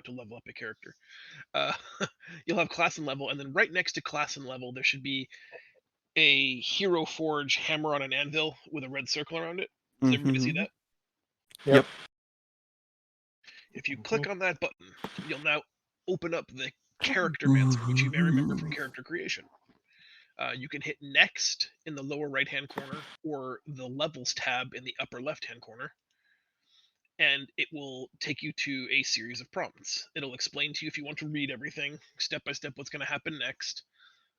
to level up a character. Uh, you'll have class and level, and then right next to class and level, there should be a Hero Forge hammer on an anvil with a red circle around it. Does everybody see Mm-hmm. that? Yep. If you click on that button, you'll now open up the character mancer, which you may remember from character creation. You can hit next in the lower right hand corner or the levels tab in the upper left hand corner, and it will take you to a series of prompts. It'll explain to you if you want to read everything step by step what's going to happen next.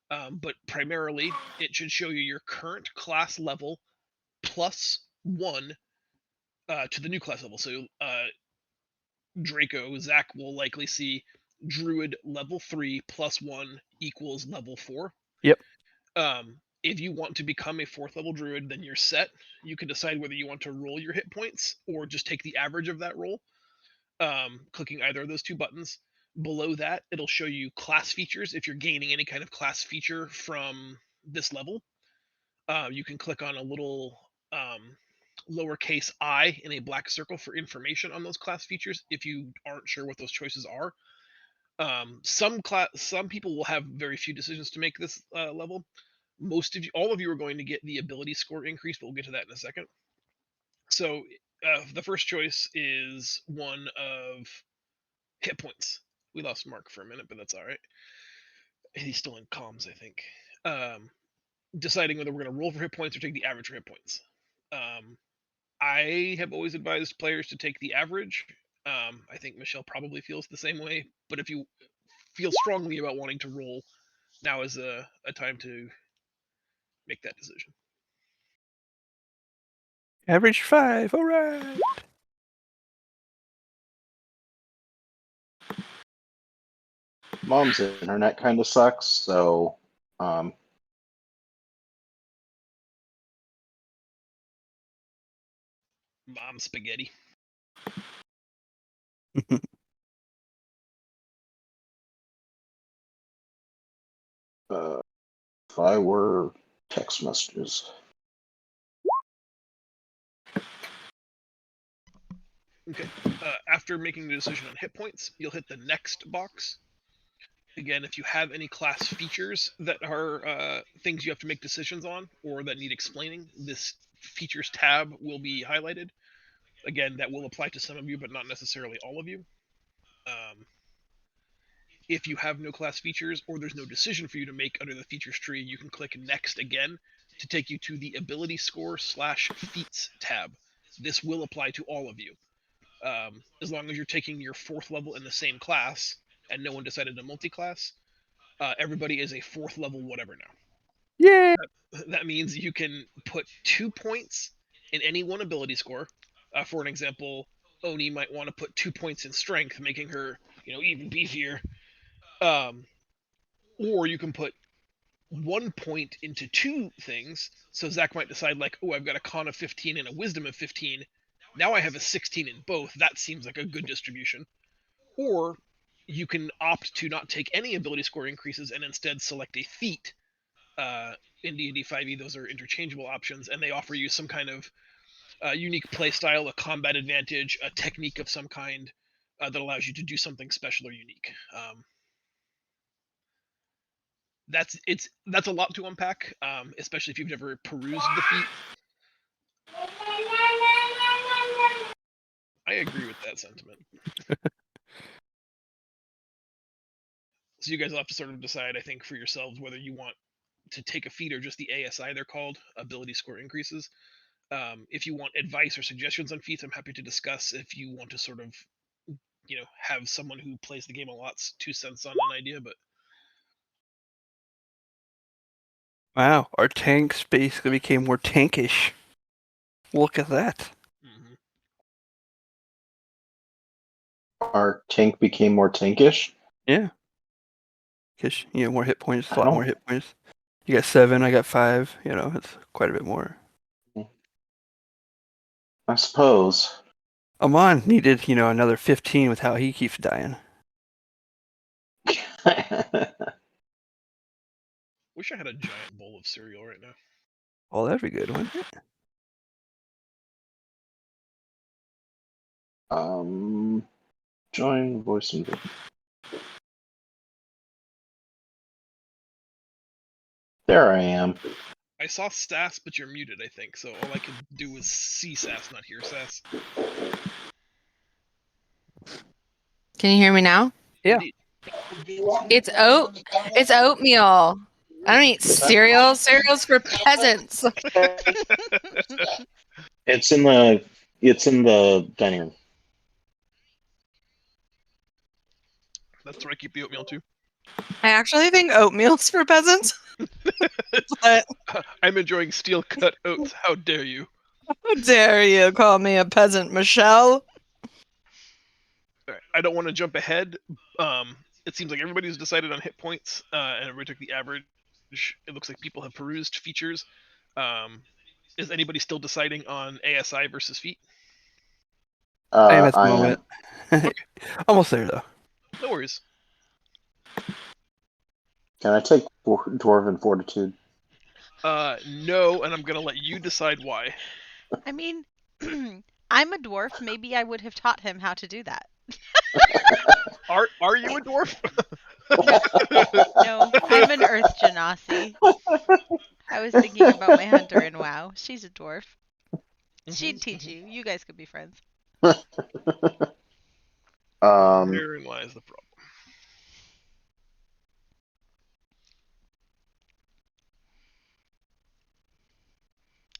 But primarily, it should show you your current class level plus one to the new class level. So Draco, Zach will likely see Druid level 3 plus 1 equals level 4. Yep. If you want to become a 4th level Druid, then you're set. You can decide whether you want to roll your hit points or just take the average of that roll, clicking either of those two buttons. Below that, it'll show you class features if you're gaining any kind of class feature from this level. You can click on a little lowercase I in a black circle for information on those class features if you aren't sure what those choices are. Some people will have very few decisions to make this level. Most of you, all of you, are going to get the ability score increase, but we'll get to that in a second. So the first choice is one of hit points. We lost Mark for a minute, but that's all right. He's still in comms, I think. Deciding whether we're going to roll for hit points or take the average for hit points. I have always advised players to take the average. I think Michelle probably feels the same way, but if you feel strongly about wanting to roll, now is a time to make that decision. Average 5. All right. Mom's internet kind of sucks, so Mom spaghetti. if I were text messages. Okay. After making the decision on hit points, you'll hit the next box. Again, if you have any class features that are things you have to make decisions on or that need explaining, this features tab will be highlighted. Again, that will apply to some of you, but not necessarily all of you. If you have no class features or there's no decision for you to make under the features tree, you can click next again to take you to the ability score / feats tab. This will apply to all of you. As long as you're taking your 4th level in the same class and no one decided to multi-class, everybody is a 4th level whatever now. Yay! That means you can put 2 points in any one ability score. For an example, Oni might want to put 2 points in strength, making her, even beefier. Or you can put 1 point into 2 things. So Zach might decide, like, oh, I've got a con of 15 and a wisdom of 15. Now I have a 16 in both. That seems like a good distribution. Or you can opt to not take any ability score increases and instead select a feat. In D&D 5e, those are interchangeable options, and they offer you some kind of unique playstyle, a combat advantage, a technique of some kind that allows you to do something special or unique. That's a lot to unpack, especially if you've never perused the feat. I agree with that sentiment. So you guys will have to sort of decide, I think, for yourselves whether you want to take a feat or just the ASI, they're called, ability score increases. If you want advice or suggestions on feats, I'm happy to discuss. If you want to sort of, have someone who plays the game a lot's 2 cents on an idea, but Wow, our tanks basically became more tankish. Look at that. Our tank became more tankish. Yeah. Because, more hit points, a I lot don't- more hit points. You got 7, I got 5. It's quite a bit more. I suppose. Amon needed, another 15 with how he keeps dying. wish I had a giant bowl of cereal right now. Oh, that'd be good, wouldn't it? Join voice and video. There I am. I saw Sass, but you're muted, I think. So all I can do is see Sass, not hear Sass. Can you hear me now? Yeah. Indeed. It's oatmeal. I don't eat cereal. Cereal's for peasants. It's in the dining room. That's where I keep the oatmeal too. I actually think oatmeal's for peasants. But I'm enjoying steel cut oats. How dare you? how dare you call me a peasant, Michelle? Alright, I don't want to jump ahead. It seems like everybody's decided on hit points, and everybody took the average. It looks like people have perused features. Is anybody still deciding on ASI versus feet? I am at the I moment. Almost there though. No worries. Can I take Dwarven Fortitude? No, and I'm gonna let you decide why. I mean, I'm a dwarf. Maybe I would have taught him how to do that. Are you a dwarf? No, I'm an Earth Genasi. I was thinking about my hunter in WoW. She's a dwarf. She'd teach you. You guys could be friends. Therein lies the problem.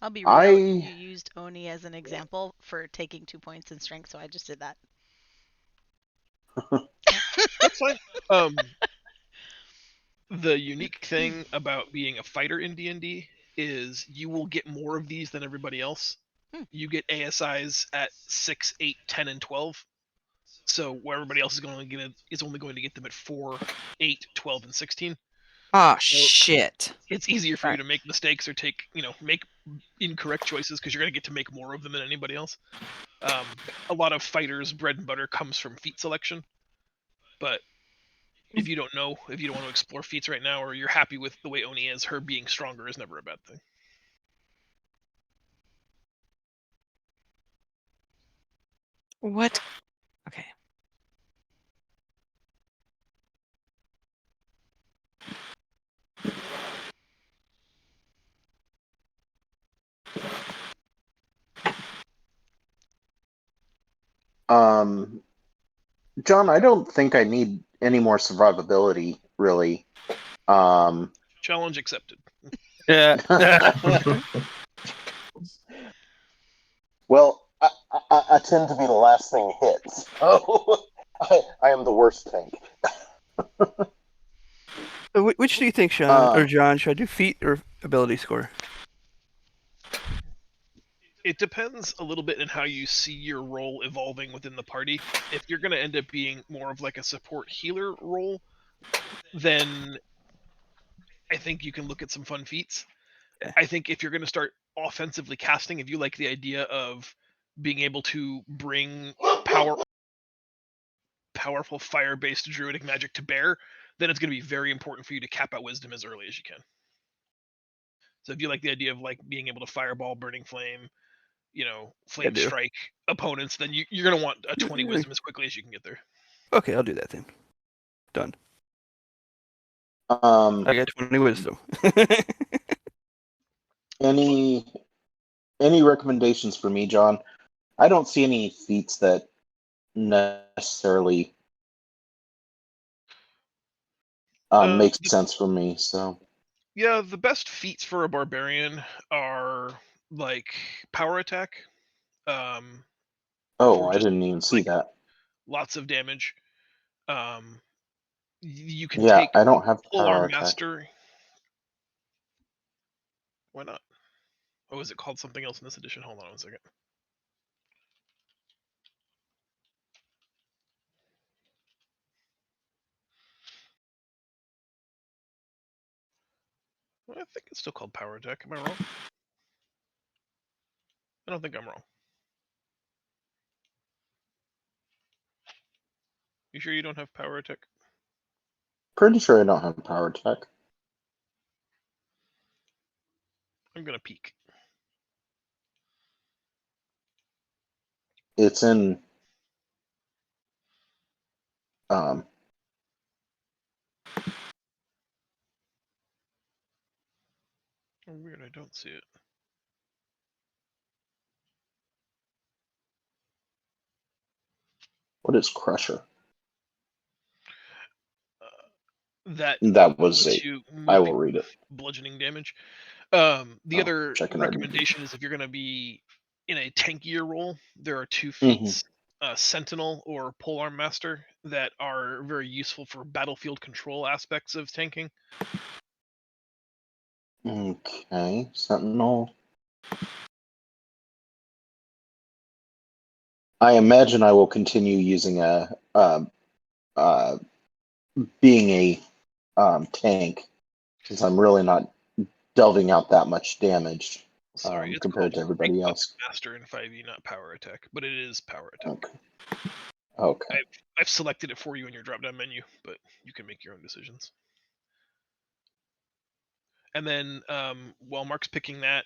I'll be real. You used Oni as an example for taking 2 points in strength, so I just did that. That's fine. The unique thing about being a fighter in D&D is you will get more of these than everybody else. You get ASIs at 6, 8, 10, and 12. So where everybody else is only going to get them at 4, 8, 12, and 16. Oh, shit. It's easier for you to make mistakes or make incorrect choices because you're going to get to make more of them than anybody else. A lot of fighters' bread and butter comes from feat selection. But if you don't want to explore feats right now, or you're happy with the way Oni is, her being stronger is never a bad thing. What? Okay. John, I don't think I need any more survivability, really. Challenge accepted. Yeah. Well, I tend to be the last thing hit, so I am the worst tank. So which do you think, Sean or John? Should I do feat or ability score? It depends a little bit on how you see your role evolving within the party. If you're going to end up being more of like a support healer role, then I think you can look at some fun feats. Okay. I think if you're going to start offensively casting, if you like the idea of being able to bring powerful fire-based druidic magic to bear, then it's going to be very important for you to cap out wisdom as early as you can. So if you like the idea of like being able to fireball, burning flame, flame do. strike opponents, then you're going to want a 20 wisdom as quickly as you can get there. Okay, I'll do that then. Done. I I got 20 wisdom. any recommendations for me, John? I don't see any feats that necessarily make sense for me. So yeah, the best feats for a barbarian are like power attack. I for just, didn't even see that. lots of damage. You can Yeah, take I don't have Polearm power attack. Master. Why not? Oh, is it called something else in this edition? Hold on 1 second. I think it's still called power attack. Am I wrong? I don't think I'm wrong. You sure you don't have power attack? Pretty sure I don't have power attack. I'm gonna peek. It's in Um, Oh, weird, I don't see it. what is Crusher? That That was lets it. you I move will people read it. with bludgeoning damage. The Oh, other checking out. recommendation is if you're going to be in a tankier role, there are two Mhm. feats, Sentinel or Polearm Master, that are very useful for battlefield control aspects of tanking. Okay, Sentinel. I imagine I will continue using being a tank, since I'm really not delving out that much damage Sorry, it's compared called to Great everybody Weapon else. Master in 5e, not Power Attack, but it is Power Attack. Okay. Okay. I've selected it for you in your drop-down menu, but you can make your own decisions. And then while Mark's picking that,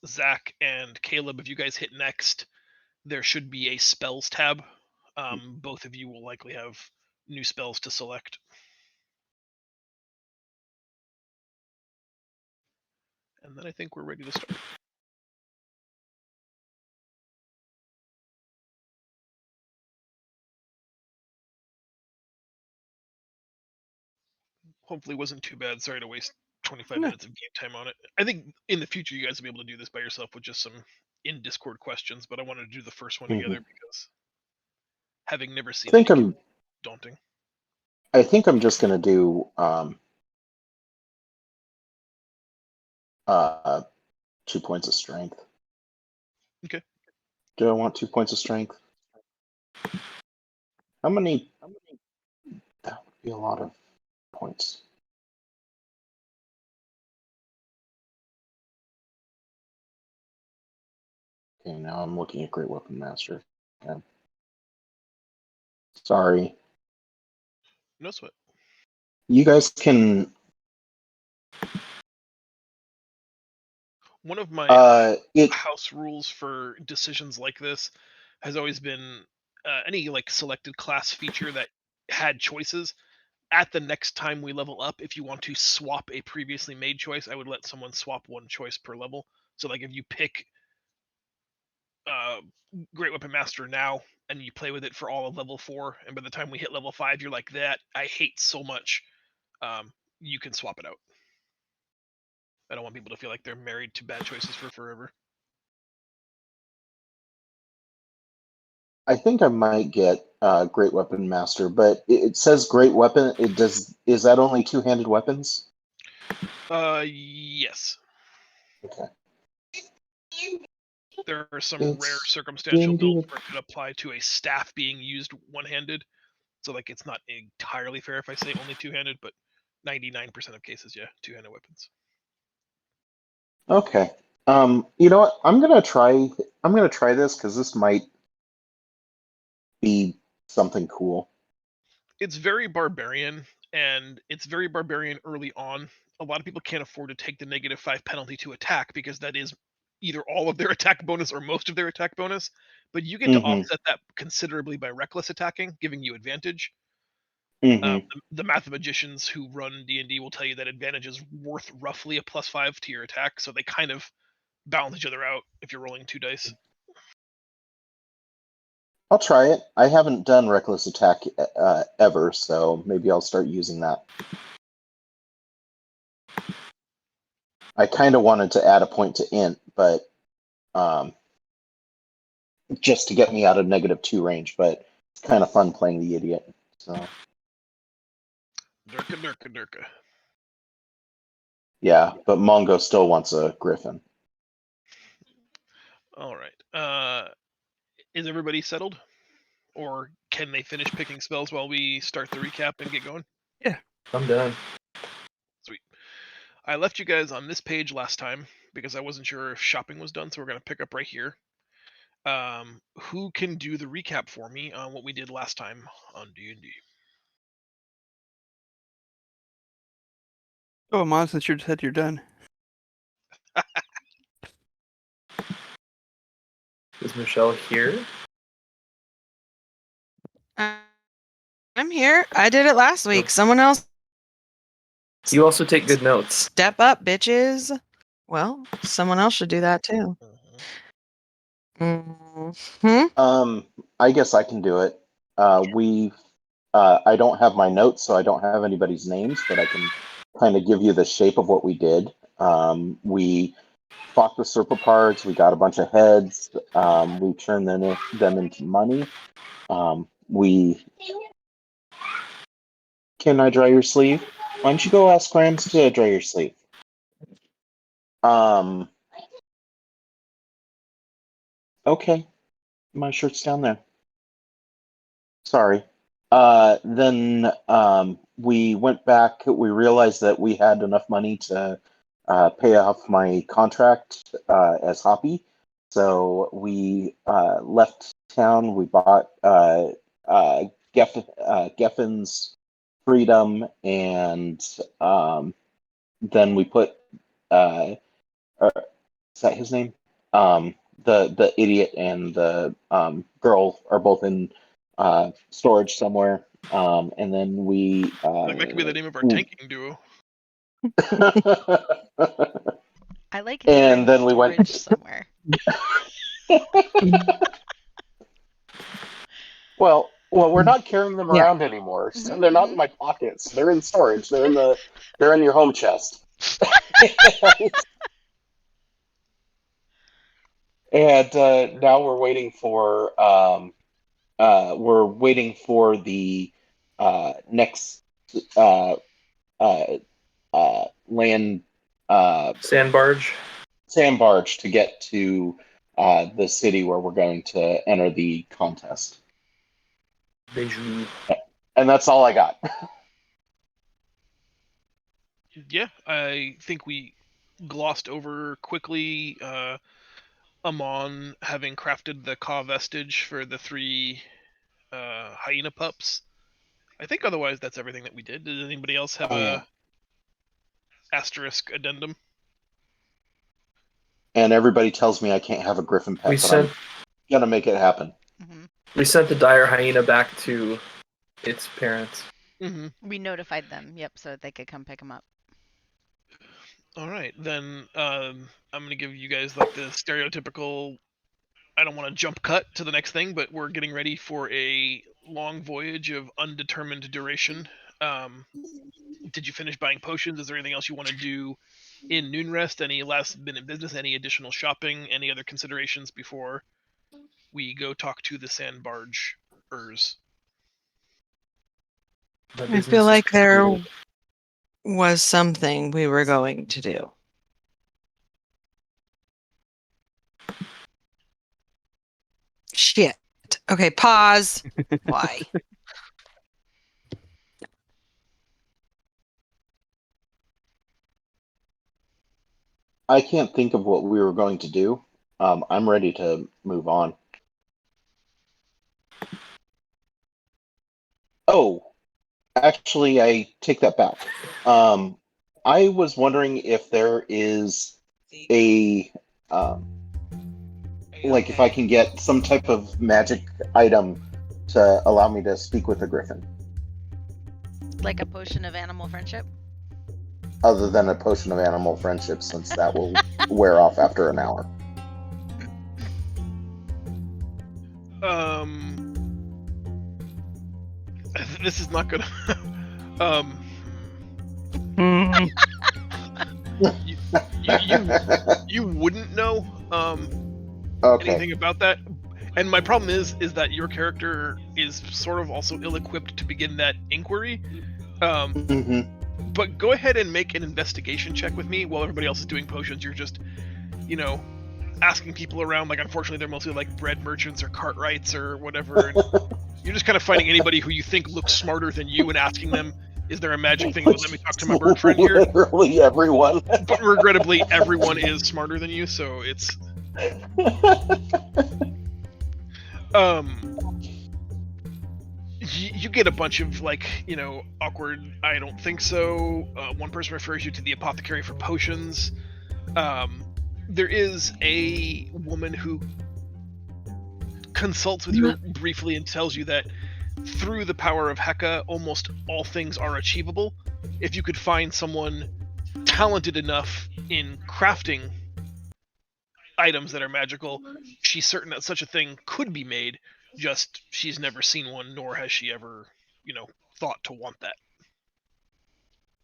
Zach and Caleb, if you guys hit next, there should be a spells tab. Both of you will likely have new spells to select. And then I think we're ready to start. Hopefully wasn't too bad. Sorry to waste 25 No. minutes of game time on it. I think in the future you guys will be able to do this by yourself with just some in Discord questions, but I wanted to do the first one together because having never seen it, it can be daunting. I think I'm just gonna do 2 points of strength. Okay. Do I want 2 points of strength? How many? That would be a lot of points. Okay, now I'm looking at Great Weapon Master. Okay. Sorry. No sweat. You guys can. One of my It. house rules for decisions like this has always been any like selected class feature that had choices. At the next time we level up, if you want to swap a previously made choice, I would let someone swap one choice per level. So like if you pick Great Weapon Master now and you play with it for all of level 4, and by the time we hit level 5 you're like, that I hate so much, you can swap it out. I don't want people to feel like they're married to bad choices for forever. I think I might get Great Weapon Master, but it says Great Weapon. It does. Is that only two-handed weapons? Yes. Okay. There are some rare It's circumstantial D&D builds with- where it could apply to a staff being used one-handed. So like it's not entirely fair if I say only two-handed, but 99% of cases, yeah, two-handed weapons. Okay. You know what? I'm gonna try this because this might be something cool. It's very barbarian, and it's very barbarian early on. A lot of people can't afford to take the -5 penalty to attack because that is either all of their attack bonus or most of their attack bonus. But you get to Mm-hmm. offset that considerably by reckless attacking, giving you advantage. Mm-hmm. The mathematicians who run D&D will tell you that advantage is worth roughly a +5 to your attack, so they kind of balance each other out if you're rolling 2 dice. I'll try it. I haven't done reckless attack ever, so maybe I'll start using that. I kind of wanted to add a point to int, but just to get me out of -2 range. But it's kind of fun playing the idiot. So Durka, durka, durka. yeah, but Mongo still wants a griffin. All right. Is everybody settled? Or can they finish picking spells while we start the recap and get going? I'm done. Sweet. I left you guys on this page last time because I wasn't sure if shopping was done, so we're going to pick up right here. Who can do the recap for me on what we did last time on D&D? Oh, Amon, since you said you're done. Is Michelle here? Uh, I'm here. I did it last week. Someone else You also take good notes. step up, bitches. Well, someone else should do that too. Hmm. I guess I can do it. I don't have my notes, so I don't have anybody's names, but I can kind of give you the shape of what we did. We fought the Serpopards. We got a bunch of heads. We turned them into money. Can I dry your sleeve? Why don't you go ask Grams to dry your sleeve? Okay. My shirt's down there. Sorry. Then we went back. We realized that we had enough money to pay off my contract as Hoppy. So we left town. We bought Geffen's freedom, and then we put is that his name? The idiot and the girl are both in storage somewhere, and then we Like that could be the name of our tanking duo. I like it. They're And in then we went- storage somewhere. well, we're not carrying them Yeah. around anymore. So they're not in my pockets. They're in storage. They're in your home chest. And now we're waiting for the next land Sand barge. sand barge to get to the city where we're going to enter the contest. Bijou. And that's all I got. Yeah, I think we glossed over quickly Amon having crafted the Ka vestige for the 3 hyena pups. I think otherwise that's everything that we did. Did anybody else have a asterisk addendum? And everybody tells me I can't have a griffin pet, We but sent I'm gonna make it happen. the dire hyena back to its parents. Mm-hmm. We notified them, yep, so that they could come pick them up. All right, then I'm gonna give you guys like the stereotypical. I don't want to jump cut to the next thing, but we're getting ready for a long voyage of undetermined duration. Did you finish buying potions? Is there anything else you want to do in Noonrest? Any last-minute business? Any additional shopping? Any other considerations before we go talk to the sand barge-ers? I feel like there was something we were going to do. Shit. Okay, pause. Why? I can't think of what we were going to do. I'm ready to move on. Oh, actually, I take that back. I was wondering if there is a like if I can get some type of magic item to allow me to speak with the griffin, Like a potion of animal friendship. other than a potion of animal friendship, since that will wear off after an hour. This is not gonna. Mm. You wouldn't know Okay. anything about that, and my problem is that your character is sort of also ill-equipped to begin that inquiry. Mhm. But go ahead and make an investigation check with me while everybody else is doing potions. You're just, asking people around. Like, unfortunately, they're mostly like bread merchants or cartwrights or whatever. And you're just kind of finding anybody who you think looks smarter than you and asking them, "Is there a magic thing that let me talk to my bird friend here?" Literally everyone. But regrettably, everyone is smarter than you, so it's you get a bunch of awkward "I don't think so." One person refers you to the apothecary for potions. There is a woman who consults with you briefly and tells you that through the power of Heka, almost all things are achievable. If you could find someone talented enough in crafting items that are magical, she's certain that such a thing could be made. Just she's never seen one, nor has she ever, thought to want that.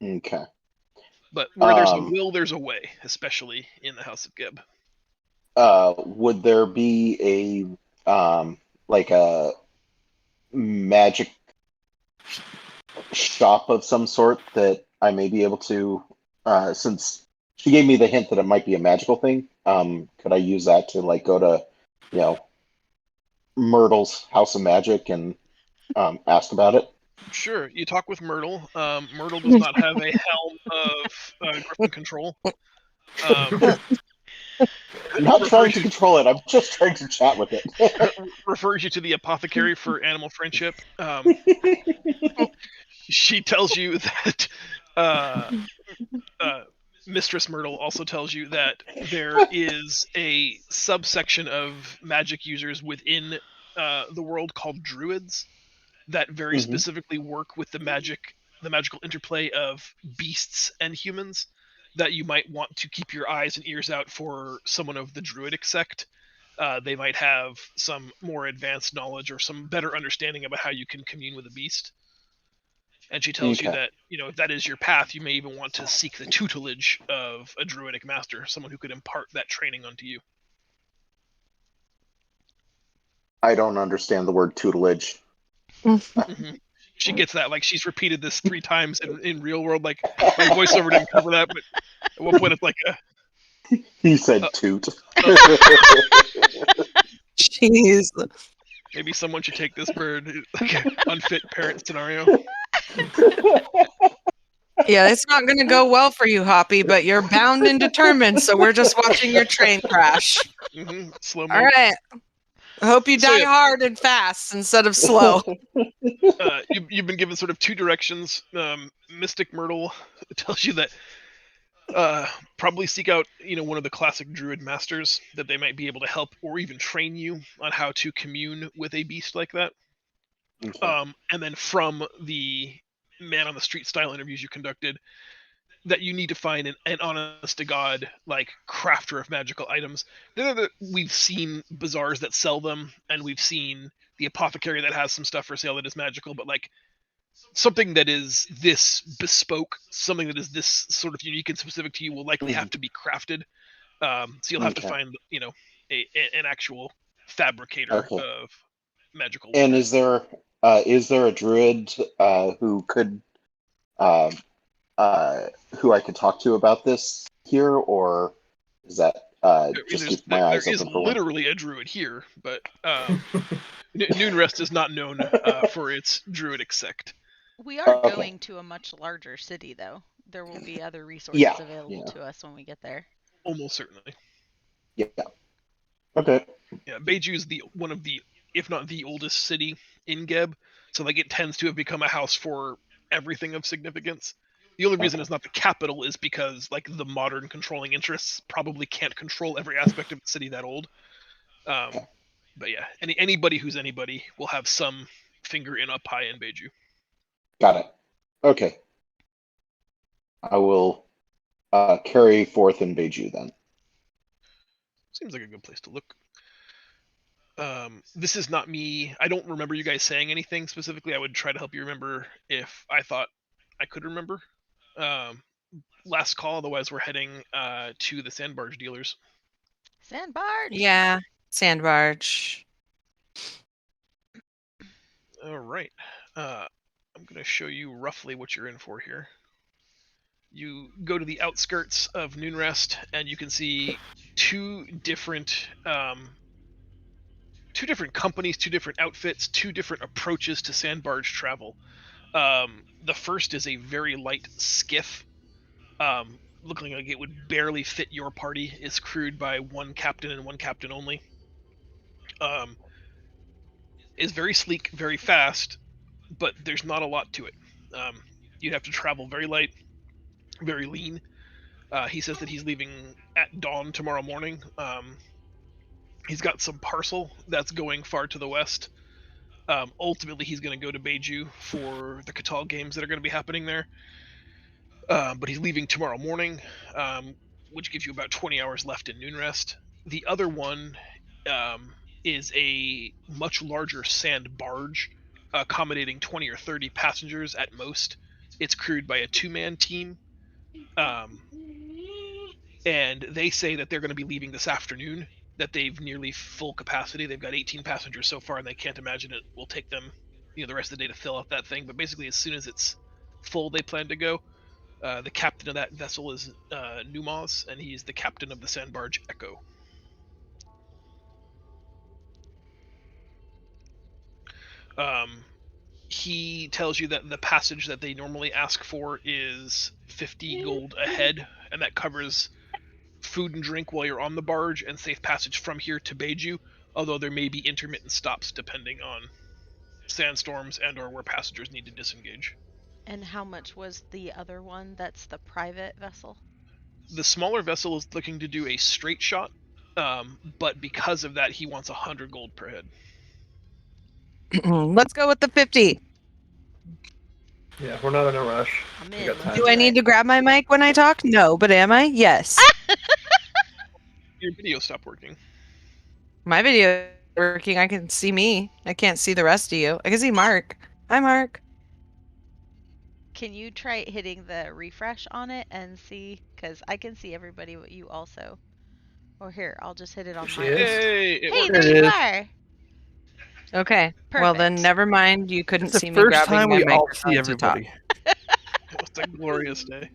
Okay. But where there's a Um, will, there's a way, especially in the House of Geb. Would there be like a magic shop of some sort that I may be able to, since she gave me the hint that it might be a magical thing, could I use that to like go to, Myrtle's House of Magic and ask about it? Sure, you talk with Myrtle. Myrtle does not have a helm of Griffin control. I'm not trying to control it. I'm just trying to chat with it. Refers you to the apothecary for animal friendship. She tells you that Mistress Myrtle also tells you that there is a subsection of magic users within the world called druids that very Mhm. specifically work with the magical interplay of beasts and humans, that you might want to keep your eyes and ears out for someone of the druidic sect. They might have some more advanced knowledge or some better understanding about how you can commune with a beast. And she tells you Okay. that, if that is your path, you may even want to seek the tutelage of a druidic master, someone who could impart that training onto you. I don't understand the word tutelage. Mm-hmm. She gets that. Like, she's repeated this 3 times in real world. Like, my voiceover didn't cover that, but at one point it's like He said toot. Jeez. maybe someone should take this bird, like an unfit parent scenario. Yeah, it's not going to go well for you, Hoppy, but you're bound and determined, so we're just watching your train crash. Mm-hmm. Slow mo. All right. I hope you So, die yeah. hard and fast instead of slow. You've been given sort of 2 directions. Mystic Myrtle tells you that probably seek out one of the classic druid masters, that they might be able to help or even train you on how to commune with a beast like that. Okay. And then from the man on the street style interviews you conducted, that you need to find an honest to god like crafter of magical items. We've seen bazaars that sell them, and we've seen the apothecary that has some stuff for sale that is magical, but like something that is this bespoke, something that is this sort of unique and specific to you, will likely have to be crafted. So you'll have to Okay. find an actual fabricator Okay. of magical And ware. is there a druid who could who I could talk to about this here, or is that just keep my eyes There is open for one? literally a druid here, but Noonrest is not known for its druidic sect. We are Okay. going to a much larger city, though. There will be other resources Yeah, available yeah. to us when we get there. Almost certainly. Yeah. Okay. Yeah, Beiju is one of the, if not the oldest city in Geb, so like it tends to have become a house for everything of significance. The only reason Okay. it's not the capital is because like the modern controlling interests probably can't control every aspect of the city that old. Okay. But yeah, anybody who's anybody will have some finger in a pie in Beiju. Got it. Okay. I will carry forth in Beiju then. Seems like a good place to look. This is not me. I don't remember you guys saying anything specifically. I would try to help you remember if I thought I could remember. Last call, otherwise we're heading to the sand barge dealers. Sand barge. Yeah, sand barge. All right. I'm going to show you roughly what you're in for here. You go to the outskirts of Noonrest, and you can see two different companies, 2 different outfits, 2 different approaches to sand barge travel. The first is a very light skiff, looking like it would barely fit your party. It's crewed by 1 captain and 1 captain only. Is very sleek, very fast, but there's not a lot to it. You'd have to travel very light, very lean. He says that he's leaving at dawn tomorrow morning. He's got some parcel that's going far to the west. Ultimately, he's going to go to Beiju for the Catal games that are going to be happening there. But he's leaving tomorrow morning, which gives you about 20 hours left in noon rest. The other one is a much larger sand barge, accommodating 20 or 30 passengers at most. It's crewed by a 2-man team. And they say that they're going to be leaving this afternoon, that they've nearly full capacity. They've got 18 passengers so far, and they can't imagine it will take them, the rest of the day to fill out that thing. But basically, as soon as it's full, they plan to go. The captain of that vessel is Numaz, and he's the captain of the sand barge Echo. He tells you that the passage that they normally ask for is 50 gold a head, and that covers food and drink while you're on the barge and safe passage from here to Beiju, although there may be intermittent stops depending on sandstorms and or where passengers need to disengage. And how much was the other one? That's the private vessel. The smaller vessel is looking to do a straight shot, but because of that, he wants 100 gold per head. Let's go with the 50. Yeah, we're not in a rush. I'm We in. got Let's time. Do I need to grab my mic when I talk? No, but am I? Yes. Your video stopped working. My video is working. I can see me. I can't see the rest of you. I can see Mark. Hi, Mark. Can you try hitting the refresh on it and see? Because I can see everybody but you also. Or here, I'll just hit it on She mine. is. Hey, it Hey, worked. there It you is. are. Okay. Well, then Perfect. never mind. You couldn't It's the see me first grabbing time my we all microphone see to talk. everybody. It's a glorious day.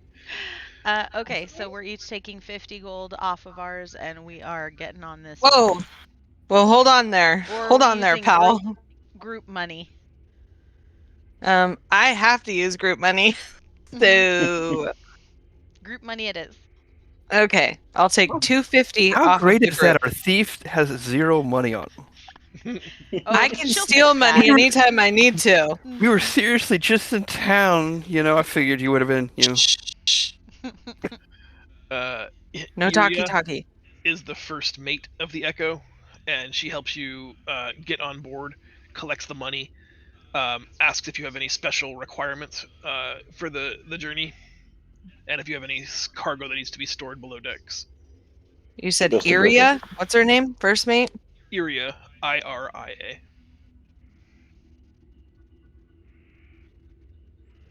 Okay, so we're each taking 50 gold off of ours, and we are getting on this. Whoa. Well, hold on there. Or are Hold we on there, using pal. Group money. I have to use group money. So, Group money it is. okay. I'll take 250 How off great of the is that? group. Our thief has 0 money on him. Oh, I but can she'll steal fix money that. anytime I need to. We were seriously just in town. I figured you would have been, No Iria talkie. is the first mate of the Echo, and she helps you get on board, collects the money, asks if you have any special requirements for the journey, and if you have any cargo that needs to be stored below decks. You said Just a good Iria? What's her name? First mate? Iria, Iria.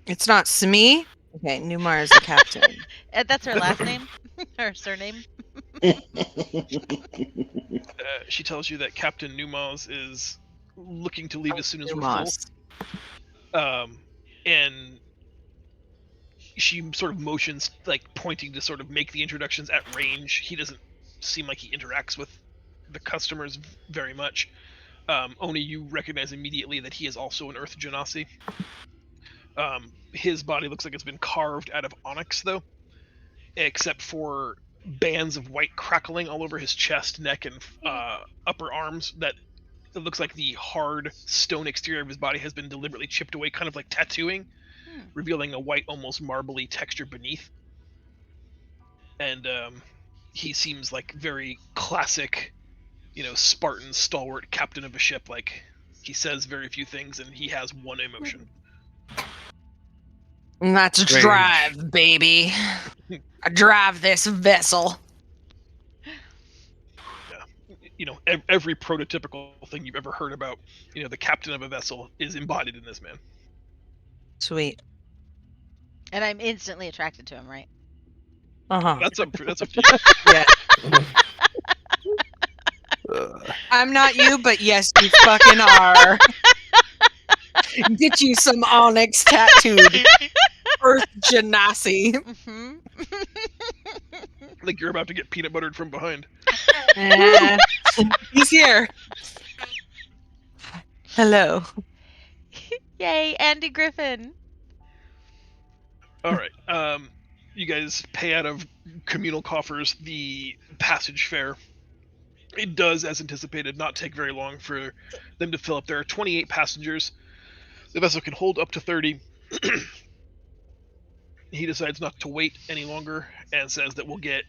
It's not Smee? Okay, Numar is the captain. That's her last name? Her surname? She tells you that Captain Numaz is looking to leave as soon as we're Numas. full. And she sort of motions, like pointing to sort of make the introductions at range. He doesn't seem like he interacts with the customers very much. Only you recognize immediately that he is also an Earth Genasi. His body looks like it's been carved out of onyx, though, except for bands of white crackling all over his chest, neck, and upper arms. That it looks like the hard stone exterior of his body has been deliberately chipped away, kind of like tattooing, revealing a white, almost marbly texture beneath. And he seems like very classic, Spartan, stalwart captain of a ship. Like, he says very few things, and he has one emotion. And that's Strange. drive, baby. I drive this vessel. Every prototypical thing you've ever heard about, the captain of a vessel is embodied in this man. Sweet. And I'm instantly attracted to him, right? Uh-huh. That's up to you. Yeah. Ugh. I'm not you, but yes, you fucking are. Get you some onyx tattooed Earth Genasi. Mm-hmm. Like you're about to get peanut buttered from behind. He's here. Hello. Yay, Andy Griffin. All right. You guys pay out of communal coffers the passage fare. It does, as anticipated, not take very long for them to fill up. There are 28 passengers. The vessel can hold up to 30. He decides not to wait any longer and says that we'll get,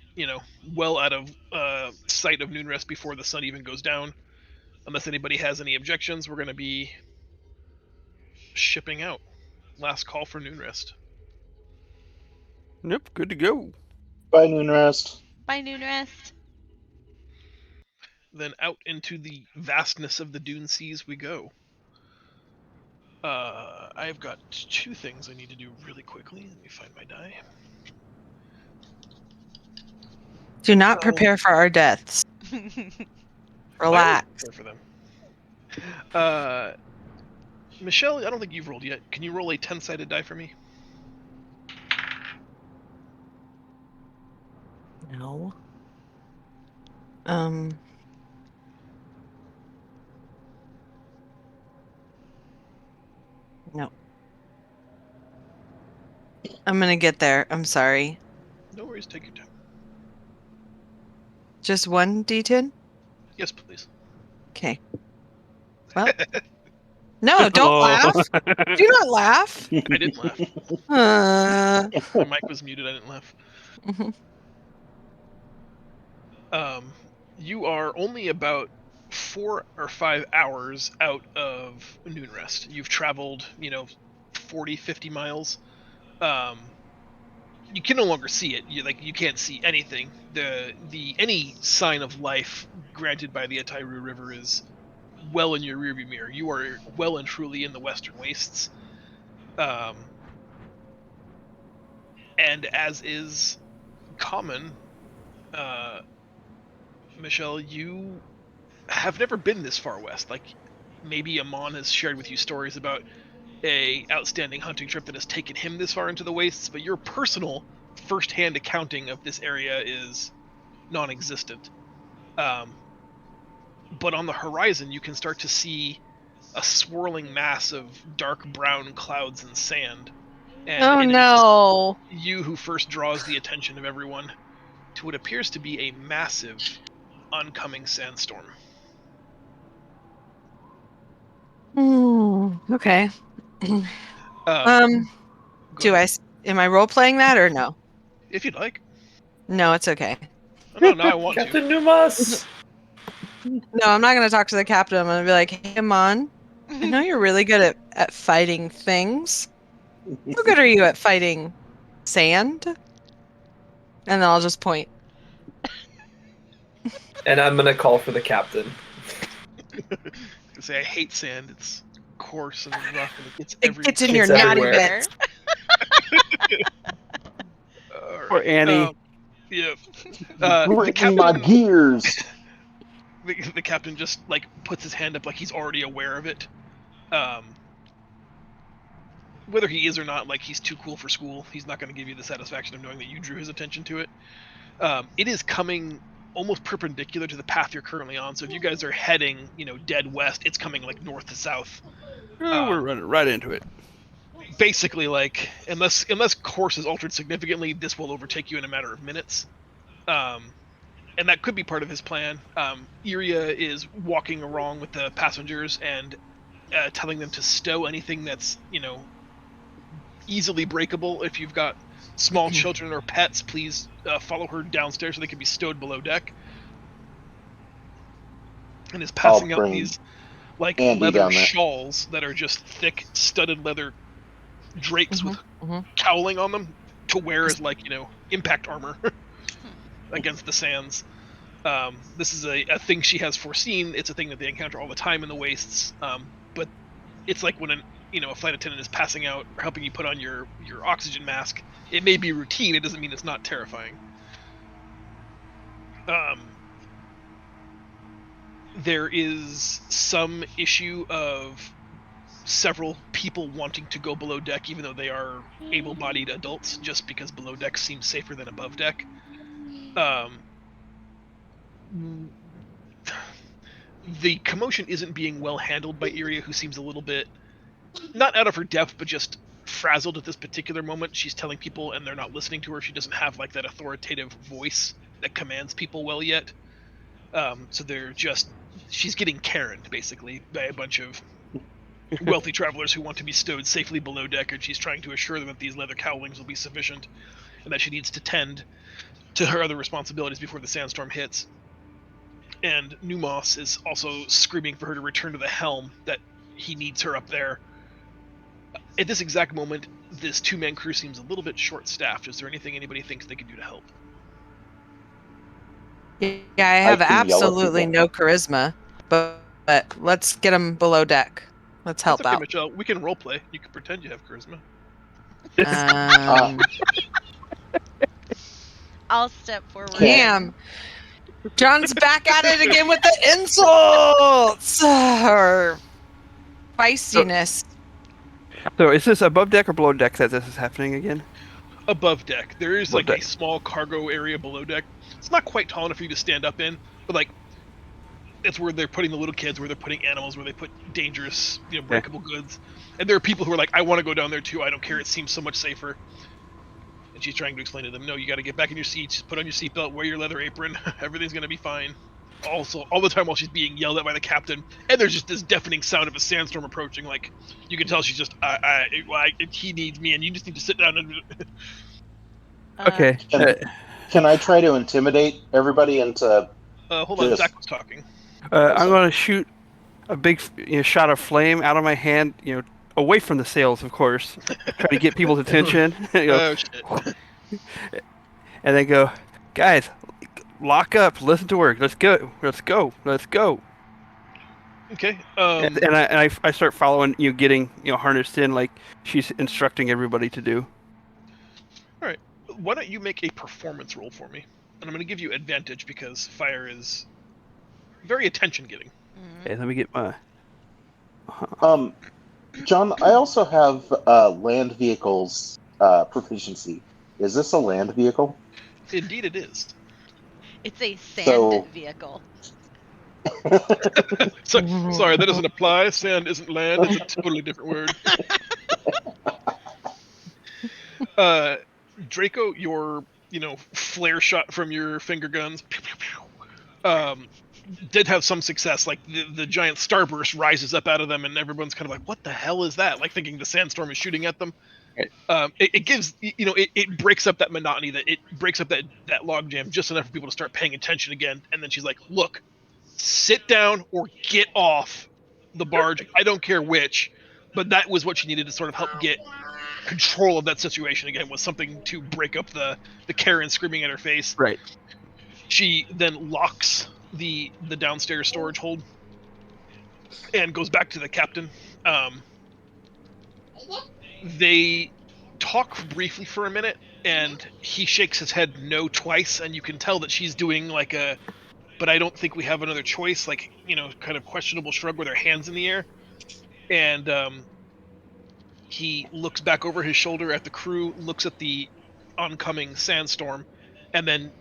well out of sight of noon rest before the sun even goes down. Unless anybody has any objections, we're going to be shipping out. Last call for noon rest. Nope, good to go. Bye, Noonrest. Bye, Noon Rest. Then out into the vastness of the dune seas we go. I've got 2 things I need to do really quickly. Let me find my die. Do not Oh. prepare for our deaths. I always Relax. prepare for them. Michelle, I don't think you've rolled yet. Can you roll a 10-sided die for me? No. No. I'm gonna get there. I'm sorry. No worries, take your time. Just one D10? Yes, please. Okay. Well. No, don't Oh. laugh. Do not laugh. I didn't laugh. Uh, My mic was muted, I didn't laugh. mhm. You are only about 4 or 5 hours out of noon rest. You've traveled, 40, 50 miles. You can no longer see it. You can't see anything. Any sign of life granted by the Atairu River is well in your rearview mirror. You are well and truly in the Western Wastes. And as is common, Michelle, you have never been this far west. Like, maybe Amon has shared with you stories about a outstanding hunting trip that has taken him this far into the wastes, but your personal first-hand accounting of this area is non-existent. But on the horizon, you can start to see a swirling mass of dark brown clouds and sand. And Oh it is no. you who first draws the attention of everyone to what appears to be a massive oncoming sandstorm. Okay. Go Do ahead. am I role playing that or no? If you'd like. No, it's okay. Oh, no, now I want to. Captain Numas! No, I'm not gonna talk to the captain. I'm gonna be like, hey, Amon, I know you're really good at fighting things. How good are you at fighting sand? And then I'll just point. And I'm gonna call for the captain. Say I hate sand. It's coarse and rough, and it gets It everywhere. gets in your It's naughty everywhere. bits. Or Annie. Yeah. The Breaking my captain, gears. the captain just puts his hand up like he's already aware of it. Whether he is or not, he's too cool for school. He's not going to give you the satisfaction of knowing that you drew his attention to it. It is coming almost perpendicular to the path you're currently on. So if you guys are heading, dead west, it's coming north to south. We're running right into it. Basically, unless course is altered significantly, this will overtake you in a matter of minutes. And that could be part of his plan. Iria is walking along with the passengers and telling them to stow anything that's, easily breakable. If you've got small children or pets, please follow her downstairs so they can be stowed below deck. And is passing out bring these Andy leather down there. shawls that are just thick studded leather drapes with Mhm. cowling on them to wear as impact armor against the sands. This is a thing she has foreseen. It's a thing that they encounter all the time in the wastes. But it's like when a flight attendant is passing out or helping you put on your oxygen mask. It may be routine. It doesn't mean it's not terrifying. There is some issue of several people wanting to go below deck, even though they are able-bodied adults, just because below deck seems safer than above deck. The commotion isn't being well handled by Iria, who seems a little bit not out of her depth, but just frazzled at this particular moment. She's telling people and they're not listening to her. She doesn't have that authoritative voice that commands people well yet. So she's getting Karen'd basically by a bunch of wealthy travelers who want to be stowed safely below deck, and she's trying to assure them that these leather cowlings will be sufficient and that she needs to tend to her other responsibilities before the sandstorm hits. And Numos is also screaming for her to return to the helm, that he needs her up there. At this exact moment, this two-man crew seems a little bit short-staffed. Is there anything anybody thinks they can do to help? Yeah, I have can yell at absolutely people. no charisma, but let's get them below deck. Let's That's help okay, out. Michelle. We can roleplay. You can pretend you have charisma. Um, I'll step forward. Okay. damn. John's back at it again with the insults or feistiness. So is this above deck or below deck that this is happening again? Above deck, there is Above like a deck. small cargo area below deck. It's not quite tall enough for you to stand up in, but like it's where they're putting the little kids, where they're putting animals, where they put dangerous, breakable goods. And there are people who are like, I want to go down there too. I don't care. It seems so much safer. And she's trying to explain to them, no, you got to get back in your seats, put on your seatbelt, wear your leather apron. Everything's gonna be fine. Also, all the time while she's being yelled at by the captain, and there's just this deafening sound of a sandstorm approaching. Like you can tell she's just, he needs me, and you just need to sit down and. Okay. Can I try to intimidate everybody into? Hold on, Just- Zach was talking. I'm going to shoot a big shot of flame out of my hand, away from the sails, of course. Try to get people's attention. Oh shit. And then go, guys, lock up, listen to her. Let's go. Let's go. Let's go. Okay. And I start following, getting, harnessed in like she's instructing everybody to do. Why don't you make a performance roll for me? And I'm going to give you advantage because fire is very attention-getting. Okay, let me get my... John, I also have land vehicles proficiency. Is this a land vehicle? Indeed, it is. It's a sand So- vehicle. So, sorry, that doesn't apply. Sand isn't land. It's a totally different word. Draco, your flare shot from your finger guns did have some success. Like the giant starburst rises up out of them, and everyone's kind of like, "What the hell is that?" Like thinking the sandstorm is shooting at them. Right. It gives it breaks up that monotony, that it breaks up that logjam just enough for people to start paying attention again. And then she's like, "Look, sit down or get off the barge. I don't care which." But that was what she needed to sort of help get control of that situation again, was something to break up the Karen screaming at her face. Right. She then locks the downstairs storage hold and goes back to the captain. They talk briefly for a minute, and he shakes his head no twice, and you can tell that she's doing like a, but I don't think we have another choice, like, kind of questionable shrug with her hands in the air. And he looks back over his shoulder at the crew, looks at the oncoming sandstorm, and then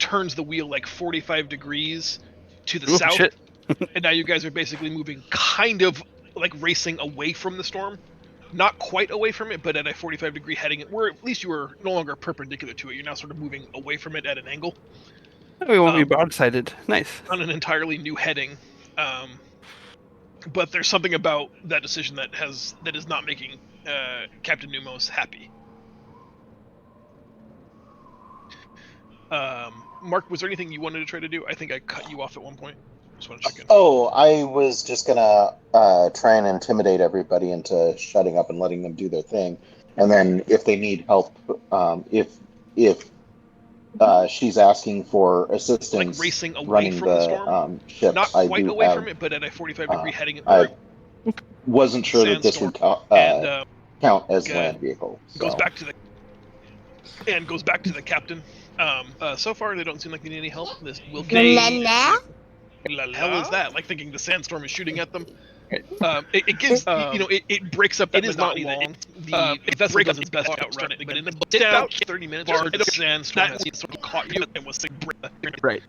turns the wheel like 45 degrees to the Ooh, south. shit. And now you guys are basically moving kind of like racing away from the storm. Not quite away from it, but at a 45-degree heading, where at least you are no longer perpendicular to it. You're now sort of moving away from it at an angle We won't be broadsided. Nice. on an entirely new heading. But there's something about that decision that is not making Captain Numos happy. Mark, was there anything you wanted to try to do? I think I cut you off at one point. Just want to check in. Oh, I was just gonna try and intimidate everybody into shutting up and letting them do their thing, and then if they need help, if she's asking for assistance, Like racing away running from the storm? ship, Not I quite do away have, from it, but at a 45-degree heading. I wasn't sure that this would and count as uh, land vehicle. goes So. back to the captain. So far they don't seem like they need any help. This will La hell is that? Like thinking the sandstorm is shooting at them. It gives it breaks up that monotony. The vessel does its best to outrun it, but in about 30 minutes, the sandstorm has sort of caught you and was Right.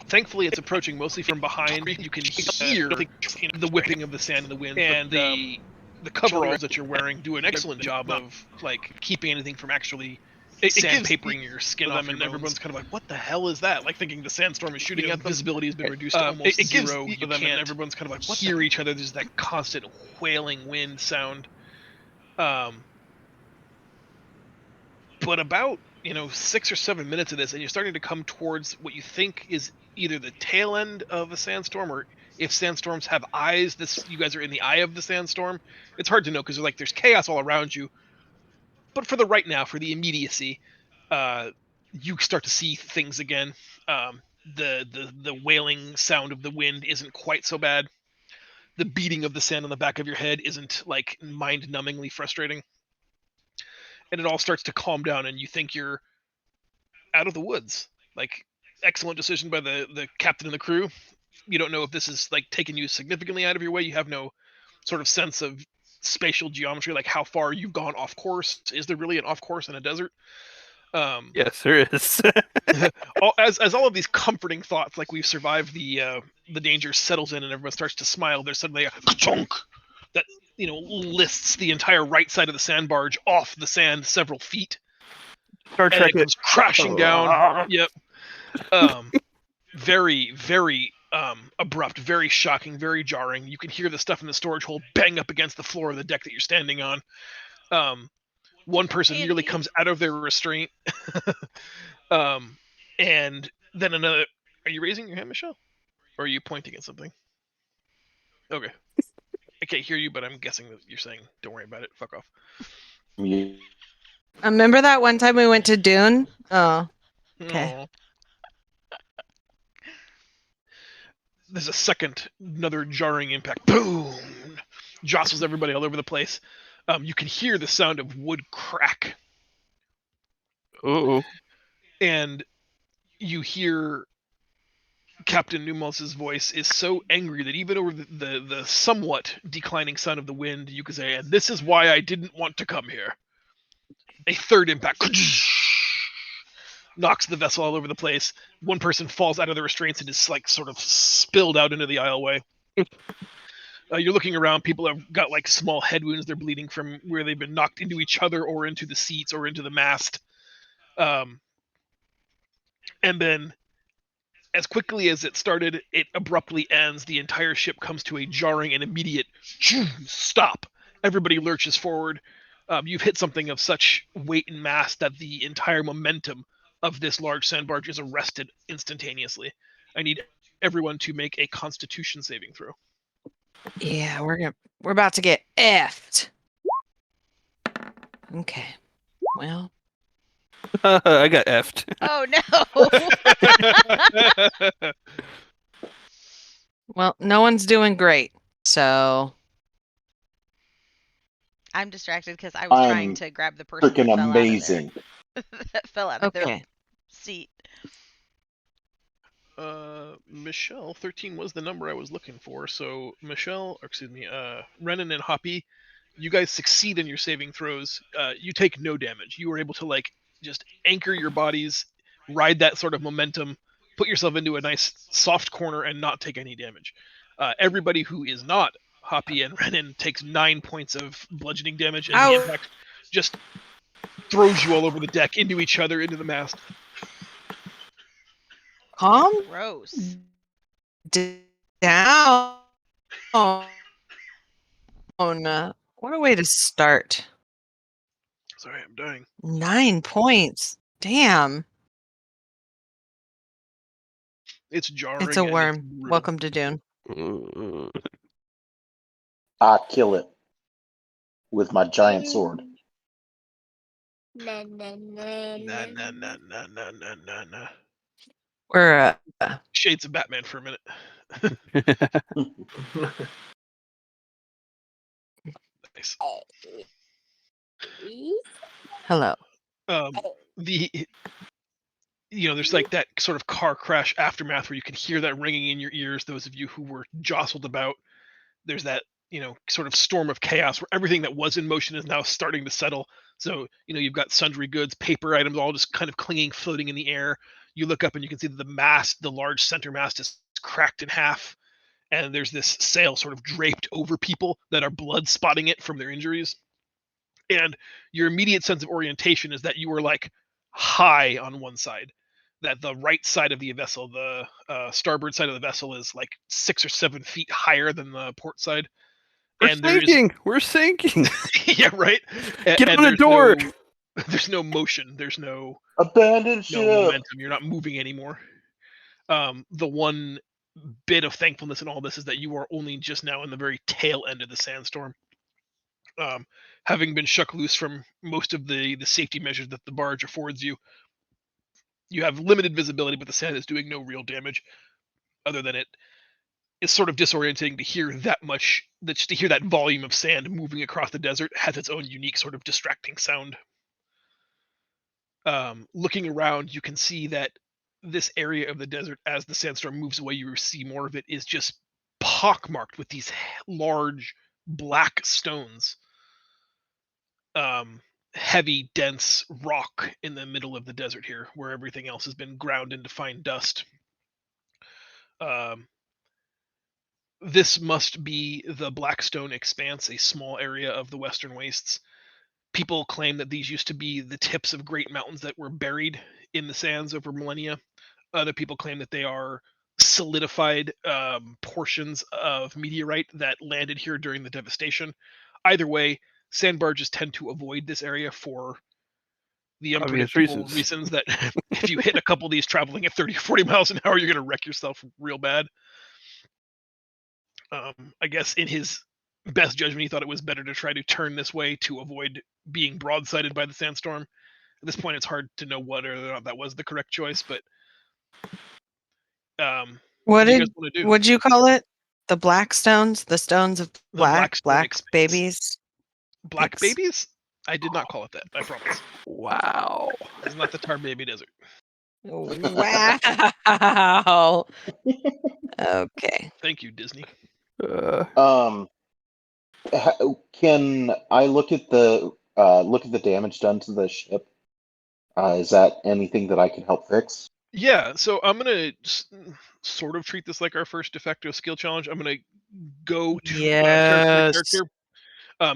Thankfully, it's approaching mostly from behind. You can hear the whipping of the sand in the wind, and the coveralls that you're wearing do an excellent job of like keeping anything from actually sandpapering your skin off, and everyone's kind of like, "What the hell is that?" Like thinking the sandstorm is shooting at them. Visibility has been reduced to almost zero for them, and everyone's kind of like, "What?" Hear each other. There's that constant wailing wind sound. But about 6 or 7 minutes of this, and you're starting to come towards what you think is either the tail end of a sandstorm or If sandstorms have eyes, you guys are in the eye of the sandstorm. It's hard to know because there's chaos all around you. But for the right now, for the immediacy, you start to see things again. The wailing sound of the wind isn't quite so bad. The beating of the sand on the back of your head isn't like mind-numbingly frustrating. And it all starts to calm down, and you think you're out of the woods. Like, excellent decision by the captain and the crew. You don't know if this is like taking you significantly out of your way. You have no sort of sense of spatial geometry, like how far you've gone off course. Is there really an off course in a desert? Yes, there is. As all of these comforting thoughts, like we've survived the danger, settles in and everyone starts to smile, there's suddenly a chunk that lists the entire right side of the sand barge off the sand several feet. Star And Trek it comes crashing down. Yep. Very, very abrupt, very shocking, very jarring. You can hear the stuff in the storage hold bang up against the floor of the deck that you're standing on. One person nearly comes out of their restraint. And then another. Are you raising your hand, Michelle? Or are you pointing at something? Okay. I can't hear you, but I'm guessing that you're saying, don't worry about it. Fuck off. You- Remember that one time we went to Dune? Oh, okay. Aw. There's another jarring impact. Boom! Jostles everybody all over the place. You can hear the sound of wood crack. Ooh. And you hear Captain Numos's voice is so angry that even over the somewhat declining sound of the wind, you can say, and this is why I didn't want to come here. A third impact knocks the vessel all over the place. One person falls out of the restraints and is like sort of spilled out into the aisleway. You're looking around. People have got like small head wounds. They're bleeding from where they've been knocked into each other or into the seats or into the mast. And then as quickly as it started, it abruptly ends. The entire ship comes to a jarring and immediate stop. Everybody lurches forward. You've hit something of such weight and mass that the entire momentum of this large sand barge is arrested instantaneously. I need everyone to make a Constitution saving throw. Yeah, we're about to get effed. Okay. Well, I got effed. Oh no! well, no one's doing great. So I'm distracted because I was trying I'm to grab the person Freaking that fell amazing. that fell out of their okay. seat. Michelle, 13 was the number I was looking for. So Renan and Hoppy, you guys succeed in your saving throws. You take no damage. You were able to like just anchor your bodies, ride that sort of momentum, put yourself into a nice soft corner, and not take any damage. Everybody who is not Hoppy and Renan takes 9 points of bludgeoning damage, and Ow. the impact just throws you all over the deck, into each other, into the mast. Calm Gross. down. What a way to start. Sorry, I'm dying. 9 points. Damn. It's jarring. It's a and worm. brutal. Welcome to Dune. I kill it with my giant sword. Nah, nah, nah, nah, nah, nah, nah, nah. We're Shades of Batman for a minute. Nice. hello. There's like that sort of car crash aftermath where you can hear that ringing in your ears. Those of you who were jostled about, there's that sort of storm of chaos where everything that was in motion is now starting to settle. So you've got sundry goods, paper items, all just kind of clinging, floating in the air. You look up and you can see that the mast, the large center mast, is cracked in half, and there's this sail sort of draped over people that are blood spotting it from their injuries. And your immediate sense of orientation is that you were like high on one side, that the right side of the vessel, the starboard side of the vessel, is like 6 or 7 feet higher than the port side. We're sinking. We're sinking. Yeah, right. Get on the door. There's no motion. There's no Abandoned ship. momentum. You're not moving anymore. The one bit of thankfulness in all this is that you are only just now in the very tail end of the sandstorm. Having been shook loose from most of the safety measures that the barge affords you, you have limited visibility, but the sand is doing no real damage, other than it is sort of disorienting to hear that much. Just to hear that volume of sand moving across the desert has its own unique sort of distracting sound. Looking around, you can see that this area of the desert, as the sandstorm moves away, you see more of it is just pockmarked with these large black stones. Heavy, dense rock in the middle of the desert here, where everything else has been ground into fine dust. This must be the Blackstone Expanse, a small area of the Western Wastes. People claim that these used to be the tips of great mountains that were buried in the sands over millennia. Other people claim that they are solidified portions of meteorite that landed here during the devastation. Either way, sand barges tend to avoid this area for the Obvious unpredictable reasons. reasons that if you hit a couple of these traveling at 30 or 40 miles an hour, you're going to wreck yourself real bad. I guess in his best judgment, he thought it was better to try to turn this way to avoid being broadsided by the sandstorm. At this point, it's hard to know whether or not that was the correct choice, but What do you did guys want to do? what'd you call it? The black stones? The stones of The black Blackstone Expanse. babies? Black Ex- babies? I did not call it that. I promise. Wow. It's not the Tar Baby Desert. Wow. Okay. Thank you, Disney. Can I look at the damage done to the ship? Is that anything that I can help fix? Yeah, so I'm gonna sort of treat this like our first de facto skill challenge. I'm gonna go to character to Yes. character.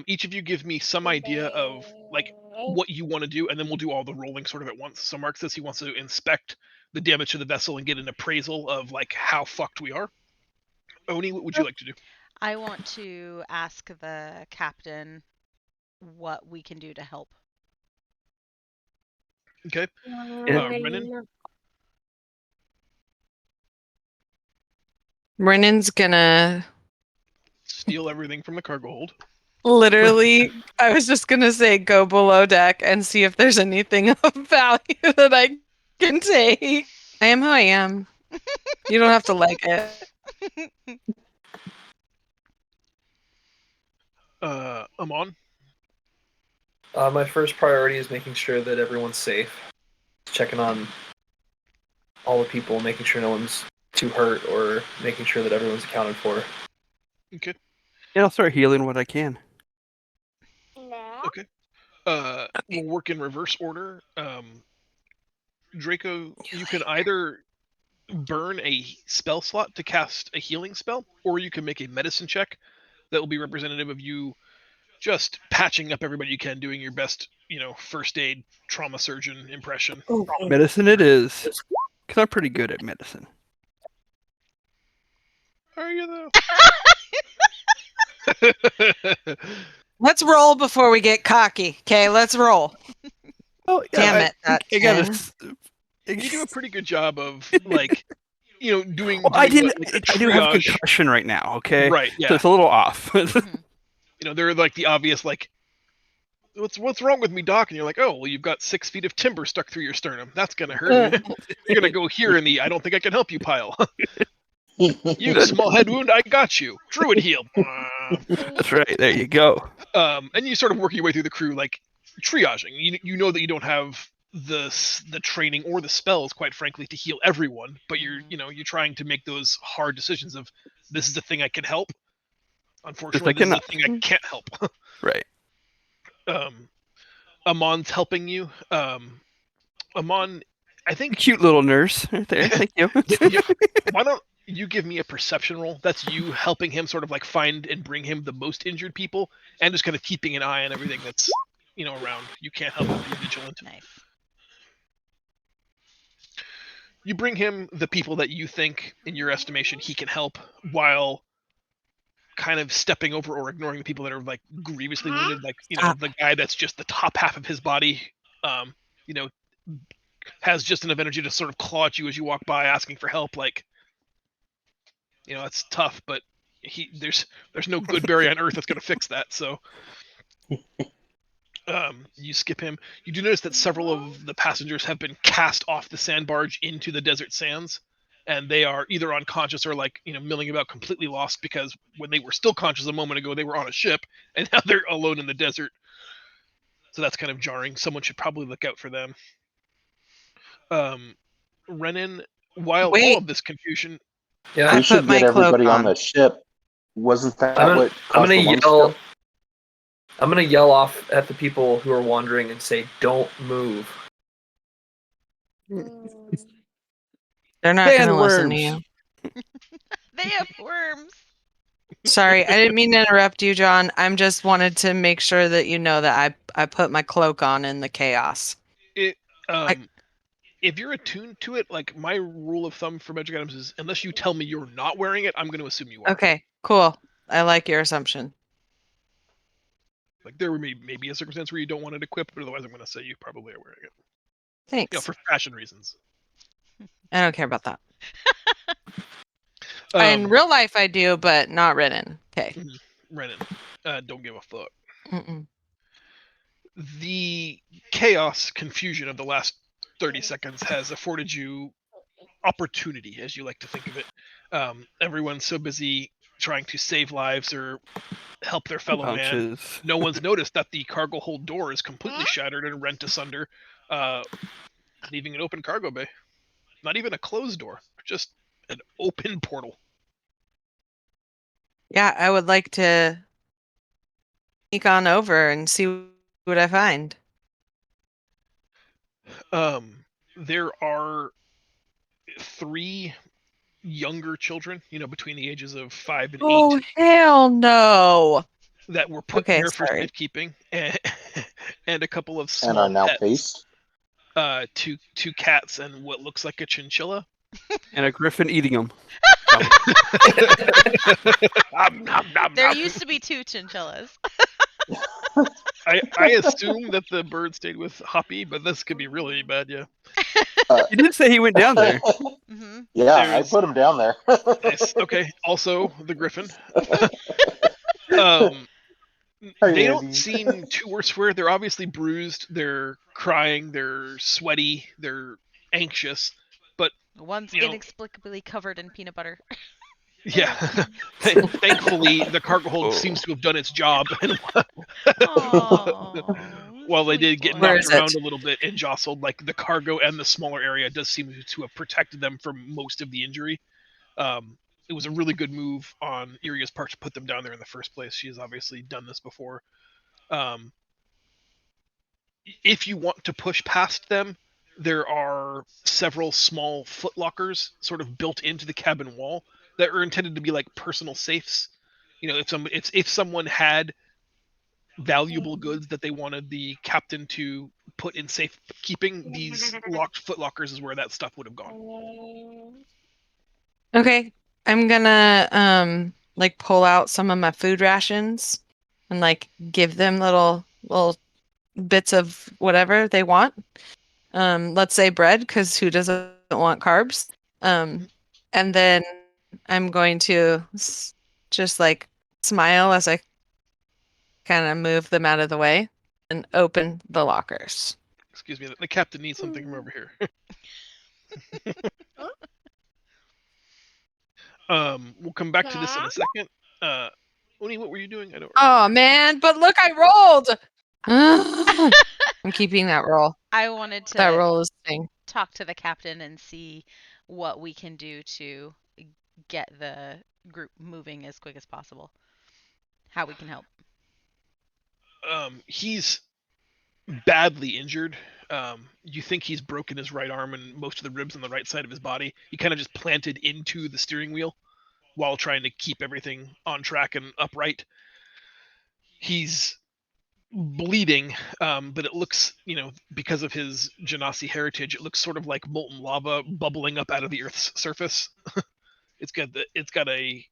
Each of you give me some idea of like what you want to do, and then we'll do all the rolling sort of at once. So Mark says he wants to inspect the damage to the vessel and get an appraisal of like how fucked we are. Oni, what would you like to do? I want to ask the captain what we can do to help. Okay. Renan? Brennan's gonna Steal everything from the cargo hold. literally, I was just gonna say go below deck and see if there's anything of value that I can take. I am who I am. You don't have to like it. Amon? My first priority is making sure that everyone's safe. Checking on all the people, making sure no one's too hurt, or making sure that everyone's accounted for. Okay. And I'll start healing what I can. Okay. We'll work in reverse order. Draco, you can either burn a spell slot to cast a healing spell, or you can make a medicine check that will be representative of you just patching up everybody you can, doing your best, first aid trauma surgeon impression. Medicine it is. Because I'm pretty good at medicine. Are you though? Let's roll before we get cocky. Okay, let's roll. Oh, Damn it. That I gotta. 10. You do a pretty good job of like, doing. Well, I doing didn't. what, like, a I do have triage. concussion right now. Okay. Right. So Yeah. it's a little off. They're like the obvious like, what's wrong with me, Doc? And you're like, oh, well, you've got 6 feet of timber stuck through your sternum. That's gonna hurt. You're gonna go here in the I don't think I can help you pile. You small head wound, I got you. Druid heal. That's right. There you go. And you sort of work your way through the crew, like triaging. You know that you don't have the training or the spells, quite frankly, to heal everyone, but you're trying to make those hard decisions of this is the thing I can help. Unfortunately, this is the thing I can't help. Right. Amon's helping you. Amon, I think Cute little nurse right there. Thank you. why don't you give me a perception roll? That's you helping him sort of like find and bring him the most injured people, and just kind of keeping an eye on everything that's around. You can't help but be vigilant. Nice. You bring him the people that you think, in your estimation, he can help, while kind of stepping over or ignoring the people that are like grievously wounded, like the guy that's just the top half of his body, has just enough energy to sort of claw at you as you walk by, asking for help. Like, You know, it's tough, but there's no good berry on earth that's going to fix that. So you skip him. You do notice that several of the passengers have been cast off the sand barge into the desert sands, and they are either unconscious or milling about, completely lost, because when they were still conscious a moment ago, they were on a ship, and now they're alone in the desert. So that's kind of jarring. Someone should probably look out for them. Renan, while all Wait. of this confusion, Yeah. We I should put my get cloak everybody on on. the ship. Wasn't that I'm what gonna caused the one yell. spill? I'm gonna yell off at the people who are wandering and say, "Don't move." They're not going to listen to Sandworms. you. They have worms. Sorry, I didn't mean to interrupt you, John. I'm just wanted to make sure that you know that I put my cloak on in the chaos. if you're attuned to it, like, my rule of thumb for magic items is, unless you tell me you're not wearing it, I'm going to assume you are. Okay, cool. I like your assumption. Like, there may be a circumstance where you don't want it equipped, but otherwise I'm going to say you probably are wearing it. Thanks. For fashion reasons. I don't care about that. In real life, I do, but not written. Okay. Renan, don't give a fuck. Mm-mm. The chaos confusion of the last 30 seconds has afforded you opportunity, as you like to think of it. Everyone's so busy trying to save lives or help their fellow man. Pouches. No one's noticed that the cargo hold door is completely shattered and rent asunder, leaving an open cargo bay. Not even a closed door, just an open portal. Yeah, I would like to sneak on over and see what I find. There are 3 younger children, between the ages of 5 and 8. Oh, hell no. That were put Okay, there for sorry. safekeeping, and a couple of And small are now pets. paced. 2 cats and what looks like a chinchilla. And a griffin eating them. There used to be 2 chinchillas. I assume that the bird stayed with Hoppy, but this could be really bad, yeah. He did say he went down there. Hmm. Yeah, I There's- put him down there. Nice. Okay, also the griffin. Hi, They don't Andy. seem too worse for it. They're obviously bruised, they're crying, they're sweaty, they're anxious. One's You know- inexplicably covered in peanut butter. Yeah. Thankfully, the cargo hold seems to have done its job. Aw, While they sweet did get boy. Where knocked is it? around a little bit and jostled, like, the cargo and the smaller area does seem to have protected them from most of the injury. It was a really good move on Iria's part to put them down there in the first place. She has obviously done this before. If you want to push past them, there are several small footlockers sort of built into the cabin wall that are intended to be like personal safes. If someone had valuable goods that they wanted the captain to put in safe keeping, these locked footlockers is where that stuff would have gone. Okay, I'm gonna like pull out some of my food rations and like give them little bits of whatever they want. Let's say bread, because who doesn't want carbs? And then I'm going to just like smile as I kind of move them out of the way and open the lockers. Excuse me, the captain needs something from over here. We'll come back to this in a second. Uni, what were you doing? I don't Oh remember. man, but look, I rolled. I'm keeping that roll. I wanted That to roll is thing. talk to the captain and see what we can do to get the group moving as quick as possible. How we can help. He's badly injured. You think he's broken his right arm and most of the ribs on the right side of his body. He kind of just planted into the steering wheel while trying to keep everything on track and upright. He's bleeding, but it looks, because of his Genasi heritage, it looks sort of like molten lava bubbling up out of the Earth's surface. It's got a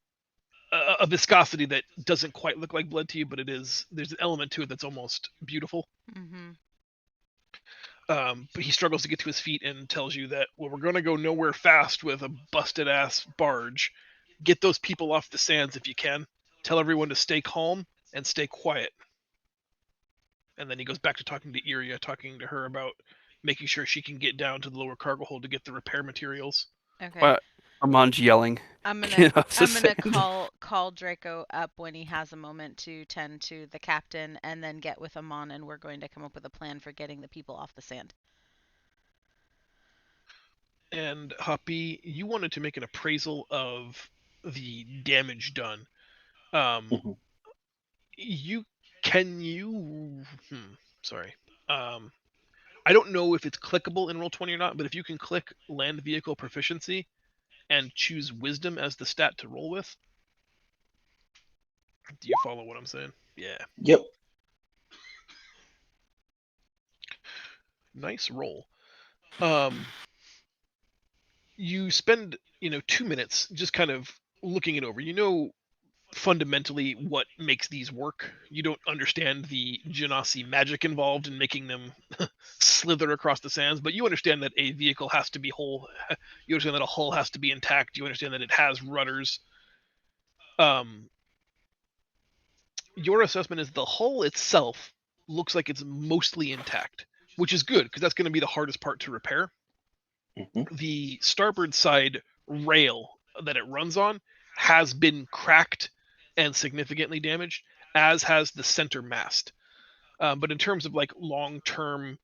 viscosity that doesn't quite look like blood to you, but there's an element to it that's almost beautiful. Mm-hmm. But he struggles to get to his feet and tells you that, well, we're going to go nowhere fast with a busted ass barge, get those people off the sands if you can. Tell everyone to stay calm and stay quiet. And then he goes back to talking to Iria, talking to her about making sure she can get down to the lower cargo hold to get the repair materials. Okay. What? Amon's yelling. I'm Get gonna off the I'm gonna sand. call Draco up when he has a moment to tend to the captain, and then get with Amon, and we're going to come up with a plan for getting the people off the sand. And Hoppy, you wanted to make an appraisal of the damage done. Mhm. Sorry. I don't know if it's clickable in Roll20 or not, but if you can click land vehicle proficiency and choose wisdom as the stat to roll with. Do you follow what I'm saying? Yeah. Yep. Nice roll. You spend 2 minutes just kind of looking it over. Fundamentally what makes these work. You don't understand the Genasi magic involved in making them slither across the sands, but you understand that a vehicle has to be whole. You understand that a hull has to be intact. You understand that it has rudders. Your assessment is the hull itself looks like it's mostly intact, which is good because that's going to be the hardest part to repair. Mhm. The starboard side rail that it runs on has been cracked and significantly damaged, as has the center mast. But in terms of like long-term,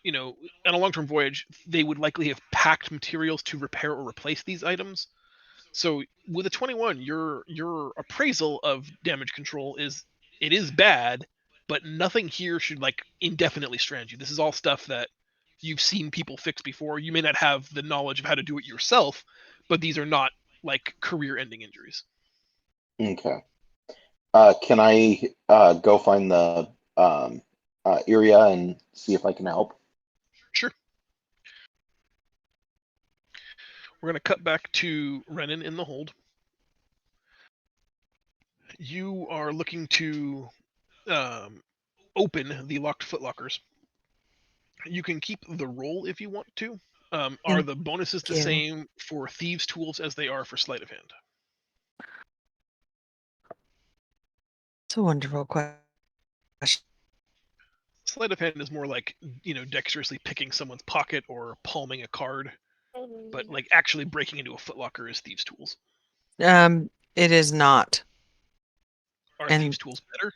on a long-term voyage, they would likely have packed materials to repair or replace these items. So with a 21, your appraisal of damage control is it is bad, but nothing here should like indefinitely strand you. This is all stuff that you've seen people fix before. You may not have the knowledge of how to do it yourself, but these are not like career-ending injuries. Okay. Can I go find the area and see if I can help? Sure. We're going to cut back to Renan in the hold. You are looking to open the locked footlockers. You can keep the roll if you want to. Are the bonuses the you. same for thieves' tools as they are for sleight of hand? It's a wonderful question. Sleight of hand is more like dexterously picking someone's pocket or palming a card, but like actually breaking into a footlocker is thieves' tools. It is not. Are And- thieves' tools better?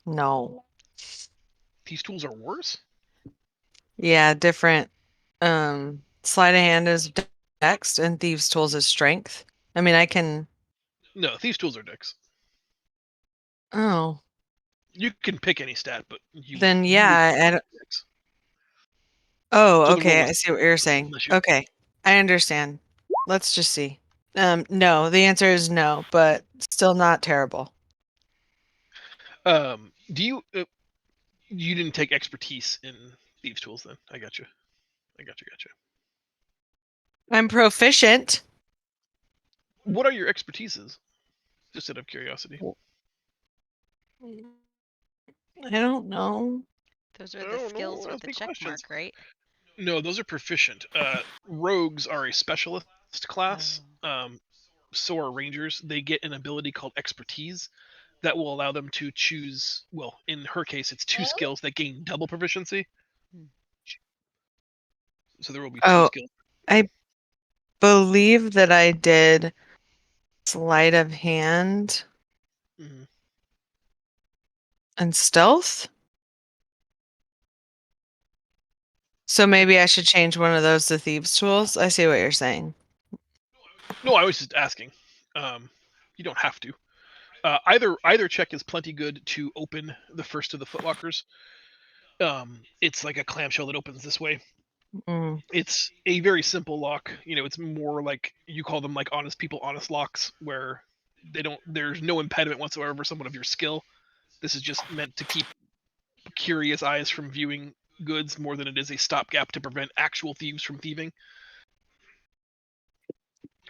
No. Thieves' tools are worse? Yeah, different. Sleight of hand is dex, and thieves' tools is strength. I mean, I can. No, thieves' tools are dex. Oh, You can pick any stat, but then yeah. I don't... dex. Oh, So the okay. roll I is see what you're saying. unless you- Okay, I understand. Let's just see. No. The answer is no, but still not terrible. Do you? You didn't take expertise in thieves' tools, then? I got you. I'm proficient. What are your expertises? Just out of curiosity. I don't know. Those are I the don't know, skills with ask the me check questions. mark, right? No, those are proficient. Rogues are a specialist class. So are rangers. They get an ability called expertise that will allow them to choose. Well, in her case, it's 2 skills that gain double proficiency. So there will be 2 skills. I believe that I did sleight of hand Mm-hmm. and stealth. So maybe I should change one of those to thieves' tools. I see what you're saying. No, I was just asking. You don't have to. Either check is plenty good to open the first of the footlockers. It's like a clamshell that opens this way. Mm. It's a very simple lock. It's more like you call them like honest people, honest locks, where there's no impediment whatsoever for someone of your skill. This is just meant to keep curious eyes from viewing goods more than it is a stopgap to prevent actual thieves from thieving.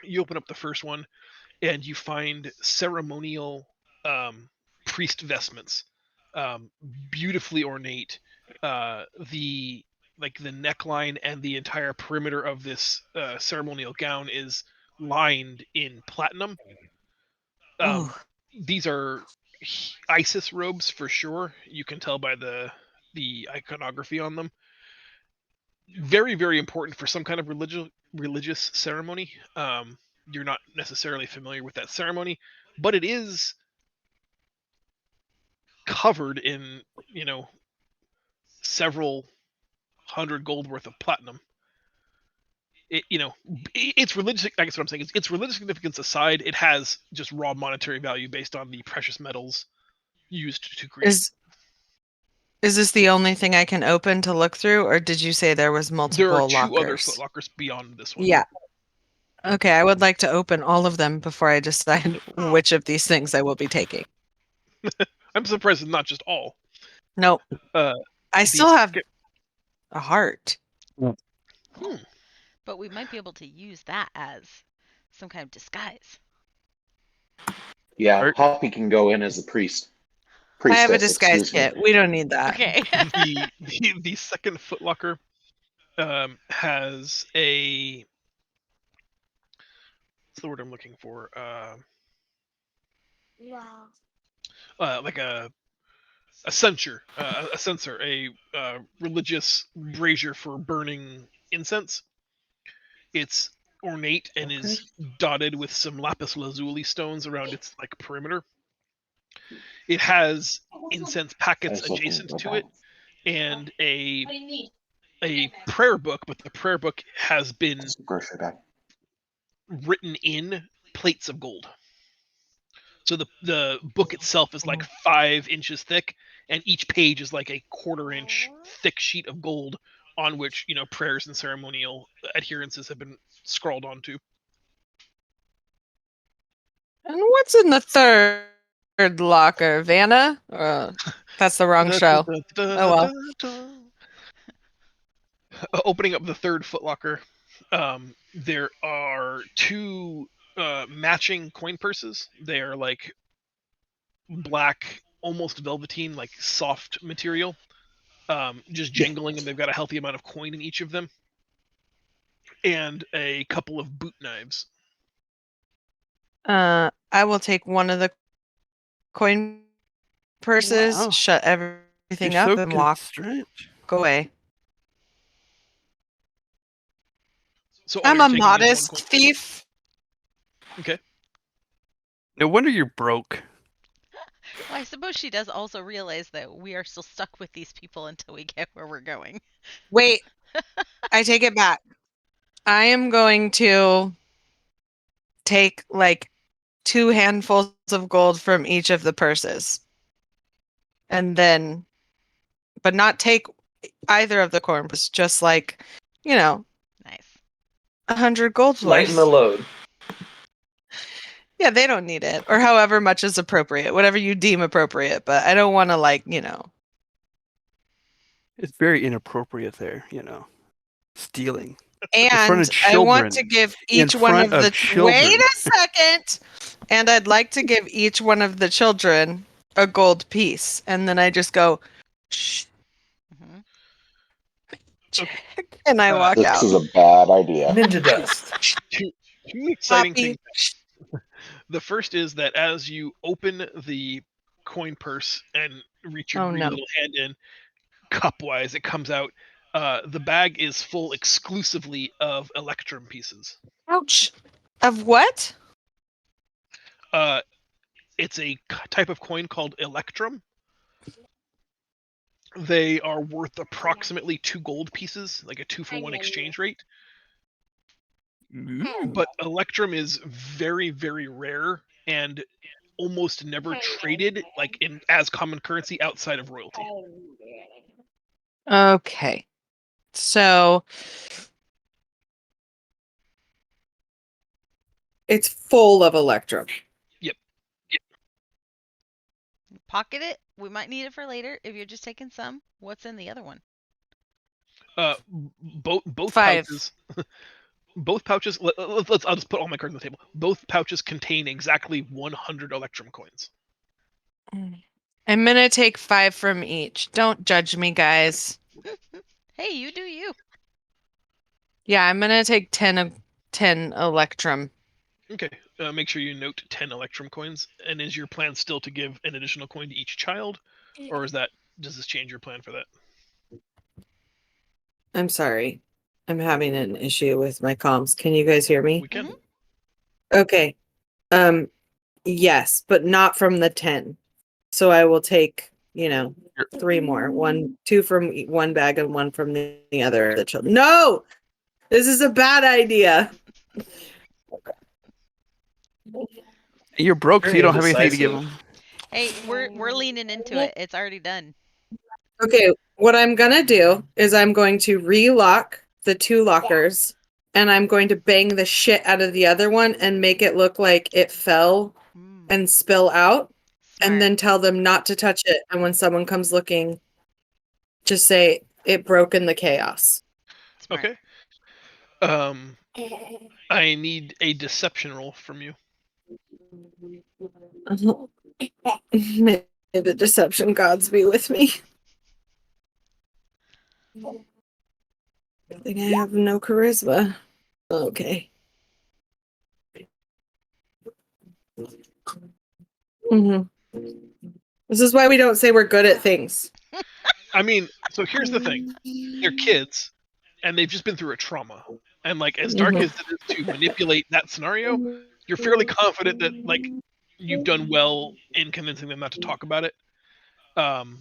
You open up the first one, and you find ceremonial priest vestments, beautifully ornate. The neckline and the entire perimeter of this ceremonial gown is lined in platinum. Ooh. These are Isis robes for sure. You can tell by the iconography on them. Very, very important for some kind of religious ceremony. You're not necessarily familiar with that ceremony, but it is covered in, several hundred gold worth of platinum. It's religious. I guess what I'm saying is, it's religious significance aside, it has just raw monetary value based on the precious metals used to create. Is this the only thing I can open to look through, or did you say there was multiple There are 2 lockers? other footlockers beyond this one. Yeah. Okay, I would like to open all of them before I decide which of these things I will be taking. I'm surprised it's not just all. Nope. Uh, I the still have second- a heart. But we might be able to use that as some kind of disguise. Yeah, Art? Poppy can go in as a priest. I have a Priestess, disguise excuse me. kit. We don't need that. Okay. the second footlocker has a, what's the word I'm looking for? Like a censer, a religious brazier for burning incense. It's ornate and is dotted with some lapis lazuli stones around its perimeter. It has incense packets adjacent to it and a prayer book, but the prayer book has been Grocery bag. written in plates of gold. So the book itself is like 5 inches thick, and each page is like a 1/4 inch thick sheet of gold on which prayers and ceremonial adherences have been scrawled onto. And what's in the third locker, Vanna? That's the wrong show. Oh well. Opening up the third footlocker, there are 2 matching coin purses. They are like black, almost velveteen, like soft material, just jingling, and they've got a healthy amount of coin in each of them, and a couple of boot knives. I will take one of the coin purses, Wow. shut everything You're up, so and walk constrained. away. So all I'm you're a taking is one modest coin. thief. Okay. No wonder you're broke. Well, I suppose she does also realize that we are still stuck with these people until we get where we're going. Wait, I take it back. I am going to take like 2 handfuls of gold from each of the purses. And then, but not take either of the coin purses, just like, Nice. 100 gold Lighten the worth. load. Yeah, they don't need it. Or however much is appropriate, whatever you deem appropriate. But I don't want to It's very inappropriate there, stealing. And of I want children. to give In each one front of the. of children. Wait a second. And I'd like to give each one of the children a gold piece, and then I just go, shh, Hmm. Okay. and I walk This out. is a bad idea. Ninja dust. Two exciting Poppy, things. The first is that as you open the coin purse and reach your Oh, greedy no. little hand in, cup-wise, it comes out. The bag is full exclusively of electrum pieces. ouch. Of what? It's a type of coin called electrum. They are worth approximately 2 gold pieces, like a 2-for-1 exchange rate. But electrum is very, very rare and almost never traded as common currency outside of royalty. Okay. So it's full of electrum. Pocket it. We might need it for later. If you're just taking some, what's in the other one? Both 5. pouches. Both pouches. I'll just put all my cards on the table. Both pouches contain exactly 100 electrum coins. I'm gonna take 5 from each. Don't judge me, guys. Hey, you do you. Yeah, I'm gonna take 10 electrum Okay. Make sure you note 10 Electrum coins. And is your plan still to give an additional coin to each child, or does this change your plan for that? I'm sorry. I'm having an issue with my comms. Can you guys hear me? We can. Okay. Yes, but not from the 10. So I will take, 3 more. 2 from one bag and 1 from the other of the children. No! This is a bad idea. You're broke, so you Very don't have anything to give indecisive. them. Hey, we're leaning into it. It's already done. Okay, what I'm gonna do is I'm going to relock the 2 lockers and I'm going to bang the shit out of the other one and make it look like it fell Mm, and spill out smart. and then tell them not to touch it. And when someone comes looking, just say it broke in the chaos. Smart. Okay. I need a deception roll from you. May the deception gods be with me. I think I have no charisma. Okay. This is why we don't say we're good at things. I mean, so here's the thing. They're kids, and they've just been through a trauma. And, like, as dark as it is to manipulate that scenario, you're fairly confident that, like, you've done well in convincing them not to talk about it. I'm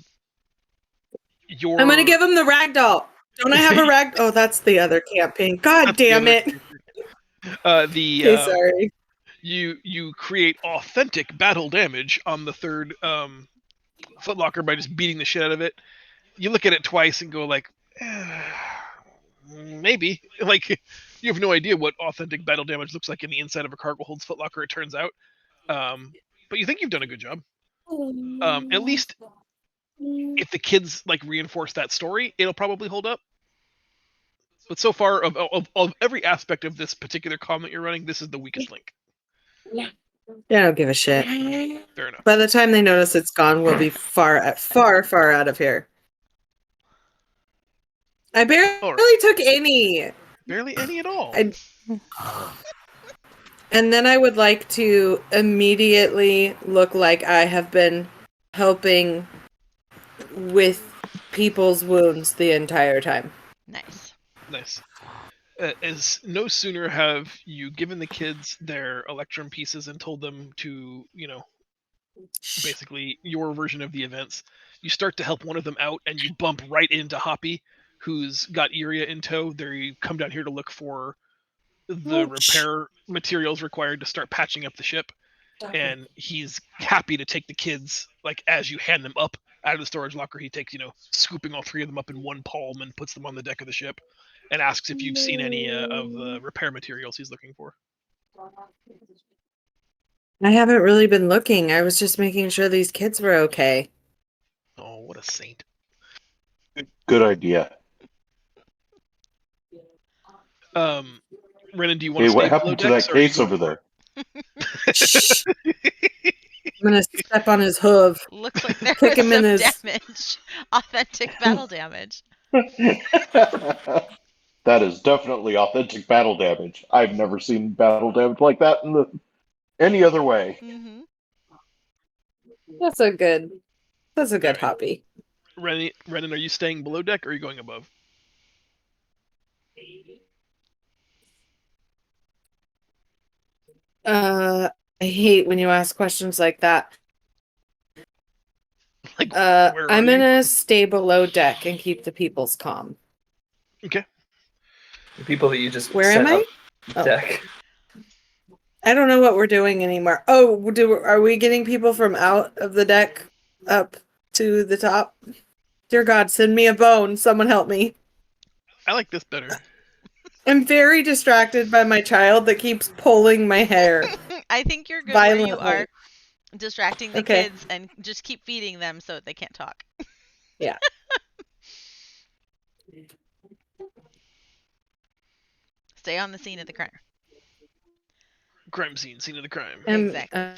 gonna give him the ragdoll. Don't I have a rag? Oh, that's the other campaign. God That's the damn other it. the Sorry. you create authentic battle damage on the third footlocker by just beating the shit out of it. You look at it twice and go like, maybe. Like, you have no idea what authentic battle damage looks like in the inside of a cargo holds footlocker, it turns out. But you think you've done a good job. At least if the kids like reinforce that story, it'll probably hold up. But so far, of every aspect of this particular comment you're running, this is the weakest link. Yeah, I don't give a shit. Fair enough. By the time they notice it's gone, we'll be far out of here. I barely took any. Barely any at all. And then I would like to immediately look like I have been helping with people's wounds the entire time. Nice. Nice. As no sooner have you given the kids their Electrum pieces and told them to, basically your version of the events, you start to help one of them out and you bump right into Hoppy, who's got Iria in tow. They come down here to look for the repair materials required to start patching up the ship. And he's happy to take the kids, like, as you hand them up out of the storage locker. He takes, scooping all 3 of them up in one palm and puts them on the deck of the ship and asks if you've seen any of the repair materials he's looking for. I haven't really been looking. I was just making sure these kids were okay. Oh, what a saint. Good idea. Renan, do you want Hey, to what stay happened to below that decks, or are you case going over there? Shh. I'm gonna step on his hoof. Looks like there Kick was him in some his- damage. Authentic battle damage. That is definitely authentic battle damage. I've never seen battle damage like that any other way. Mm-hmm. That's a good hobby. Renan, are you staying below deck or are you going above? I hate when you ask questions like that. Like, where I'm are you? gonna stay below deck and keep the people's calm. Okay. The people that you just Where sent am I? up Oh. deck. I don't know what we're doing anymore. Oh, are we getting people from out of the deck up to the top? Dear God, send me a bone. Someone help me. I like this better. I'm very distracted by my child that keeps pulling my hair. I think you're good where you Violently. are, distracting the Okay. kids and just keep feeding them so that they can't talk. Yeah. Stay on the scene of the crime. Crime scene of the crime. Exactly.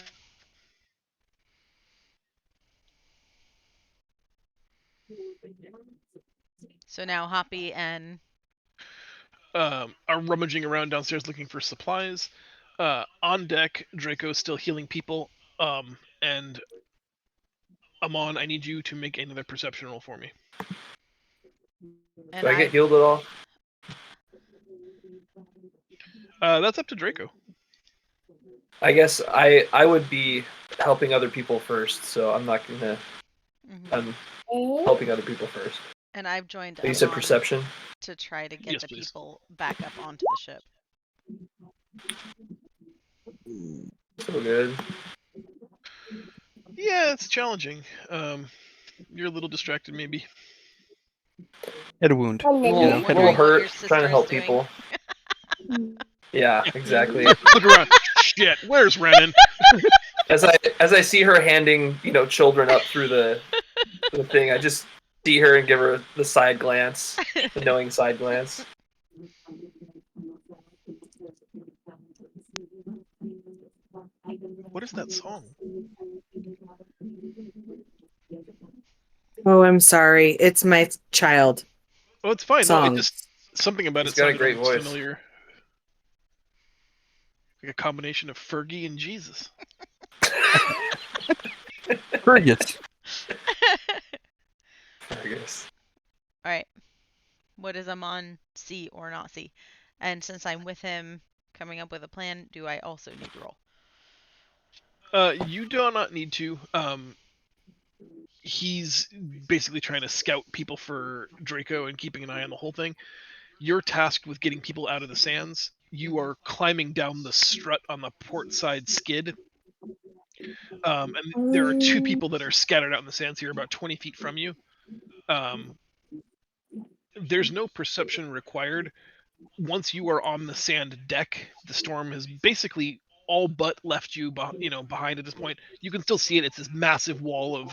So now Hoppy and Are rummaging around downstairs looking for supplies. On deck, Draco's still healing people. And Amon, I need you to make another perception roll for me. And Do I get healed at all? That's up to Draco. I guess I would be helping other people first, so I'm not gonna. Mhm. I'm helping other people first. And I've joined You said Amon perception. to try to get Yes, the please. people back up onto the ship. So good. Yeah, it's challenging. You're a little distracted, maybe. Head wound. A little, know, wondering little what hurt. your Trying to sister help is doing. people. Yeah, exactly. Look around. Shit, where's Renan? As I see her handing children up through the thing, I just see her and give her the side glance, the knowing side glance. What is that song? Oh, I'm sorry. It's my child. Oh, it's fine. No, Song. it just something about He's it got a sounded great almost voice. familiar. Like a combination of Fergie and Jesus. Fergus. I guess. All right. What does Amon see or not see? And since I'm with him coming up with a plan, do I also need to roll? You do not need to. He's basically trying to scout people for Draco and keeping an eye on the whole thing. You're tasked with getting people out of the sands. You are climbing down the strut on the port side skid. And there are two people that are scattered out in the sands here about 20 feet from you. There's no perception required. Once you are on the sand deck, the storm has basically all but left you behind at this point. You can still see it. It's this massive wall of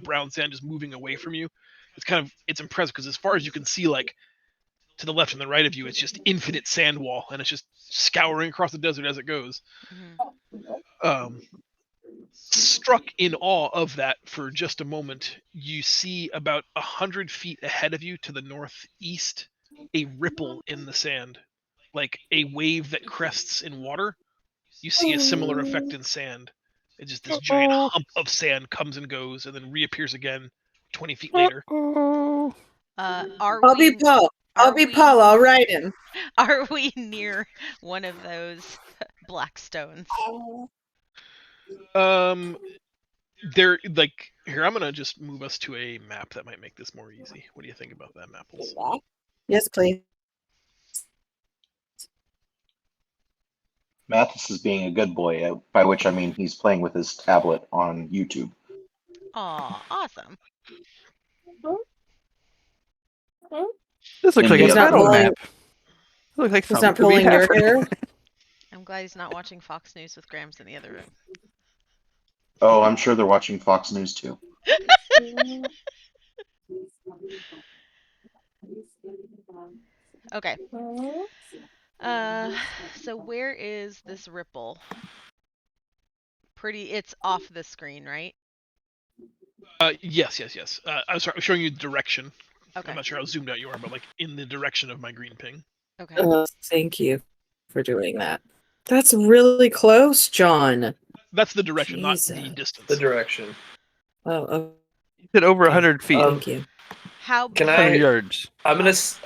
brown sand just moving away from you. It's impressive because as far as you can see, like to the left and the right of you, it's just infinite sand wall, and it's just scouring across the desert as it goes. Mhm. Struck in awe of that for just a moment, you see about 100 feet ahead of you to the northeast a ripple in the sand, like a wave that crests in water. You see a similar effect in sand. It's just this giant hump of sand comes and goes and then reappears again 20 feet later. Oh. Are I'll we be Paul. I'll are be we- Paul. I'll ride him. are we near one of those black stones? There, like, here, I'm gonna just move us to a map that might make this more easy. What do you think about that, Mapples? Yes, please. Mathis is being a good boy, by which I mean he's playing with his tablet on YouTube. Aw, awesome. This looks And like he's a not battle pulling- map. It looks like He's something not could be pulling your happening. hair. I'm glad he's not watching Fox News with Grams in the other room. Oh, I'm sure they're watching Fox News too. Okay. So where is this ripple? It's off the screen, right? Yes. I'm sorry, I'm showing you direction. Okay. I'm not sure how zoomed out you are, but like in the direction of my green ping. Okay. Thank you for doing that. That's really close, John. That's the direction, not the Jesus. distance. The direction. Oh, You said over 100 feet. thank you. How Can big? 100 I- yards.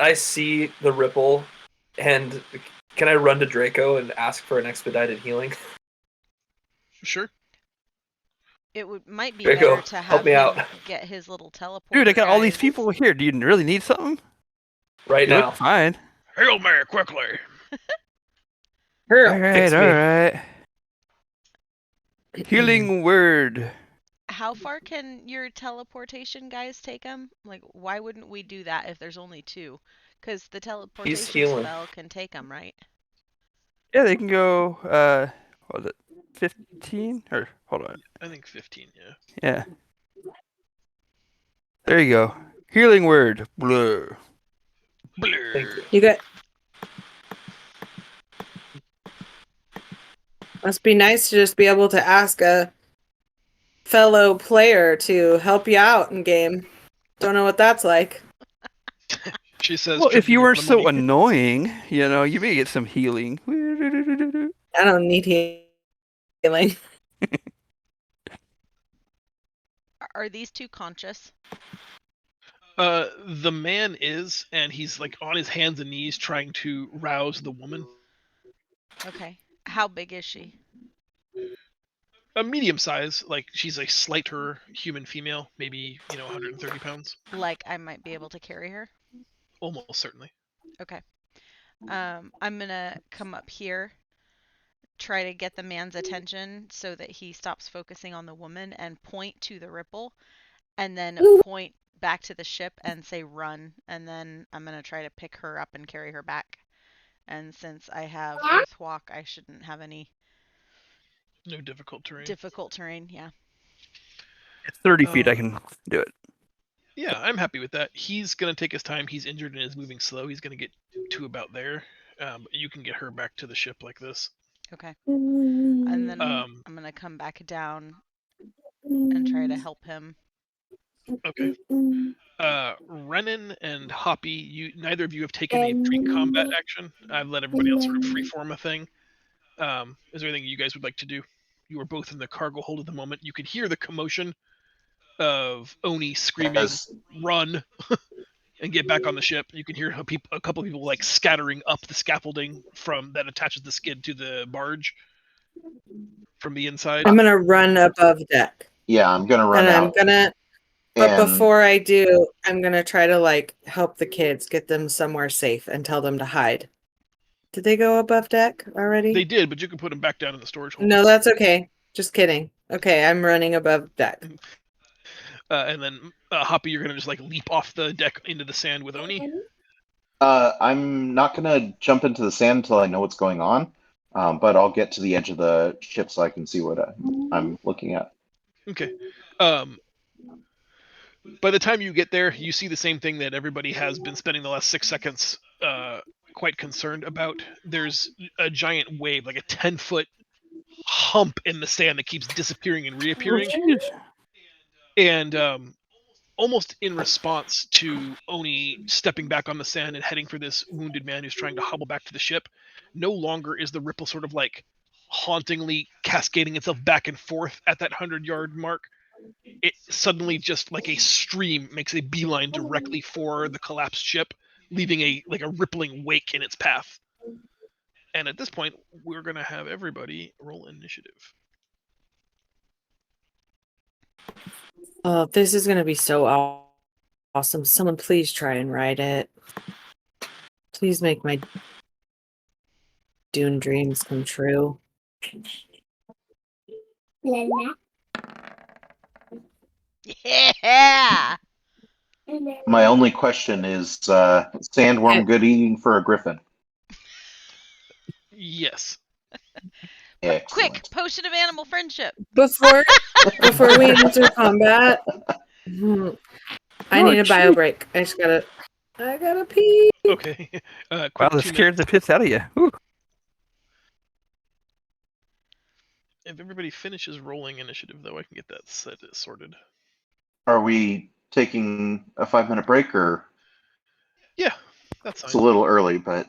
I see the ripple, and can I run to Draco and ask for an expedited healing? Sure. It might be Draco, better to help have me him out. get his little teleport. Dude, I got all these people here. Do you really need something? Right You now. look fine. Hail Mary, quickly! Her. All right, fix me. all right. Healing word. How far can your teleportation guys take him? Like, why wouldn't we do that if there's only two? Because the teleportation healing. spell can take him, right? Yeah, they can go. What was it? 15 or hold on. I think 15, yeah. Yeah. There you go. Healing word. Blur. Blur. Thank you. You got. Must be nice to just be able to ask a fellow player to help you out in game. Don't know what that's like. She says. Well, if you "Tribute weren't for the so money." annoying, you may get some healing. I don't need healing. Are these two conscious? The man is, and he's like on his hands and knees trying to rouse the woman. Okay. How big is she? A medium size, like she's a slighter human female, maybe 130 pounds, Like I might be able to carry her? almost certainly. Okay. I'm gonna come up here, try to get the man's attention so that he stops focusing on the woman and point to the ripple, and then point back to the ship and say run, and then I'm gonna try to pick her up and carry her back. And since I have Earthwalk, I shouldn't have any No difficult terrain. difficult terrain. Yeah. It's 30 feet. I can do it. Yeah, I'm happy with that. He's gonna take his time. He's injured and is moving slow. He's gonna get to about there. But you can get her back to the ship like this. Okay. And then Um, I'm gonna come back down and try to help him. Okay. Renan and Hoppy, neither of you have taken a pre-combat action. I've let everybody else sort of freeform a thing. Is there anything you guys would like to do? You are both in the cargo hold at the moment. You can hear the commotion of Oni screaming, As "Run!" and get back on the ship. You can hear a couple of people like scattering up the scaffolding from that attaches the skid to the barge from the inside. I'm gonna run above deck. yeah, I'm gonna run And I'm out. gonna but and before I do, I'm gonna try to like help the kids, get them somewhere safe and tell them to hide. Did they go above deck already? They did, but you can put them back down in the storage hold. No, that's okay. Just kidding. Okay, I'm running above deck. And then Hoppy, you're gonna just like leap off the deck into the sand with Oni. I'm not gonna jump into the sand until I know what's going on, but I'll get to the edge of the ship so I can see what I'm looking at. Okay. By the time you get there, you see the same thing that everybody has been spending the last 6 seconds quite concerned about. There's a giant wave, like a 10-foot hump in the sand that keeps disappearing and reappearing. Jeez. And almost in response to Oni stepping back on the sand and heading for this wounded man who's trying to hobble back to the ship, no longer is the ripple sort of like hauntingly cascading itself back and forth at that 100-yard mark. It suddenly just like a stream makes a beeline directly for the collapsed ship, leaving a rippling wake in its path. And at this point, we're gonna have everybody roll initiative. Oh, this is gonna be so awesome. Someone please try and write it. Please make my Dune dreams come true. Yeah. My only question is, sandworm good eating for a griffin? Yes. Excellent. Quick, potion of animal friendship. Before we enter combat, I need a bio break. I gotta pee. Okay. Wow, Quick that 2 scared the piss out of you. Whew. If everybody finishes rolling initiative, though, I can get that sorted. Are we taking a 5-minute break, or Yeah, that's it's a fine. little early, but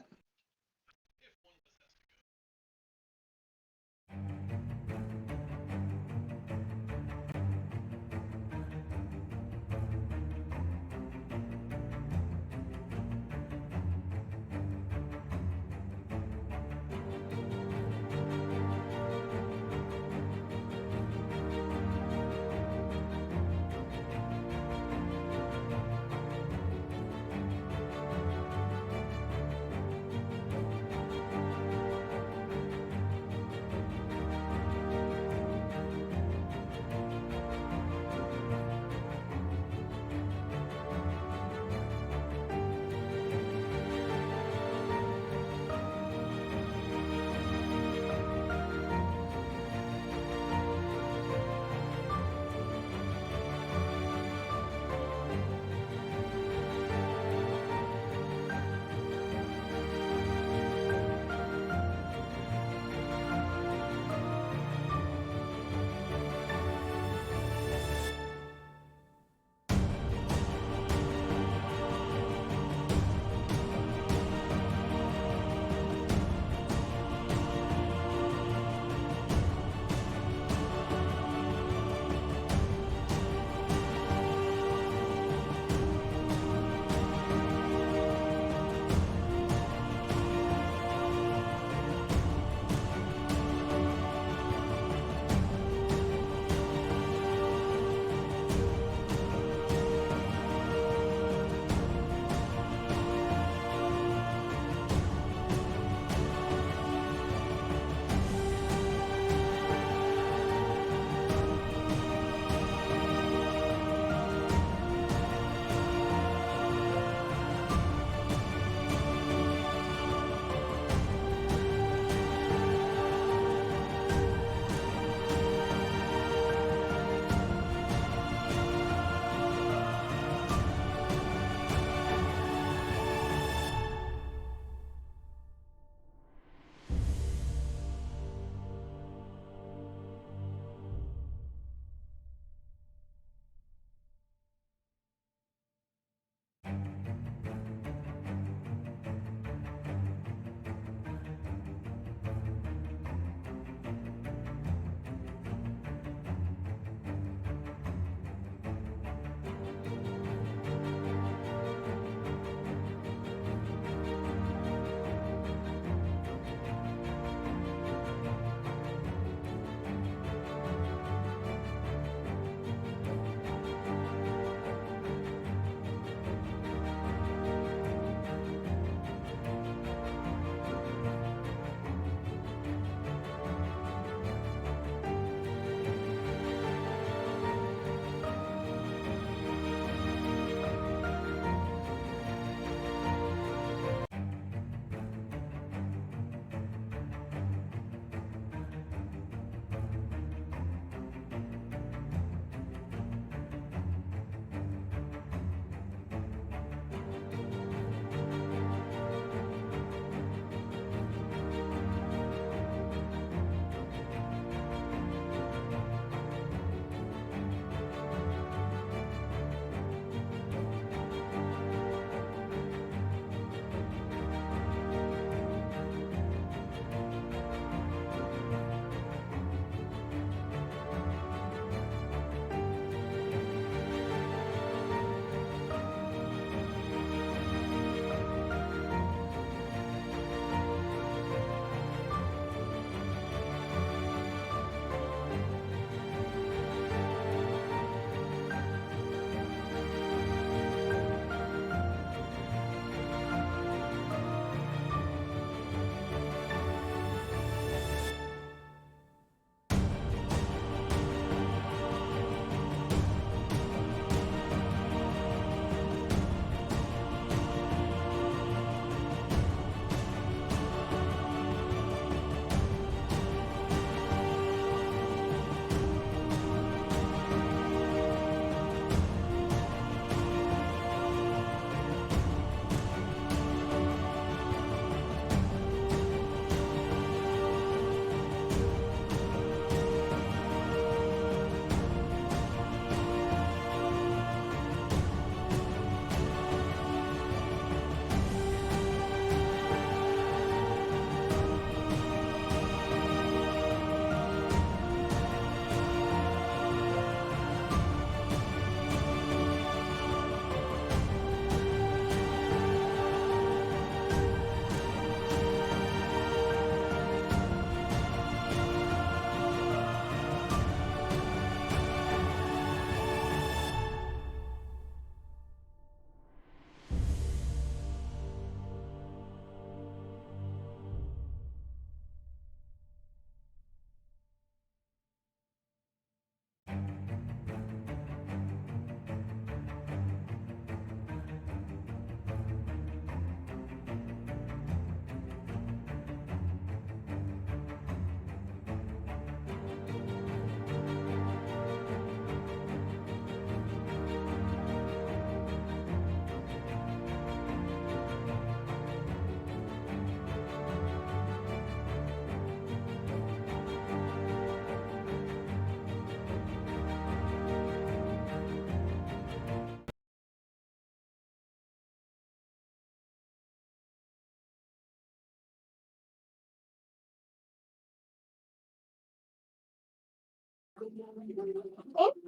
All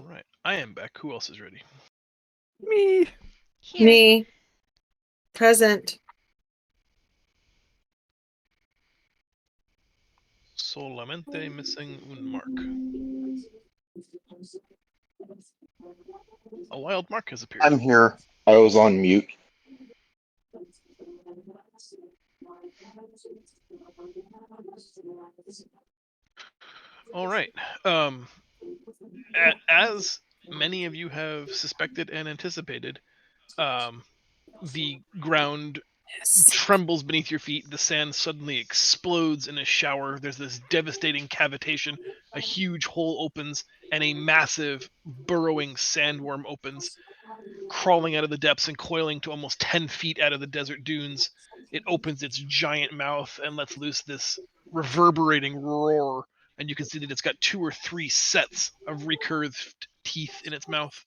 right, I am back. Who else is ready? Me. Here. Me. Present. Solamente missing un mark. A wild mark has appeared. I'm here. I was on mute. All right. As many of you have suspected and anticipated, the ground Yes. trembles beneath your feet. The sand suddenly explodes in a shower. There's this devastating cavitation. A huge hole opens, and a massive, burrowing sandworm opens, crawling out of the depths and coiling to almost 10 feet out of the desert dunes. It opens its giant mouth and lets loose this reverberating roar, and you can see that it's got 2 or 3 sets of recurved teeth in its mouth.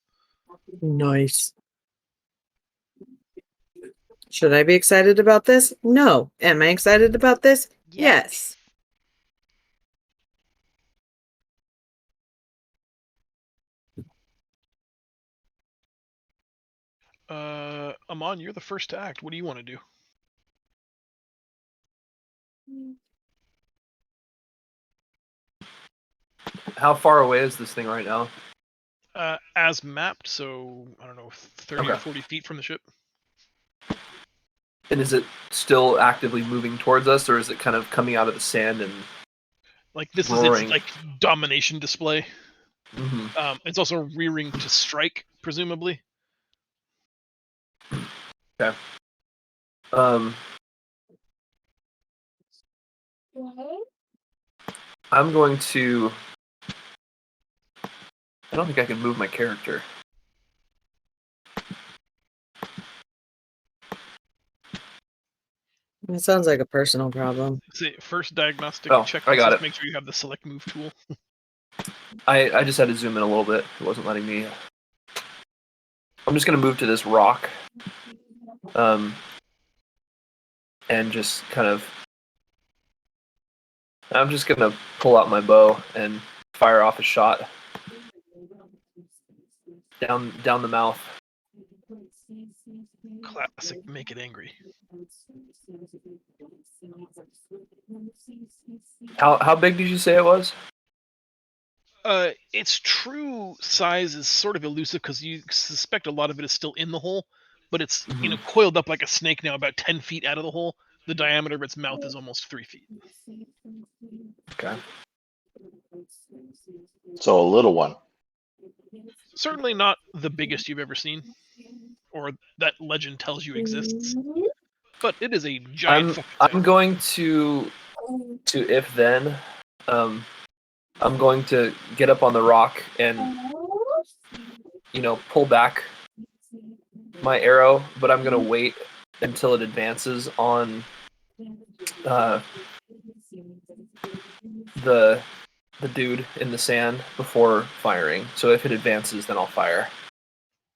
Nice. Should I be excited about this? No. Am I excited about this? Yes. Amon, you're the first to act. What do you want to do? How far away is this thing right now? As mapped, so I don't know, 30 or Okay. 40 feet from the ship. And is it still actively moving towards us, or is it kind of coming out of the sand and? Like this Roaring. is its like domination display. Mhm. It's also rearing to strike, presumably. Okay. I'm going to. I don't think I can move my character. It sounds like a personal problem. See, first diagnostic Oh, check. I got Just it. make sure you have the select move tool. I just had to zoom in a little bit. It wasn't letting me. I'm just going to move to this rock. And just kind of. I'm just going to pull out my bow and fire off a shot. Down the mouth. Classic, make it angry. How big did you say it was? Its true size is sort of elusive because you suspect a lot of it is still in the hole, but it's coiled up like a snake now, about 10 feet out of the hole. The diameter of its mouth is almost 3 feet. Okay. So a little one. Certainly not the biggest you've ever seen, or that legend tells you exists. But it is a giant. I'm going to if then. I'm going to get up on the rock and pull back my arrow, but I'm going to wait until it advances on the dude in the sand before firing. So if it advances, then I'll fire.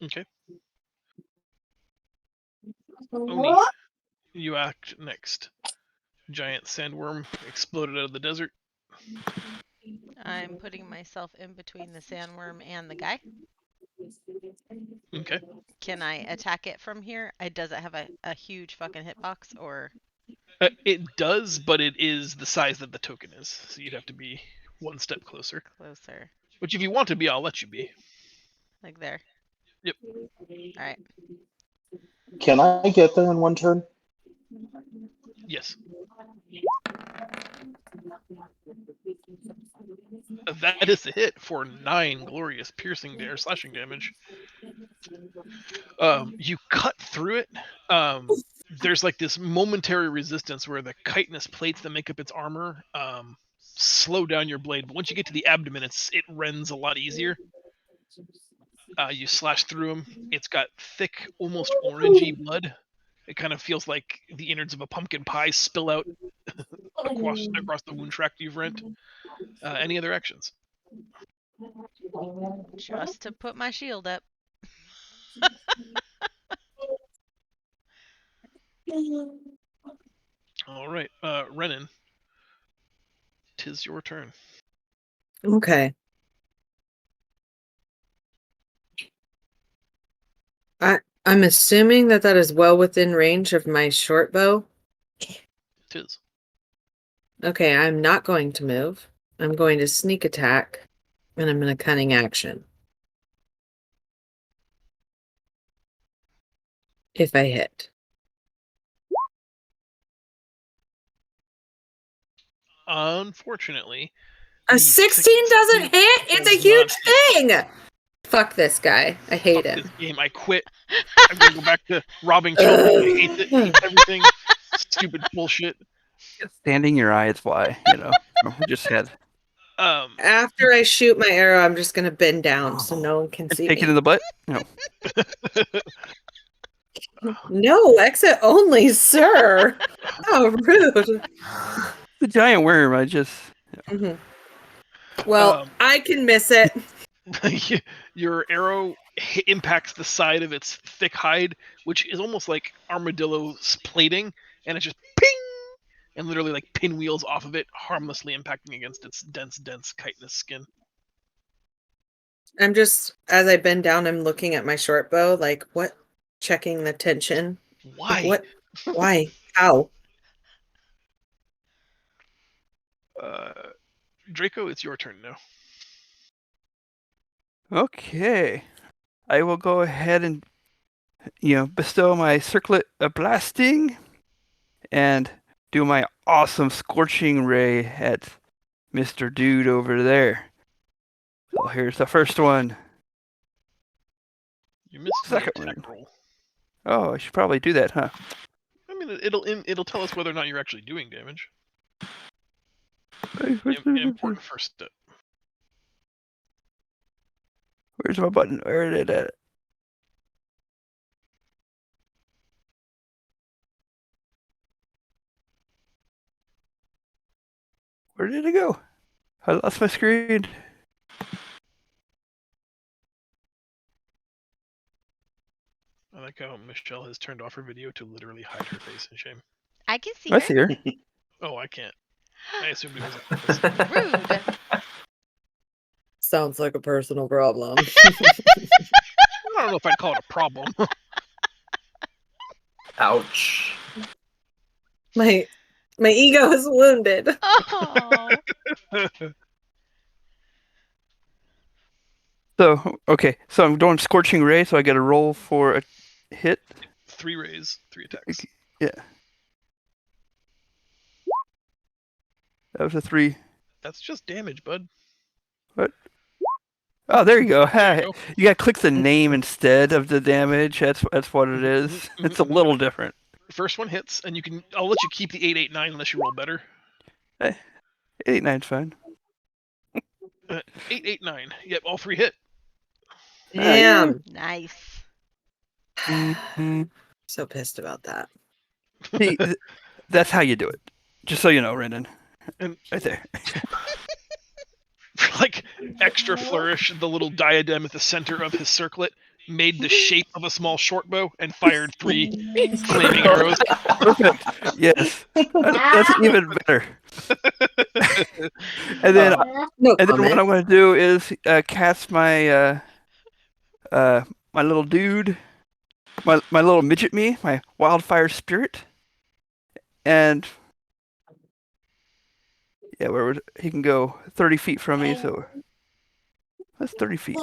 Okay. Oni, you act next. Giant sandworm exploded out of the desert. I'm putting myself in between the sandworm and the guy. Okay. Can I attack it from here? Does it have a huge fucking hitbox, or? It does, but it is the size that the token is, so you'd have to be one step closer. Closer. Which, if you want to be, I'll let you be. Like there. Yep. Alright. Can I get there in one turn? Yes. That is a hit for 9 glorious piercing slashing damage. You cut through it. There's like this momentary resistance where the chitinous plates that make up its armor slow down your blade, but once you get to the abdomen, it rends a lot easier. You slash through him. It's got thick, almost orangey blood. It kind of feels like the innards of a pumpkin pie spill out across the wound track you've rent. Any other actions? Just to put my shield up. All right, Renan, 'tis your turn. Okay. I'm assuming that is well within range of my short bow. 'Tis. Okay, I'm not going to move. I'm going to sneak attack, and I'm going to cunning action. If I hit. Unfortunately, A the 16 doesn't hit? It's a does huge not thing! Fuck this guy. I hate fuck him. this game. I quit. I'm gonna go back to robbing children. I hate everything. Stupid bullshit. Standing your eye is why, we just had After I shoot my arrow, I'm just going to bend down so no one can see take it me. in the butt. No. No, exit only, sir. How rude. The giant worm, I just Mhm. Well, I can miss it. Your arrow impacts the side of its thick hide, which is almost like armadillo's plating, and it's just ping, and literally like pinwheels off of it, harmlessly impacting against its dense chitinous skin. I'm just, as I bend down, I'm looking at my short bow, like, what? Checking the tension. Why? Like, what? Why? How? Draco, it's your turn now. Okay. I will go ahead and bestow my circlet of blasting and do my awesome scorching ray at Mr. Dude over there. So here's the first one. You missed the Second attack one. roll. Oh, I should probably do that, huh? I mean, it'll tell us whether or not you're actually doing damage. An important first step. Where's my button? Where did it? Where did it go? I lost my screen. I like how Michelle has turned off her video to literally hide her face in shame. I can see I her. see her. Oh, I can't. I assumed it was a purpose. Rude. Sounds like a personal problem. I don't know if I'd call it a problem. Ouch. my ego is wounded. Oh. So, okay. So I'm doing Scorching Ray, so I get a roll for a hit. 3 rays, 3 attacks. Yeah. That was a 3. That's just damage, bud. Oh, there you go. There you go. You gotta click the name instead of the damage. That's what it is. It's a little different. First one hits, and I'll let you keep the 889 unless you roll better. 8-9's fine. 889. Yep, all 3 hit. Damn. Nice. Mhm. So pissed about that. See, that's how you do it. Just so you know, Rendon. And Right there. like extra flourish, the little diadem at the center of his circlet made the shape of a small short bow and fired 3 flaming arrows. Perfect. Yes. That's even better. And then, No what comment. I'm going to do is cast my my little dude, my little midget me, my wildfire spirit, and yeah, where would he can go 30 feet from me? So that's 30 feet.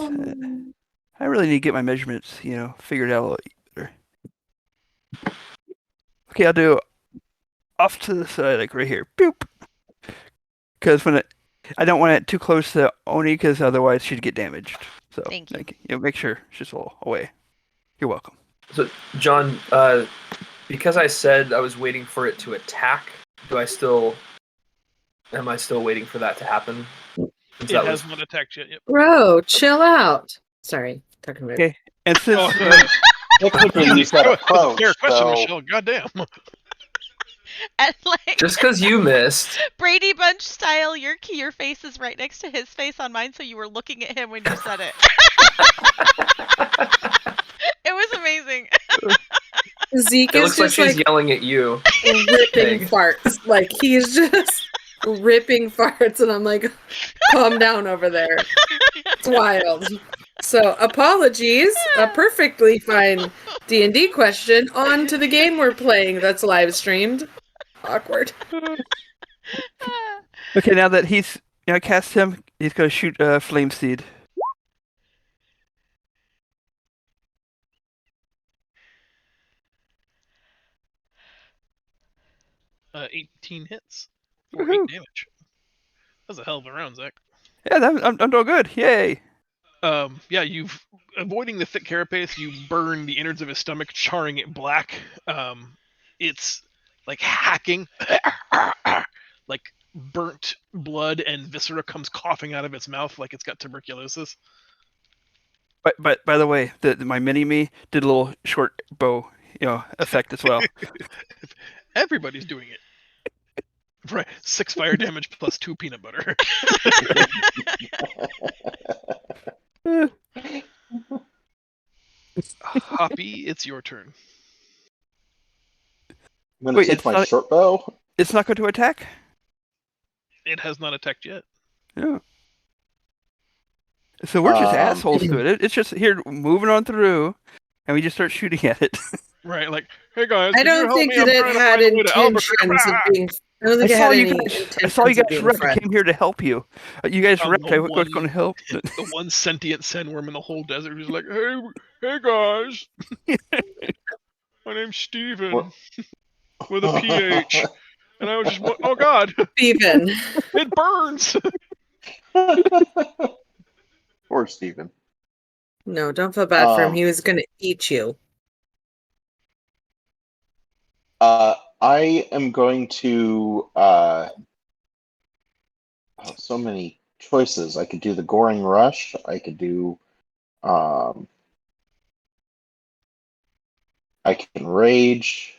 I really need to get my measurements, figured out a little better. Okay, I'll do off to the side, like right here. Boop. Because I don't want it too close to Oni, because otherwise she'd get damaged. So Thank you. Make sure she's a little away. You're welcome. So, John, because I said I was waiting for it to attack, am I still waiting for that to happen? Since It that has was- not attacked yet. Yep. Bro, chill out. Sorry, talking about Okay. And since Oh, Technically, you said that was a approach. fair question, so Michelle. Goddamn. And like Just because you missed. Brady Bunch style, your face is right next to his face on mine, so you were looking at him when you said it. It was amazing. Zeke It is looks like just she's like yelling at you. ripping Pig. farts. Like he's just ripping farts, and I'm like, calm down over there. It's wild. So apologies. A perfectly fine D&D question on to the game we're playing that's live streamed. Awkward. Okay, now that he's cast him, he's gonna shoot Flame Seed. Uh, 18 hits for 8 Woohoo. damage. That's a hell of a round, Zach. Yeah, I'm doing good. Yay! Yeah, you've avoiding the thick carapace. You burn the innards of his stomach, charring it black. It's like hacking, like burnt blood and viscera comes coughing out of its mouth like it's got tuberculosis. But by the way, my mini me did a little short bow, effect as well. Everybody's doing it. Right, 6 fire damage plus 2 peanut butter. Hoppy, it's your turn. I'm gonna Wait, take it's my not- short bow. It's not going to attack. It has not attacked yet. Yeah. So we're just Um, assholes to it. It's just here moving on through, and we just start shooting at it. Right, like, hey guys, I can you don't help think me? that I'm it trying to had find a way to Albuquerque." intentions of being. I don't I think it saw had you any guys. I intentions saw you of guys being wrecked. I friends. came here to help you. You guys I'm wrecked. the I was one- going to help. The one sentient sandworm in the whole desert who's like, hey guys, my name's Steven What? with a PH, and I was just, oh god, Steven. it burns. Poor Steven. No, don't feel bad for him. Um, He was going to eat you. I am going to. So many choices. I could do the Goring Rush. I could do. I can rage.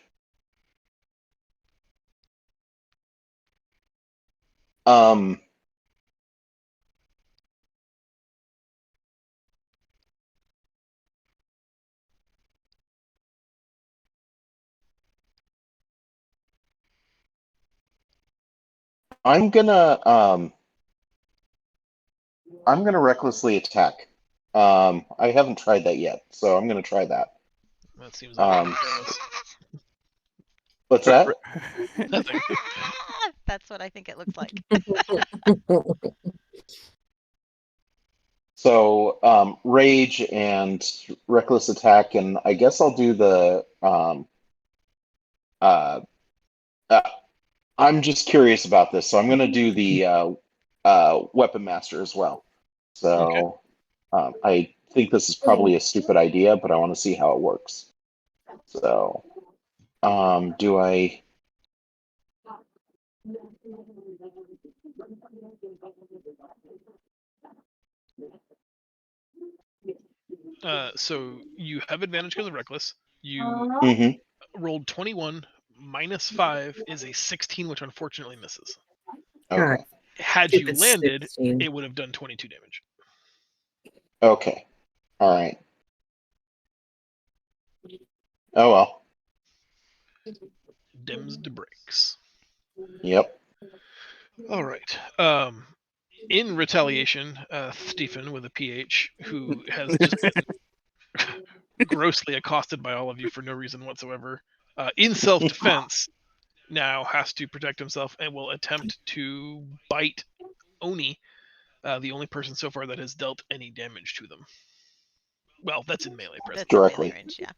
Um. I'm gonna recklessly attack. I haven't tried that yet, so I'm gonna try that. That seems like Um, What's that? nothing. That's what I think it looks like. So rage and reckless attack, and I guess I'll do the. I'm just curious about this, so I'm gonna do the weapon master as well. So I think this is probably a stupid idea, but I want to see how it works. So do I? So you have advantage because of reckless. You Mhm. rolled 21 minus 5 is a 16, which unfortunately misses. Okay. Had you Stupid landed, 16. it would have done 22 damage. Okay. All right. Oh well. Dims de breaks. Yep. All right. In retaliation, Stephen with a PH, who has just been grossly accosted by all of you for no reason whatsoever, in self-defense, now has to protect himself and will attempt to bite Oni, the only person so far that has dealt any damage to them. Well, that's in melee presence. That's in melee Directly. range, yeah.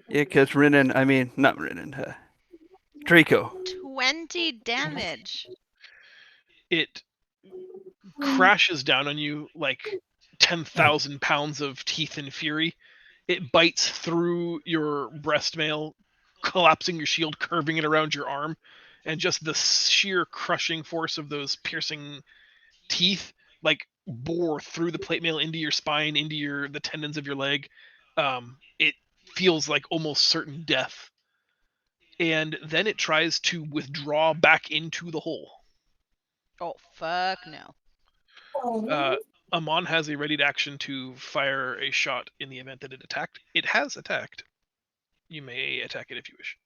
Yeah, because not Renan, Draco. 20 damage. It crashes down on you like 10,000 pounds of teeth and fury. It bites through your breast mail, collapsing your shield, curving it around your arm, and just the sheer crushing force of those piercing teeth like bore through the plate mail into your spine, into the tendons of your leg. It feels like almost certain death. And then it tries to withdraw back into the hole. Oh, fuck no. Amon has a readied action to fire a shot in the event that it attacked. It has attacked. You may attack it if you wish.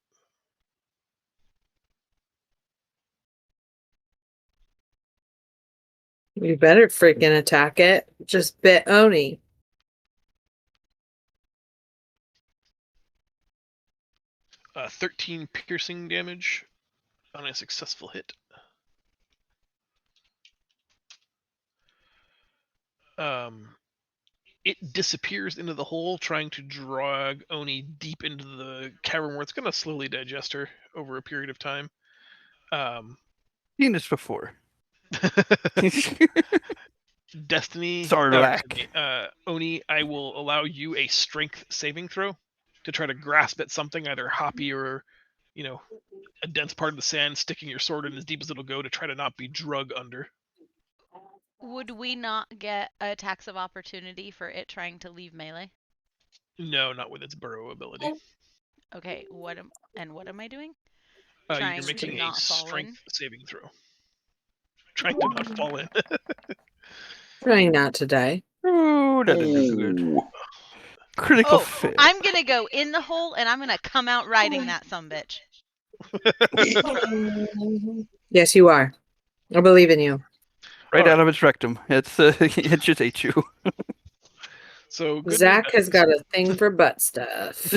You better freaking attack it. Just bit Oni. 13 piercing damage on a successful hit. It disappears into the hole, trying to drag Oni deep into the cavern where it's going to slowly digest her over a period of time. Seen this before. Destiny, Sarlacc. Oni, I will allow you a strength saving throw to try to grasp at something, either hoppy or, a dense part of the sand, sticking your sword in as deep as it'll go to try to not be drug under. Would we not get attacks of opportunity for it trying to leave melee? No, not with its burrow ability. Okay, what am I doing? You're Trying to making a not fall in? strength saving throw. Trying to not fall in. Trying not to die. Ooh, that didn't do good. Ooh. Critical Oh, fail. I'm gonna go in the hole and I'm gonna come out riding that sumbitch. Yes, you are. I believe in you. Right out Alright. of its rectum. It's it just ate you. So good Zach news, has guys. got a thing for butt stuff.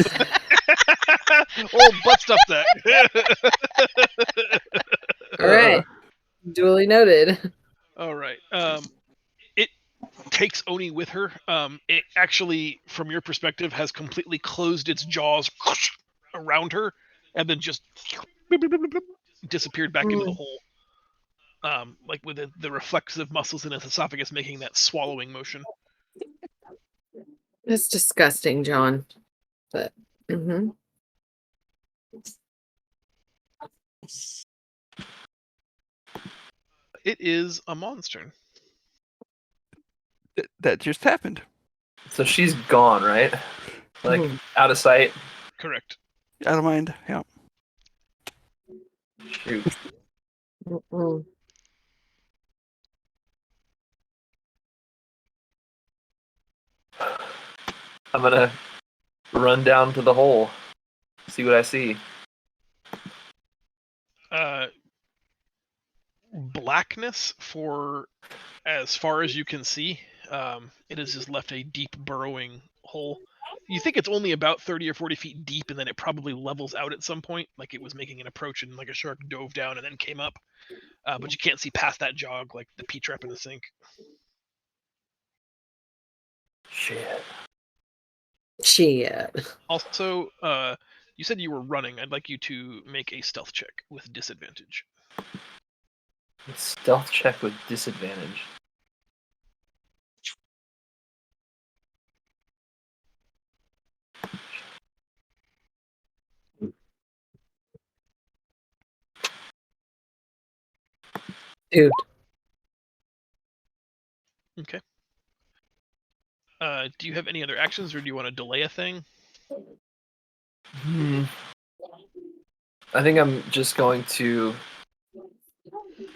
Oh, butt stuff that. All right. Duly noted. All right. It takes Oni with her. It actually, from your perspective, has completely closed its jaws around her, and then just disappeared back into the hole. Like with the reflexive muscles in its esophagus making that swallowing motion. It's disgusting, John. But It is a monster. That just happened. So she's gone, right? Like out of sight. Correct. Out of mind. Yeah. Shoot. Mm-mm. I'm gonna run down to the hole. See what I see. Blackness for as far as you can see. It has just left a deep burrowing hole. You think it's only about 30 or 40 feet deep, and then it probably levels out at some point, like it was making an approach and like a shark dove down and then came up. But you can't see past that jog like the P-trap in the sink. Shit. Shit. Also, you said you were running. I'd like you to make a stealth check with disadvantage. Stealth check with disadvantage. Dude. Okay. Do you have any other actions, or do you want to delay a thing? I think I'm just going to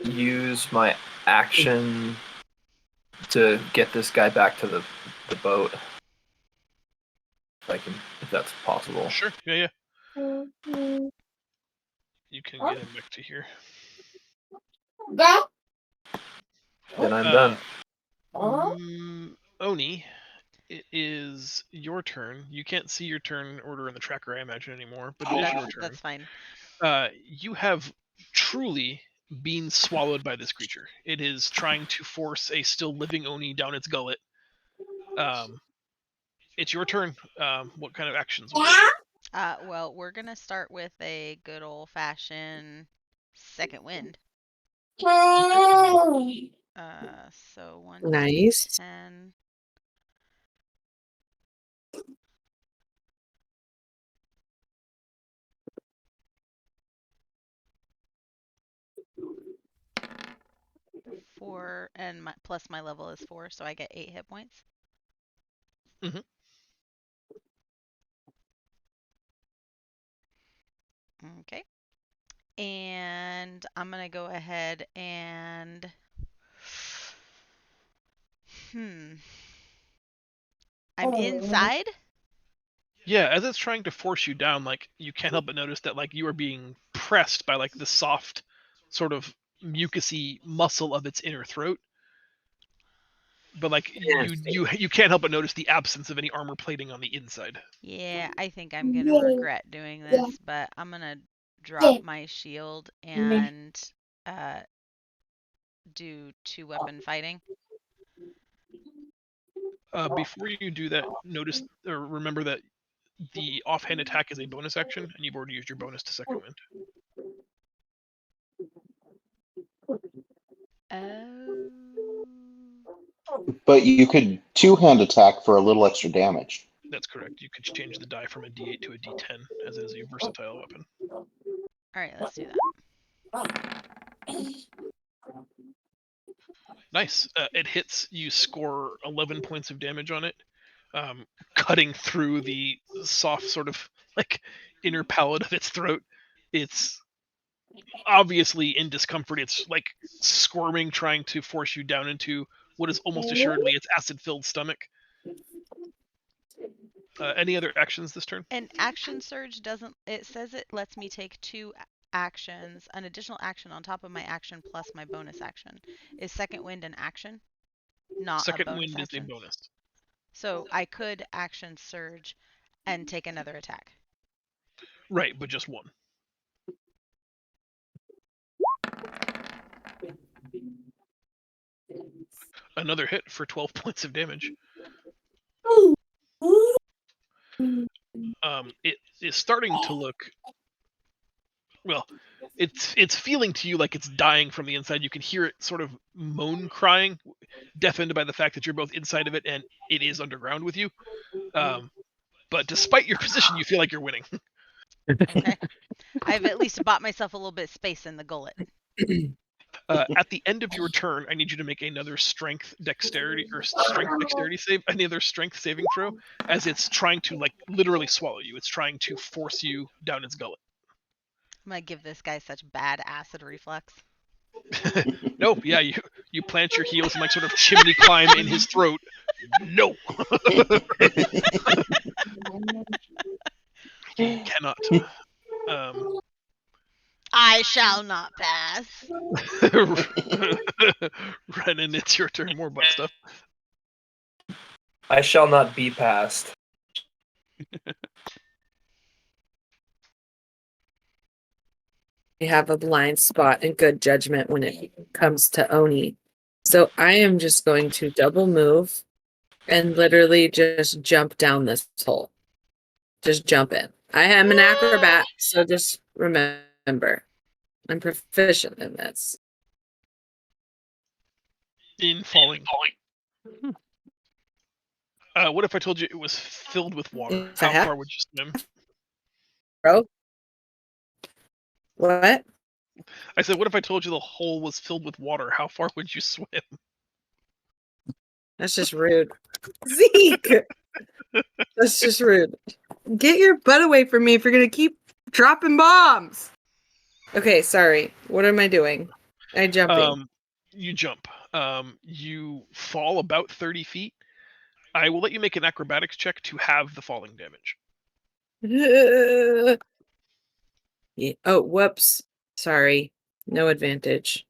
use my action to get this guy back to the boat. If that's possible. Sure. Yeah. You can get him back to here. Then I'm done. Oni, it is your turn. You can't see your turn order in the tracker, I imagine, anymore, but it is your turn. That's fine. You have truly been swallowed by this creature. It is trying to force a still living Oni down its gullet. It's your turn. What kind of actions? Well, we're gonna start with a good old-fashioned second wind. So 1, Nice. 10. Four, and plus my level is 4, so I get 8 hit points. Okay. And I'm gonna go ahead and I'm inside. Yeah, as it's trying to force you down, like you can't help but notice that like you are being pressed by like the soft, sort of mucusy muscle of its inner throat. But like you can't help but notice the absence of any armor plating on the inside. Yeah, I think I'm gonna regret doing this, but I'm gonna drop my shield and do 2-weapon fighting. Before you do that, notice or remember that the offhand attack is a bonus action, and you've already used your bonus to second wind. Oh. But you could two-hand attack for a little extra damage. That's correct. You could change the die from a D8 to a D10, as it is a versatile weapon. All right, let's do that. Nice. It hits. You score 11 points of damage on it, cutting through the soft sort of like inner palate of its throat. It's obviously in discomfort. It's like squirming, trying to force you down into what is almost assuredly its acid-filled stomach. Any other actions this turn? An action surge doesn't. It says it lets me take 2 actions, an additional action on top of my action plus my bonus action. Is second wind an action? Not Second a bonus wind action. is a bonus. So I could action surge and take another attack. Right, but just one. Another hit for 12 points of damage. It is starting to look, well, it's feeling to you like it's dying from the inside. You can hear it sort of moan, crying, deafened by the fact that you're both inside of it and it is underground with you. But despite your position, you feel like you're winning. Okay. I've at least bought myself a little bit of space in the gullet. At the end of your turn, I need you to make another strength dexterity save, another strength saving throw, as it's trying to like literally swallow you. It's trying to force you down its gullet. I'm gonna give this guy such bad acid reflux. Nope. Yeah, you plant your heels and like sort of chimney climb in his throat. No. You cannot. I shall not pass. Renan, it's your turn. More butt stuff. I shall not be passed. We have a blind spot and good judgment when it comes to Oni. So I am just going to double move and literally just jump down this hole. Just jump in. I am an acrobat, so just remember, I'm proficient in this. In falling. What if I told you it was filled with water? If I How have- far would you swim? Bro? What? I said, what if I told you the hole was filled with water? How far would you swim? That's just rude. Zeke! That's just rude. Get your butt away from me if you're going to keep dropping bombs. Okay, sorry. What am I doing? I jumping. You jump. You fall about 30 feet. I will let you make an acrobatics check to have the falling damage. Yeah. Oh, whoops. Sorry. No advantage.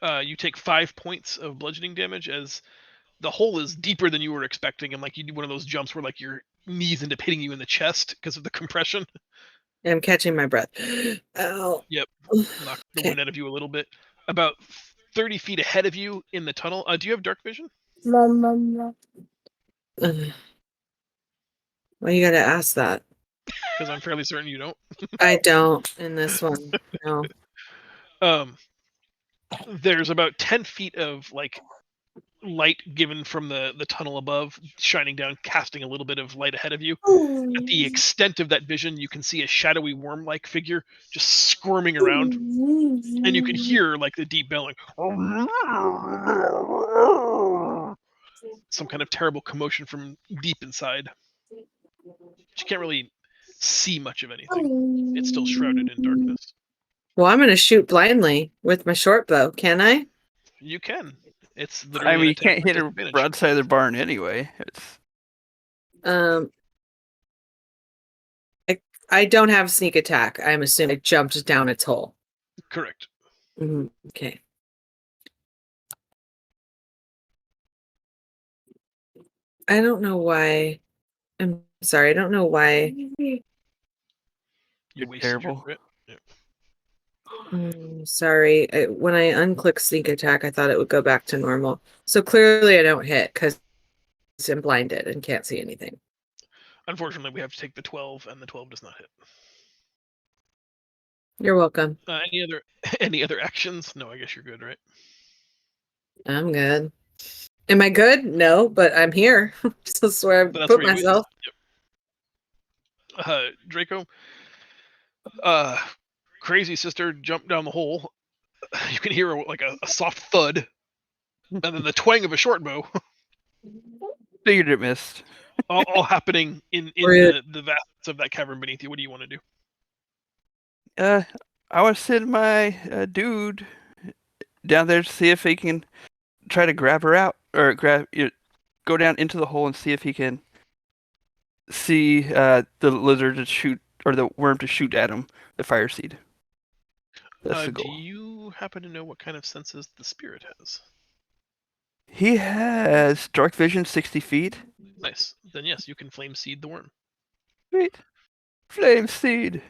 You take 5 points of bludgeoning damage as the hole is deeper than you were expecting, and like you do one of those jumps where like your knees end up hitting you in the chest because of the compression. I'm catching my breath. Ow. Yep. Knock the wind out of you a little bit. About 30 feet ahead of you in the tunnel. Do you have dark vision? Why you gotta ask that? Because I'm fairly certain you don't. I don't in this one. No. There's about 10 feet of like light given from the tunnel above, shining down, casting a little bit of light ahead of you. At the extent of that vision, you can see a shadowy worm-like figure just squirming around, and you can hear like the deep belling, some kind of terrible commotion from deep inside. You can't really see much of anything. It's still shrouded in darkness. Well, I'm going to shoot blindly with my short bow. Can I? You can. It's literally. I an mean, you attack can't with hit a disadvantage. broadside of the barn anyway. It's I don't have sneak attack. I'm assuming I jumped down its hole. Correct. Okay. I don't know why. I'm sorry. I don't know why. You You're wasted terrible. your crit. Sorry. When I unclick sneak attack, I thought it would go back to normal. So clearly I don't hit because I'm blinded and can't see anything. Unfortunately, we have to take the 12, and the 12 does not hit. You're welcome. Any other actions? No, I guess you're good, right? I'm good. Am I good? No, but I'm here. That's where I But that's put where you use- myself. Yep. Draco. Crazy sister jumped down the hole. You can hear like a soft thud, and then the twang of a short bow, figured it missed. all happening in Rude. the vastness of that cavern beneath you. What do you want to do? I want to send my dude down there to see if he can try to grab her out, or go down into the hole and see if he can see the lizard to shoot, or the worm to shoot at him, the fire seed. That's the Do goal. you happen to know what kind of senses the spirit has? He has dark vision 60 feet. Nice. Then yes, you can flame seed the worm. Sweet. Flame seed.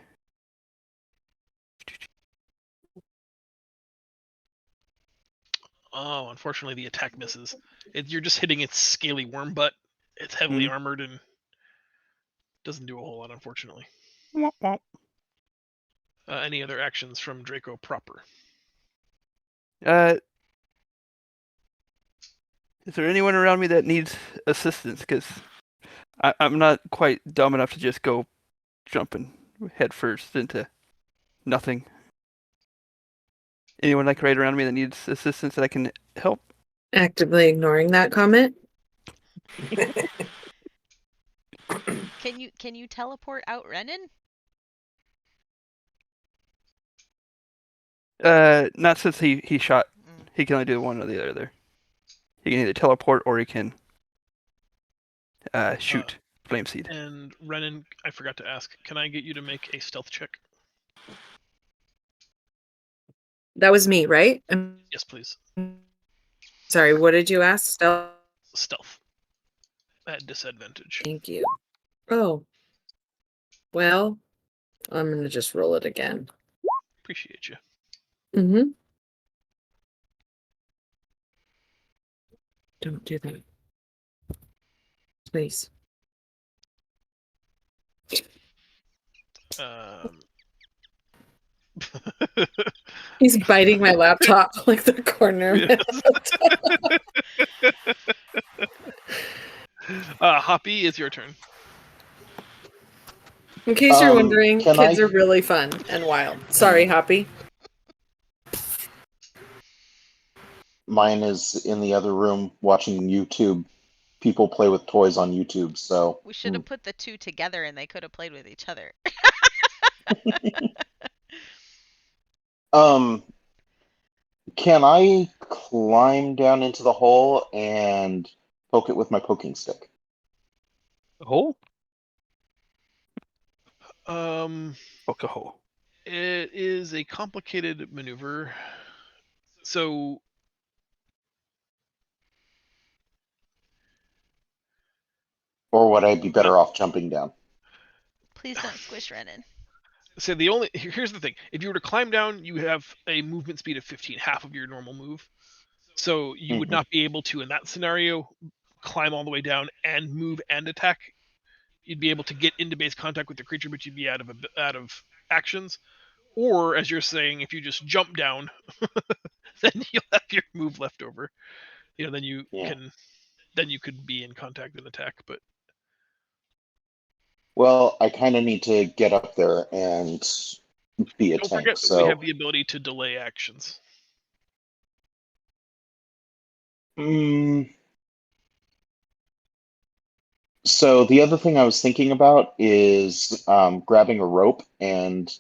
Oh, unfortunately, the attack misses. You're just hitting its scaly worm butt. It's heavily armored and doesn't do a whole lot, unfortunately. Womp womp. Any other actions from Draco proper? Is there anyone around me that needs assistance? Because I'm not quite dumb enough to just go jumping head first into nothing. Anyone like right around me that needs assistance that I can help? Actively ignoring that comment. Can you teleport out Renan? Not since he shot. He can only do one or the other. He can either teleport or he can shoot flame seed. And Renan, I forgot to ask, can I get you to make a stealth check? That was me, right? I'm Yes, please. sorry. What did you ask? Stealth. At disadvantage. Thank you. Oh. Well, I'm going to just roll it again. Appreciate you. Mm-hmm. Don't do that. Please. He's biting my laptop like the corner. Hoppy, it's your turn. In case you're wondering, can kids I- are really fun and wild. Sorry, Hoppy. Mine is in the other room watching YouTube. People play with toys on YouTube, so We should have put the two together and they could have played with each other. Can I climb down into the hole and poke it with my poking stick? A hole? Poke a hole. It is a complicated maneuver. So Or would I be better off jumping down? Please don't squish Renan. So here's the thing. If you were to climb down, you have a movement speed of 15, half of your normal move. So you would not be able to, in that scenario, climb all the way down and move and attack. You'd be able to get into base contact with the creature, but you'd be out of actions. Or, as you're saying, if you just jump down, then you'll have your move left over. Then you could be in contact and attack. But Well, I kind of need to get up there and be a don't tank. forget, So, we have the ability to delay actions. So the other thing I was thinking about is grabbing a rope and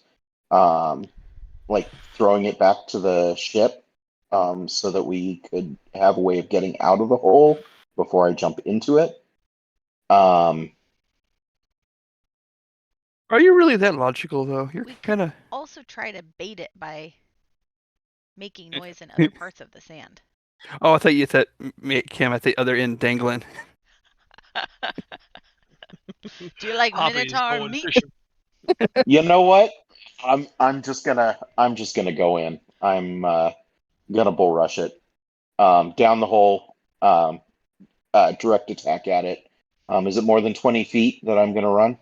like throwing it back to the ship so that we could have a way of getting out of the hole before I jump into it. Are you really that logical, though? You're We could kind of. also try to bait it by making noise in other parts of the sand. Oh, I thought you said make him at the other end dangling. Do you like Hoppy's Minotaur going meat? fishing. You know what? I'm just gonna go in. I'm gonna bull rush it down the hole. Direct attack at it. Is it more than 20 feet that I'm gonna run?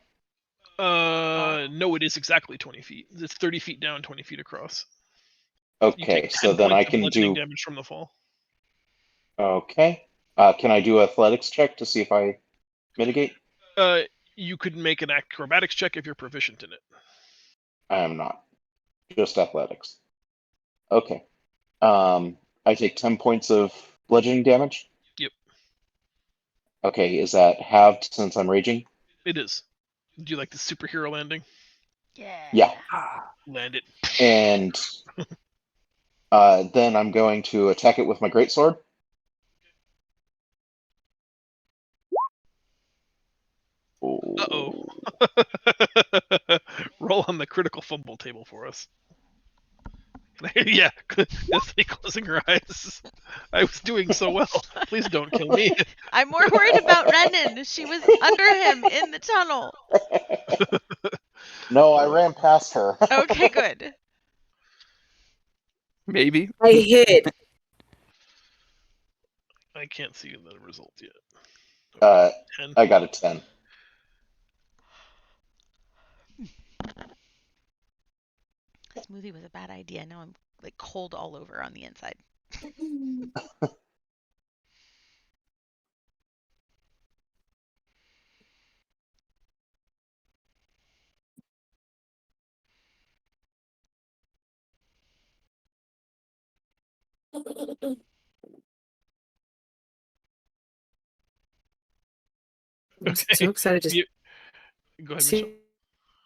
No, it is exactly 20 feet. It's 30 feet down, 20 feet across. You Okay, take so 10 then I points of can bludgeoning do. damage from the fall. Okay. Can I do athletics check to see if I mitigate? You could make an acrobatics check if you're proficient in it. I am not. Just athletics. Okay. I take 10 points of bludgeoning damage. Yep. Okay, is that halved since I'm raging? It is. Do you like the superhero landing? Yeah. Yeah. Land it. And then I'm going to attack it with my greatsword. Uh-oh. Roll on the critical fumble table for us. Yeah, Destiny closing her eyes. I was doing so well. Please don't kill me. I'm more worried about Renan. She was under him in the tunnel. No, I ran past her. Okay, good. Maybe. I hid. I can't see the result yet. 10. I got a 10. Smoothie was a bad idea. Now I'm like cold all over on the inside. I'm so excited to Go ahead, Michelle.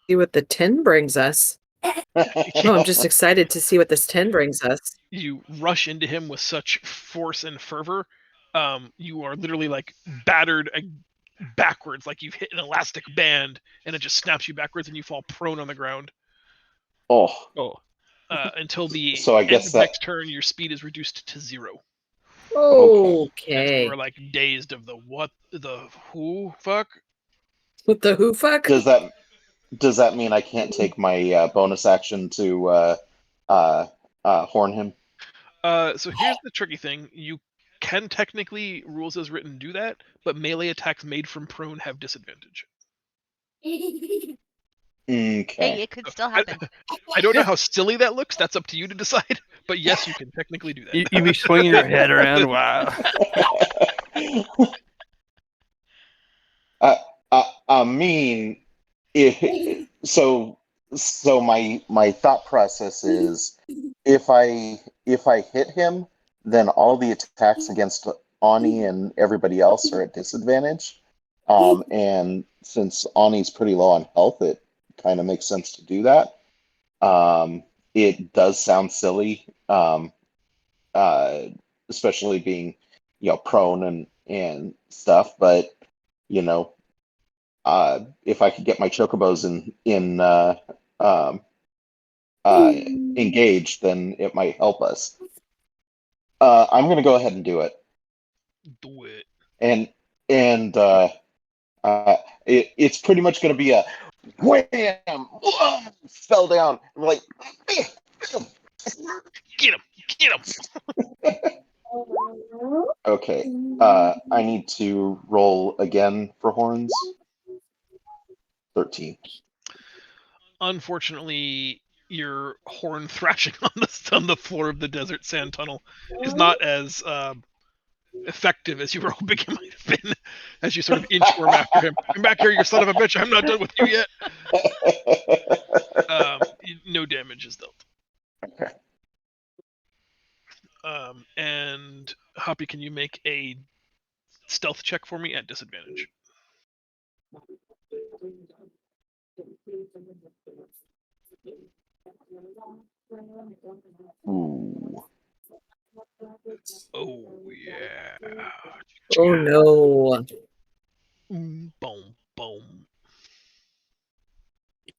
see what the 10 brings us. No, I'm just excited to see what this 10 brings us. You rush into him with such force and fervor. You are literally like battered backwards, like you've hit an elastic band, and it just snaps you backwards, and you fall prone on the ground. Oh, Until the So I end guess of that- next turn, your speed is reduced to 0. As Okay. you are like dazed of the what, the who, fuck. What the who fuck? does that mean I can't take my bonus action to horn him? So here's the tricky thing: you can technically, rules as written, do that, but melee attacks made from prone have disadvantage. Okay. Hey, it could still happen. I don't know how silly that looks. That's up to you to decide. But yes, you can technically do that. You be swinging your head around. Wow. I mean, so my thought process is if I hit him, then all the attacks against Ani and everybody else are at disadvantage. And since Ani's pretty low on health, it kind of makes sense to do that. It does sound silly, especially being prone and stuff, but if I could get my chocobos engaged, then it might help us. I'm gonna go ahead and do it, Do it. and it's pretty much gonna be a wham, fell down. I'm like, Get him! Get him! okay. I need to roll again for horns. 13. Unfortunately, your horn thrashing on the floor of the desert sand tunnel is not as effective as you were hoping it might have been. As you sort of inchworm after him. Come back here, you son of a bitch! I'm not done with you yet. No damage is dealt. Okay. And Hoppy, can you make a stealth check for me at disadvantage? Ooh. Oh yeah. Oh no. Boom, boom.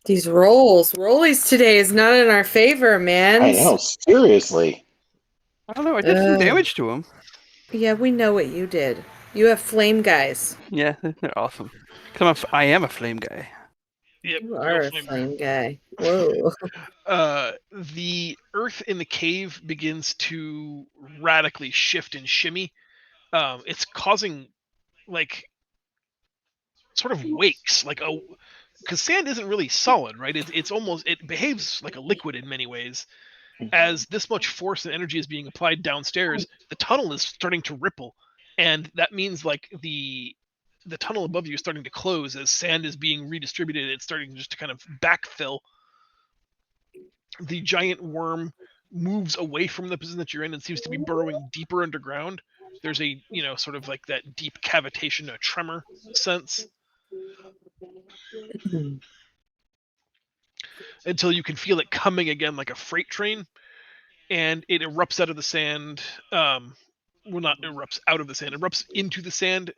These rollies today is not in our favor, man. I know, seriously. I don't know. I did some Ugh. damage to him. Yeah, we know what you did. You have flame guys. Yeah, they're awesome. Cause I am a flame guy. Yep. You go are a flame. flame guy. Whoa. The earth in the cave begins to radically shift and shimmy. It's causing like sort of wakes, like a because sand isn't really solid, right? It behaves like a liquid in many ways. As this much force and energy is being applied downstairs, the tunnel is starting to ripple, and that means like the tunnel above you is starting to close as sand is being redistributed. It's starting just to kind of backfill. The giant worm moves away from the position that you're in and seems to be burrowing deeper underground. There's a sort of like that deep cavitation, a tremor sense, until you can feel it coming again like a freight train, and it erupts out of the sand. Well, not erupts out of the sand, erupts into the sand,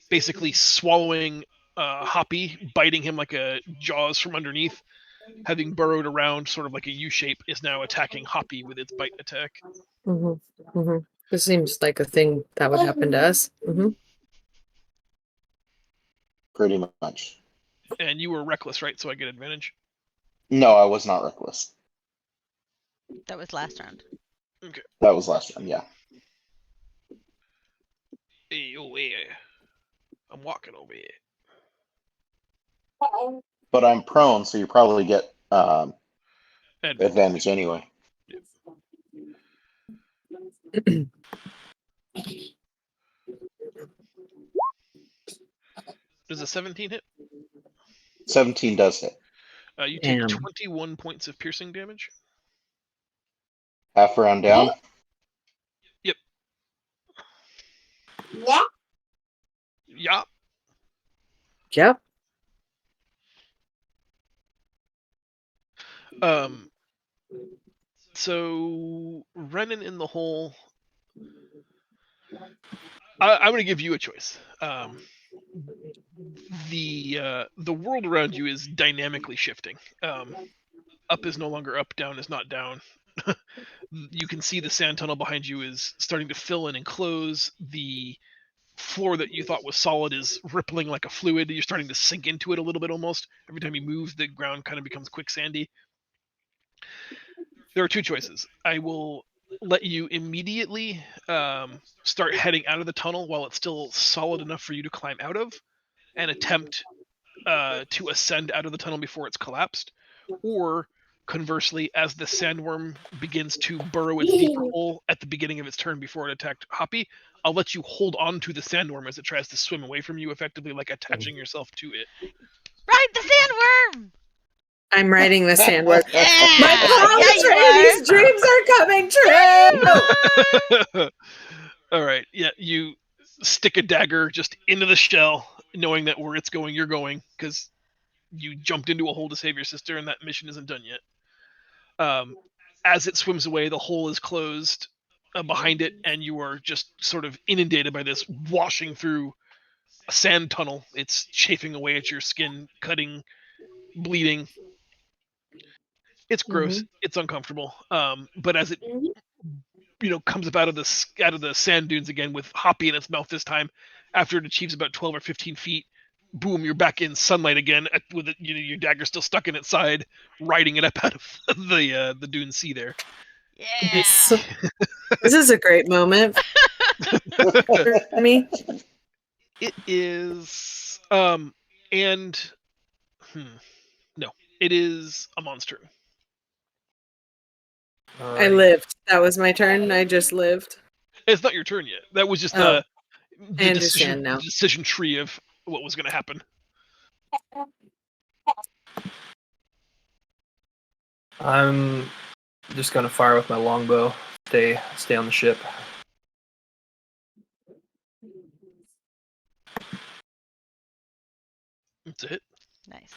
basically swallowing Hoppy, biting him like a jaws from underneath. Having burrowed around sort of like a U shape, is now attacking Hoppy with its bite attack. This seems like a thing that would happen to us. Pretty much. And you were reckless, right? So I get advantage. No, I was not reckless. That was last round. That was last time, yeah. Hey, oh, yeah. I'm walking over here. But I'm prone, so you probably get And advantage anyway. does a 17 hit? 17 does hit. You take Damn. 21 points of piercing damage. Half round down. Yep. Yeah. Yep. So Renan in the hole. I'm going to give you a choice. The world around you is dynamically shifting. Up is no longer up, down is not down. You can see the sand tunnel behind you is starting to fill and enclose. The floor that you thought was solid is rippling like a fluid. You're starting to sink into it a little bit almost. Every time you move, the ground kind of becomes quicksandy. There are two choices. I will let you immediately start heading out of the tunnel while it's still solid enough for you to climb out of, and attempt to ascend out of the tunnel before it's collapsed. Or conversely, as the sandworm begins to burrow its deeper hole at the beginning of its turn before it attacked Hoppy, I'll let you hold on to the sandworm as it tries to swim away from you, effectively like attaching yourself to it. Ride the sandworm! I'm riding the sandworm. Yeah! My Yeah, you dreams are coming true. All right, yeah, you stick a dagger just into the shell, knowing that where it's going, you're going, because you jumped into a hole to save your sister, and that mission isn't done yet. As it swims away, the hole is closed behind it, and you are just sort of inundated by this washing through a sand tunnel. It's chafing away at your skin, cutting, bleeding. It's gross. It's uncomfortable. But as it comes up out of the sand dunes again with Hoppy in its mouth this time, after it achieves about 12 or 15 feet, boom, you're back in sunlight again with it, your dagger still stuck in its side, riding it up out of the dune sea there. Yeah. This is a great moment for me. It is no, it is a monster. I lived. That was my turn. I just lived. It's not your turn yet. That was just Oh, the I decision understand now. the decision tree of what was going to happen. I'm just gonna fire with my longbow. Stay on the ship. That's a hit. Nice.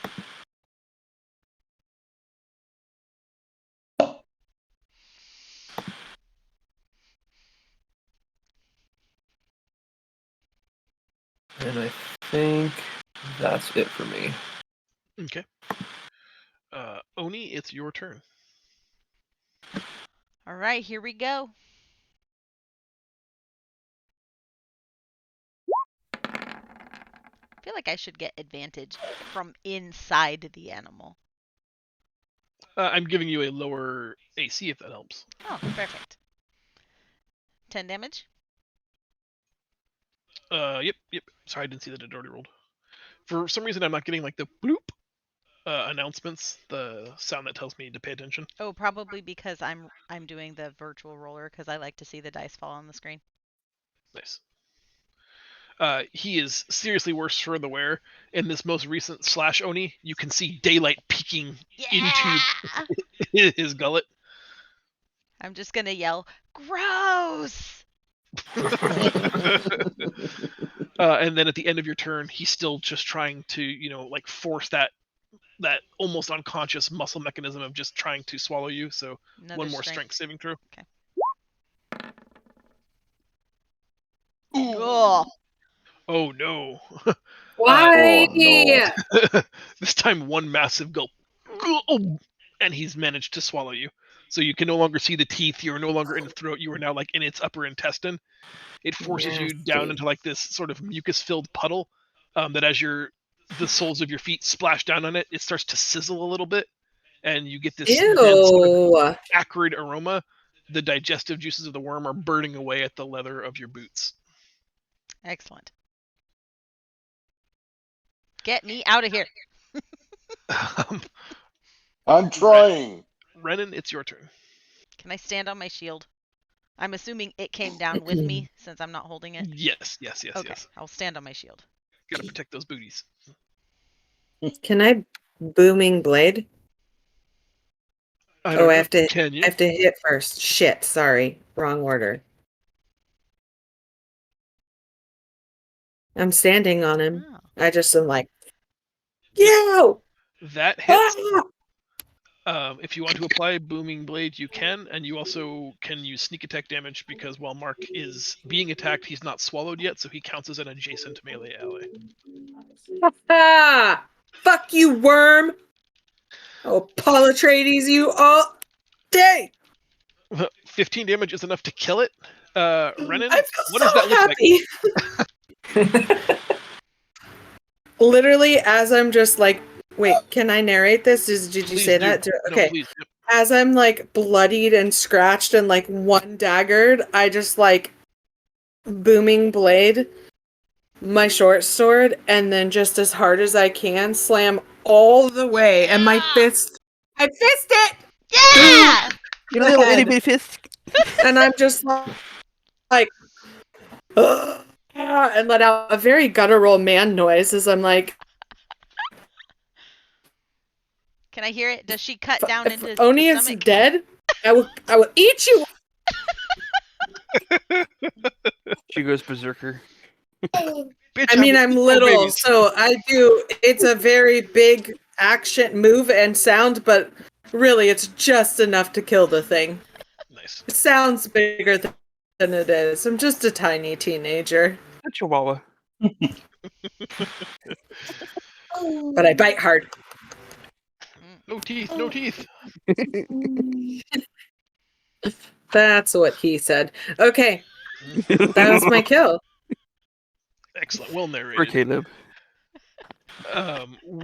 And I think that's it for me. Okay. Oni, it's your turn. All right, here we go. I feel like I should get advantage from inside the animal. I'm giving you a lower AC if that helps. Oh, perfect. 10 damage? Yep. Sorry, I didn't see that it already rolled. For some reason, I'm not getting like the bloop announcements, the sound that tells me to pay attention. Oh, probably because I'm doing the virtual roller because I like to see the dice fall on the screen. Nice. He is seriously worse for the wear. In this most recent slash Oni, you can see daylight peeking Yeah! into his gullet. I'm just gonna yell, gross! And then at the end of your turn, he's still just trying to, like force that almost unconscious muscle mechanism of just trying to swallow you. So Another one more strength saving throw. Okay. Ooh. Oh no. Why? Oh, no. This time one massive gulp. And he's managed to swallow you. So you can no longer see the teeth. You're no longer in the throat. You are now like in its upper intestine. It forces you down Nasty. into like this sort of mucus-filled puddle. That as the soles of your feet splash down on it, it starts to sizzle a little bit, and you get this dense sort of Ew. acrid aroma. The digestive juices of the worm are burning away at the leather of your boots. Excellent. Get me out of here. I'm trying. Renan, it's your turn. Can I stand on my shield? I'm assuming it came down with me since I'm not holding it. Yes. Okay, I'll stand on my shield. Gotta protect those booties. Can I booming blade? I Oh, I have to. Can you? I have to hit first. Shit. Sorry. Wrong order. I'm standing on him. Oh. I just am like, yo! That hits. Ah! If you want to apply Booming Blade, you can, and you also can use sneak attack damage because while Mark is being attacked, he's not swallowed yet, so he counts as an adjacent melee ally. Ah! Fuck you, worm! Oh, Politrades you all day! 15 damage is enough to kill it. Renan, I feel what so does that look happy. Literally, as I'm just like, wait, can I narrate this? Did you Please say do. that? No, Okay. please. Yep. As I'm like bloodied and scratched and like one daggered, I just like booming blade my short sword and then just as hard as I can slam all the way and my fist I fist it Yeah! You little ahead. itty bitty fist. and I'm just like and let out a very guttural man noise as I'm like, Can I hear it? Does she cut down into if Oni the is stomach? dead, I will eat you. She goes berserker. Bitch, I mean, will I'm eat your little, babies. so I do. It's a very big action move and sound, but really, it's just enough to kill the thing. Nice. It sounds bigger than it is. I'm just a tiny teenager, A chihuahua. but I bite hard. No teeth, no teeth. That's what he said. Okay, that was my kill. Excellent. Well Poor narrated. Caleb.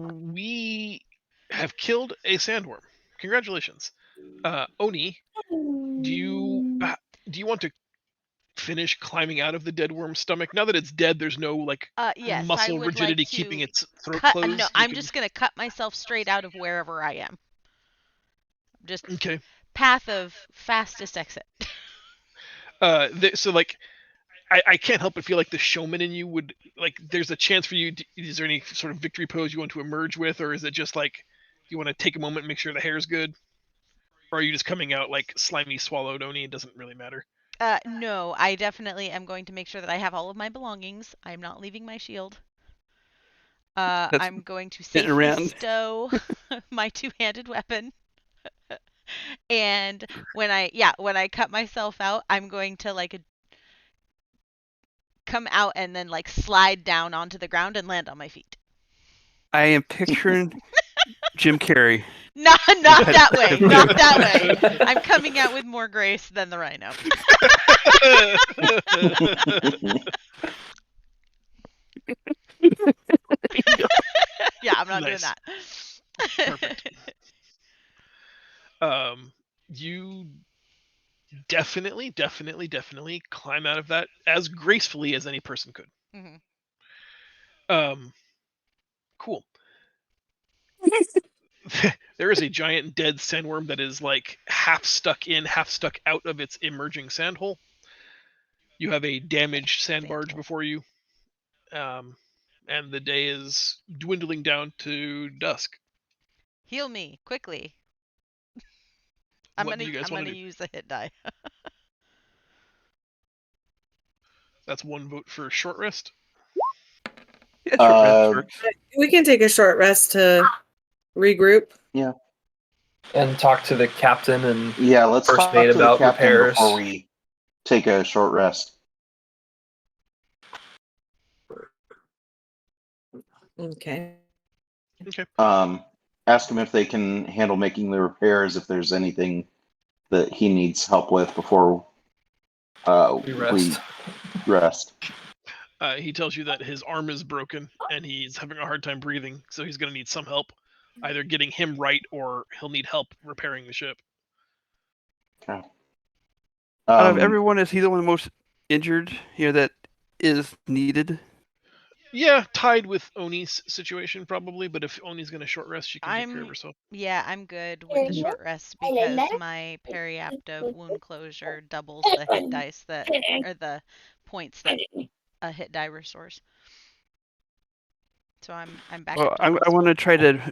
We have killed a sandworm. Congratulations. Oni, do you want to finish climbing out of the dead worm's stomach? Now that it's dead, there's no like Yes, I muscle would rigidity like to keeping its throat cut. closed. No, You I'm can- just gonna cut myself straight out of wherever I am. Just Okay. path of fastest exit. So like, I can't help but feel like the showman in you would like. There's a chance for you. Is there any sort of victory pose you want to emerge with, or is it just like you want to take a moment and make sure the hair's good, or are you just coming out like slimy swallowed Oni? It doesn't really matter. No, I definitely am going to make sure that I have all of my belongings. I'm not leaving my shield. That's I'm going to getting safely around. stow my two-handed weapon. And when I cut myself out, I'm going to like come out and then like slide down onto the ground and land on my feet. I am picturing Jim Carrey. Not that way. Not that way. I'm coming out with more grace than the rhino. Yeah, I'm not doing Nice. that. Perfect. You definitely climb out of that as gracefully as any person could. Mhm. Cool. There is a giant dead sandworm that is like half stuck in, half stuck out of its emerging sand hole. You have a damaged sand barge before you. And the day is dwindling down to dusk. Heal me quickly. I'm What do you guys want gonna to do? use the hit die. That's one vote for short rest. Yeah, short rest Uh, works. We can take a short rest to regroup. And talk to the captain and Yeah, let's First talk mate to the about captain repairs. before we take a short rest. Okay. Ask him if they can handle making the repairs, if there's anything that he needs help with before we rest. rest. He tells you that his arm is broken and he's having a hard time breathing, so he's going to need some help, either getting him right or he'll need help repairing the ship. Okay. Out of everyone, is he the one most injured here that is needed? Yeah, tied with Oni's situation probably, but if Oni's going to short rest, she can take care of herself. Yeah, I'm good with the short rest because my periaptive wound closure doubles the hit dice or the points that a hit die restores. So I'm back. Well, I want to try to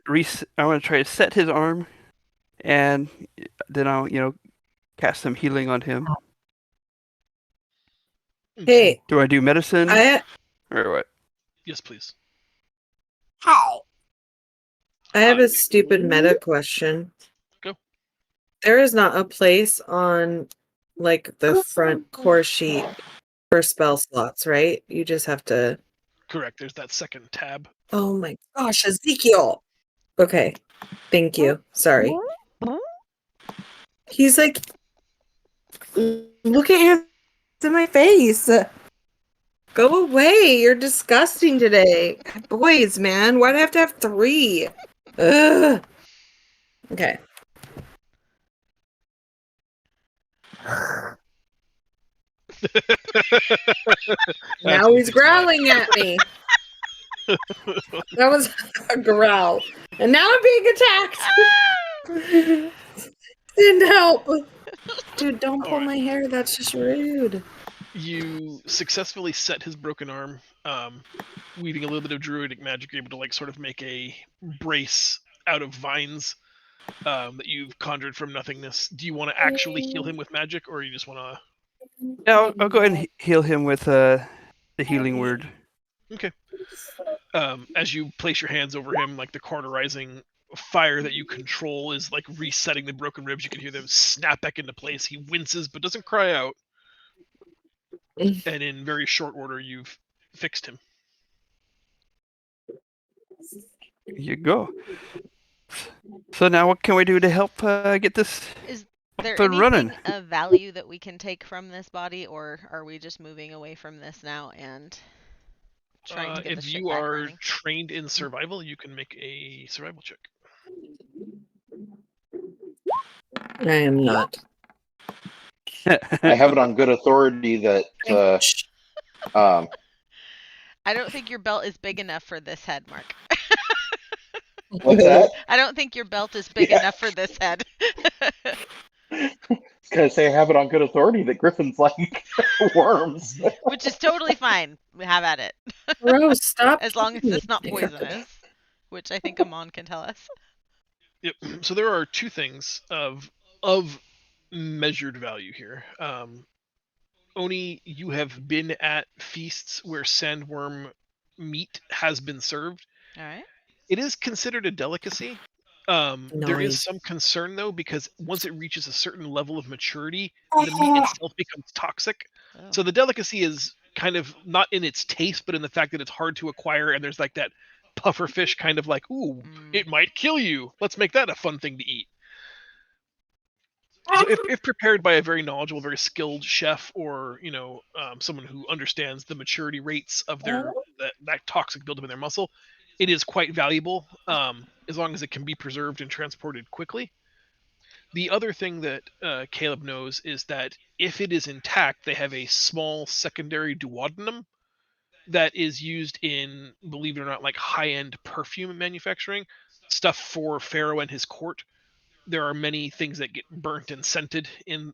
I want to try to set his arm, and then I'll cast some healing on him. Hey, Do I do medicine or what? Yes, please. I have a stupid meta question. Go. There is not a place on like the front core sheet for spell slots, right? You just have to. Correct. There's that second tab. Oh my gosh, Ezekiel. Okay. Thank you. Sorry. He's like, look at him in my face. Go away. You're disgusting today. Boys, man. Why'd I have to have 3? Ugh. Okay. Now he's growling at me. That was a growl. And now I'm being attacked. Didn't help. Dude, don't pull my hair. That's just rude. You successfully set his broken arm, weaving a little bit of druidic magic, able to like sort of make a brace out of vines that you've conjured from nothingness. Do you want to actually heal him with magic, or you just want to? Yeah, I'll go ahead and heal him with the healing word. Okay. As you place your hands over him, like the cauterizing fire that you control is like resetting the broken ribs. You can hear them snap back into place. He winces but doesn't cry out. And in very short order, you've fixed him. Here you go. So now what can we do to help get this Is there up and anything running? of value that we can take from this body, or are we just moving away from this now and trying to get the If ship you back are running? trained in survival, you can make a survival check. I am not. I have it on good authority that I don't think your belt is big enough for this head, Mark. what's that? I don't think your belt is big enough for this head. I was gonna say I have it on good authority that Griffins like worms. Which is totally fine. We have at it. Gross, stop. As long as it's not poisonous, which I think Amon can tell us. Yep. So there are two things of measured value here. Oni, you have been at feasts where sandworm meat has been served, All right. It is considered a delicacy. There is Nice. some concern though, because once it reaches a certain level of maturity, the meat itself becomes toxic. Oh. So the delicacy is kind of not in its taste, but in the fact that it's hard to acquire, and there's like that puffer fish kind of like, ooh, it might kill you. Let's make that a fun thing to eat. So if prepared by a very knowledgeable, very skilled chef, or someone who understands the maturity rates of their that toxic buildup in their muscle, it is quite valuable, as long as it can be preserved and transported quickly. The other thing that Caleb knows is that if it is intact, they have a small secondary duodenum that is used in, believe it or not, like high-end perfume manufacturing, stuff for Pharaoh and his court. There are many things that get burnt and scented in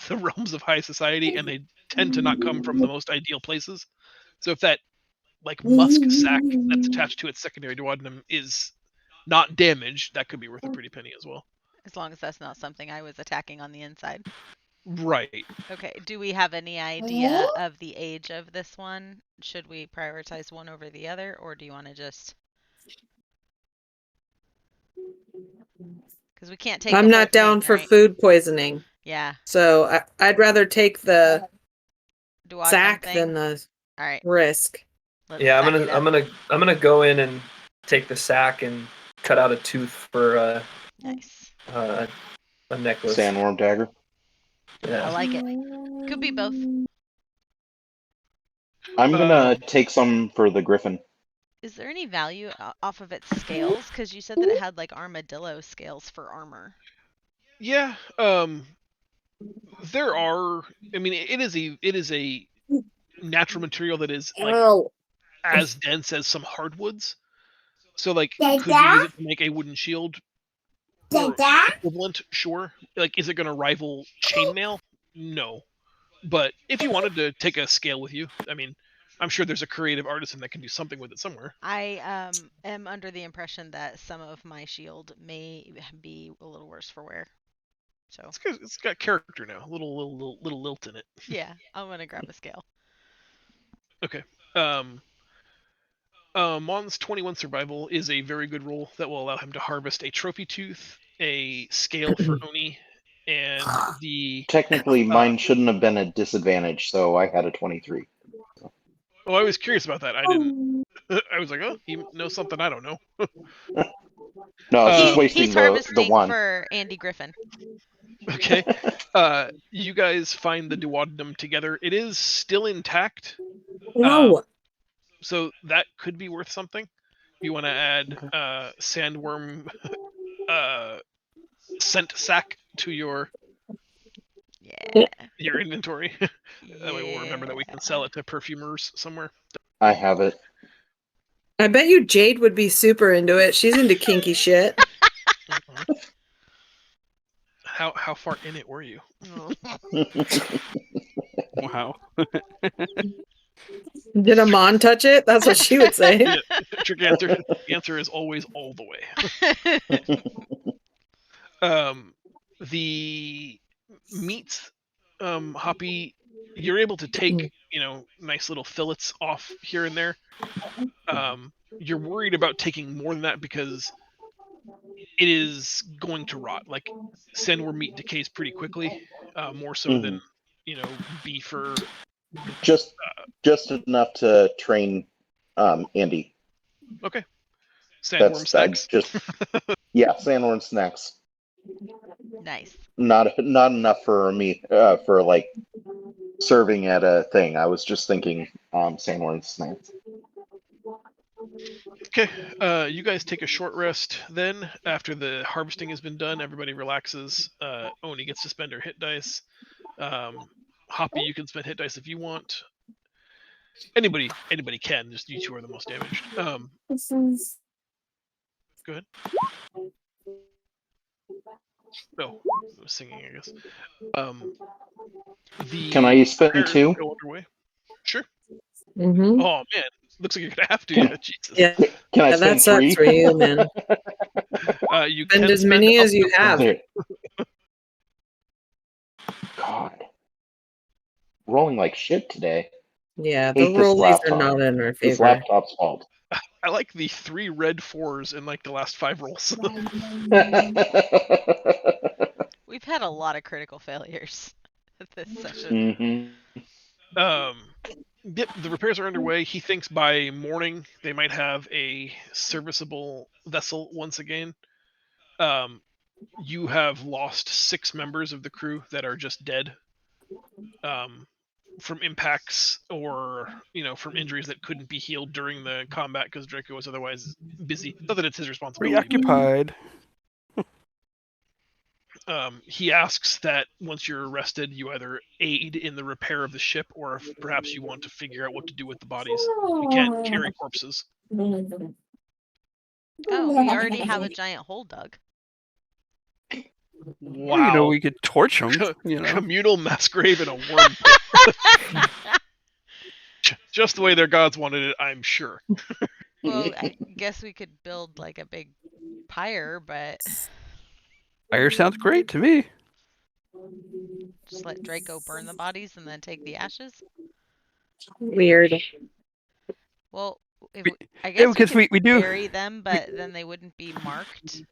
the realms of high society, and they tend to not come from the most ideal places. So if that like musk sac that's attached to its secondary duodenum is not damaged, that could be worth a pretty penny as well. As long as that's not something I was attacking on the inside. Right. Okay. Do we have any idea of the age of this one? Should we prioritize one over the other, or do you want to just? Because we can't take. I'm the not whole down thing, for right? food poisoning, Yeah. so I'd rather take the Duodenum sack thing? than the All right. risk. Let's Yeah, sack it up. I'm gonna go in and take the sack and cut out a tooth for Nice. a necklace. Sandworm dagger. I Yeah. like it. Could be both. I'm gonna take some for the griffin. Is there any value off of its scales? Because you said that it had like armadillo scales for armor. Yeah. There are. I mean, it is a natural material that is like as dense as some hardwoods. So like, could you use it to make a wooden shield? Or equivalent, sure. Like, is it going to rival chainmail? No. But if you wanted to take a scale with you, I mean, I'm sure there's a creative artisan that can do something with it somewhere. I am under the impression that some of my shield may be a little worse for wear. So It's got character now, a little lilt in it. yeah, I'm gonna grab a scale. Okay. Mon's 21 survival is a very good roll that will allow him to harvest a trophy tooth, a scale for Oni, and the. Technically, mine shouldn't have been a disadvantage, so I had a 23. Oh, I was curious about that. I didn't. I was like, oh, he knows something I don't know. No, I was just wasting He's the harvesting one. for Andy Griffin. Okay. You guys find the duodenum together. It is still intact. No. So that could be worth something. If you want to add sandworm scent sack to your inventory. That way we'll remember that we can sell it to perfumers somewhere. I have it. I bet you Jade would be super into it. She's into kinky shit. How far in it were you? Wow. Did Amon touch it? That's what she would say. Yeah, trick answer. The answer is always all the way. The meat, Hoppy, you're able to take, nice little fillets off here and there. You're worried about taking more than that because it is going to rot. Like, sandworm meat decays pretty quickly, more so than, beef or... Just enough to train Andy. Okay. Sandworm snacks? Yeah, sandworm snacks. Nice. Not enough for me for like serving at a thing. I was just thinking sandworm snacks. Okay, you guys take a short rest. Then, after the harvesting has been done, everybody relaxes. Oni gets to spend her hit dice. Hoppy, you can spend hit dice if you want. Anybody can. Just you two are the most damaged. Go ahead. No, I was singing, I guess. Can I spend 2? Go underway. Sure. Mm-hmm. Oh man, looks like you're gonna have to. Yeah, Jesus. Yeah. Can I Yeah, spend that sucks 3? for you, man. You Spend can as spend many up as you to have. There. God. Rolling like shit today. Yeah, the Hate this rollies are laptop. not in our This favor. laptop's fault. I like the 3 red 4s in like the last 5 rolls. We've had a lot of critical failures this session. Yep, the repairs are underway. He thinks by morning they might have a serviceable vessel once again. You have lost 6 members of the crew that are just dead. From impacts or from injuries that couldn't be healed during the combat because Draco was otherwise busy. Not that it's his responsibility. but, Preoccupied. he asks that once you're arrested, you either aid in the repair of the ship, or if perhaps you want to figure out what to do with the bodies. You can't carry corpses. Oh, we already have a giant hole dug. Wow. We could torch them. Communal mass grave in a worm pit. Just the way their gods wanted it, I'm sure. Well, I guess we could build like a big pyre, but Fire sounds great to me. just let Draco burn the bodies and then take the ashes. Weird. Well, if, We- I guess because we we could do. bury them, but then they wouldn't be marked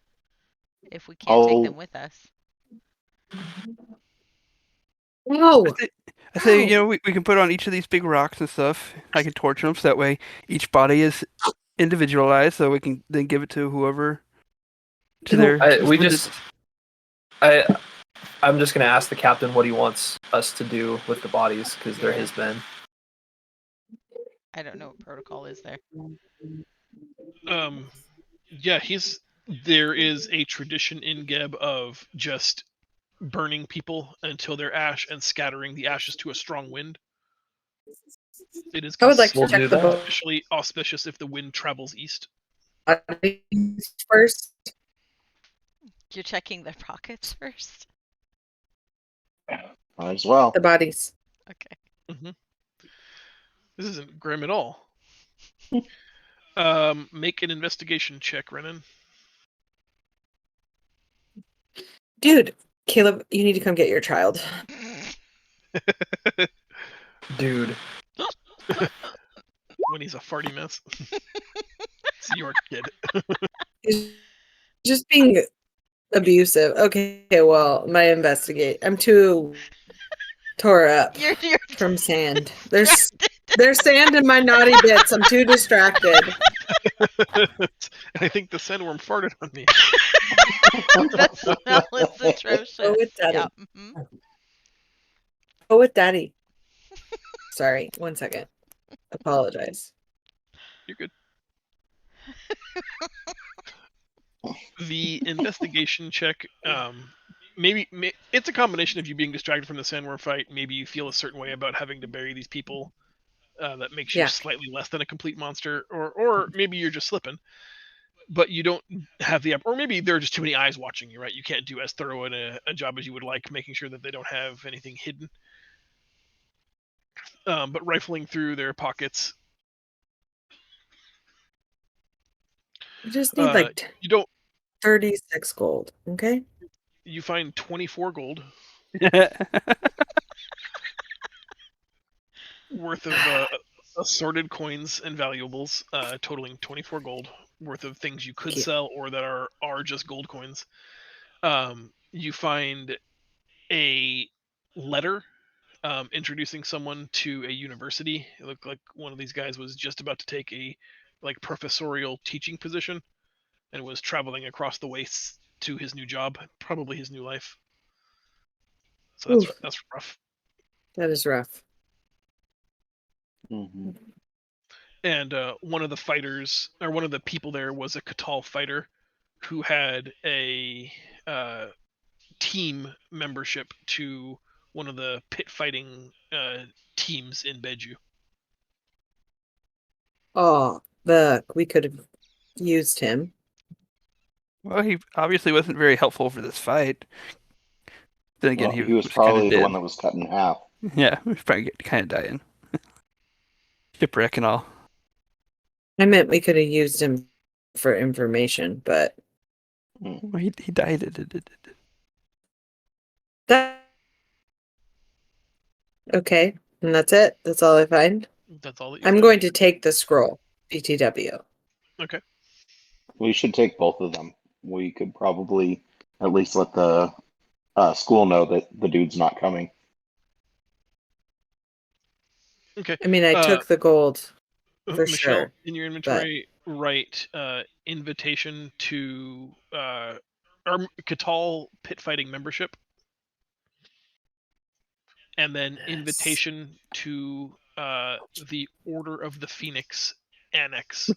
if we can't take them with us. No. I say, we can put on each of these big rocks and stuff. I can torch them so that way each body is individualized, so we can then give it to whoever. I'm just gonna ask the captain what he wants us to do with the bodies because they're his men. I don't know what protocol is there. Yeah, there is a tradition in Geb of just burning people until they're ash and scattering the ashes to a strong wind. It is I would like to We'll check do the that. especially auspicious if the wind travels east. bodies first. You're checking the pockets first? Might as well. The bodies. Okay. This isn't grim at all. Make an investigation check, Renan. Dude, Caleb, you need to come get your child. Dude, When he's a farty mess. It's your kid. He's just being abusive. Okay, well, I'm too tore up You're from sand. There's sand in my naughty bits. I'm too distracted. I think the sandworm farted on me. that smell is atrocious. Go with daddy. Yeah. Mhm. Go with daddy. Sorry, 1 second. Apologize. You're good. The investigation check, maybe it's a combination of you being distracted from the sandworm fight. Maybe you feel a certain way about having to bury these people that makes you Yeah. slightly less than a complete monster, or maybe you're just slipping, but you don't have the or maybe there are just too many eyes watching you. Right, you can't do as thorough a job as you would like, making sure that they don't have anything hidden. But rifling through their pockets, I just need like you don't. 36 gold. Okay. You find 24 gold worth of assorted coins and valuables, totaling 24 gold worth of things you could Cute. sell or that are just gold coins. You find a letter introducing someone to a university. It looked like one of these guys was just about to take a professorial teaching position and was traveling across the wastes to his new job, probably his new life. So that's rough. That is rough. Mm-hmm. And one of the fighters, or one of the people there, was a Catal fighter who had a team membership to one of the pit fighting teams in Beju. Oh, we could have used him. Well, he obviously wasn't very helpful for this fight. Then again, Well, he was kinda probably the dead. one that was cut in half. Yeah, he was probably kind of dying. Shipwreck and all. I meant we could have used him for information, but Well, he died. that okay. And that's it. That's all I find. That's all that you I'm find. going to take the scroll. BTW. We should take both of them. We could probably at least let the school know that the dude's not coming. Okay. I mean, I took the gold for Michelle, sure. in your inventory, write invitation to or Catal pit fighting membership, and then Yes. invitation to the Order of the Phoenix Annex.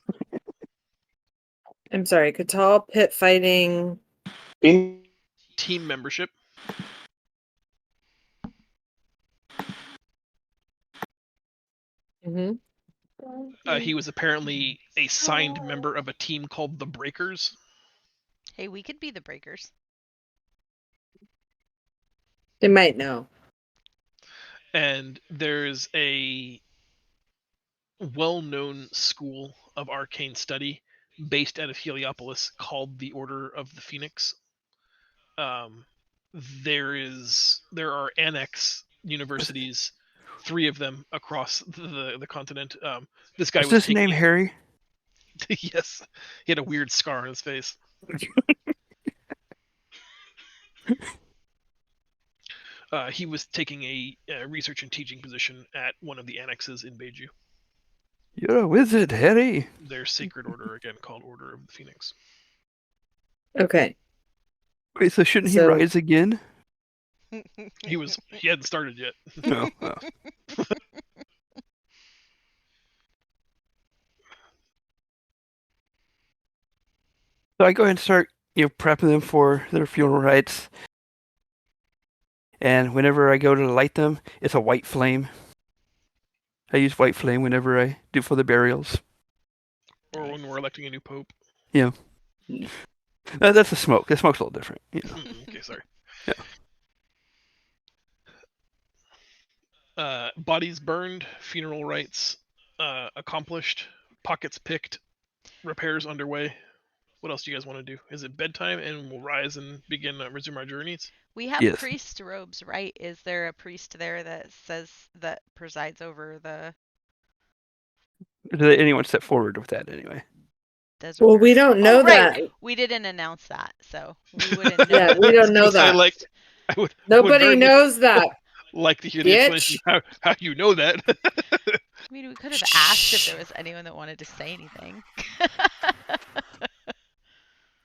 I'm sorry, Catal pit fighting. In Team membership. Hmm. He was apparently a signed member of a team called the Breakers. Hey, we could be the breakers. They might know. And there's a well-known school of arcane study based out of Heliopolis called the Order of the Phoenix. There are annex universities, 3 of them across the continent. This guy What's was his name, taking- Harry? Yes, he had a weird scar on his face. He was taking a research and teaching position at one of the annexes in Beiju. You're a wizard, Harry. Their sacred order, again called Order of the Phoenix. Okay. Wait, so shouldn't he So- rise again? He hadn't started yet. No. Oh. So I go ahead and start, prepping them for their funeral rites. And whenever I go to light them, it's a white flame. I use white flame whenever I do for the burials. Or when we're electing a new pope. That's the smoke. The smoke's a little different. Okay, sorry. Yeah. Bodies burned, funeral rites accomplished, pockets picked, repairs underway. What else do you guys want to do? Is it bedtime and we'll rise and begin resume our journeys? We have Yes. priest robes, right? Is there a priest there that presides over the Did anyone step forward with that anyway? desert? Well, we don't know right. that. We didn't announce that, so we wouldn't know. Yeah, we don't know that. I would Nobody very much knows that. like to hear the explanation of how you know that. I mean, we could have asked if there was anyone that wanted to say anything.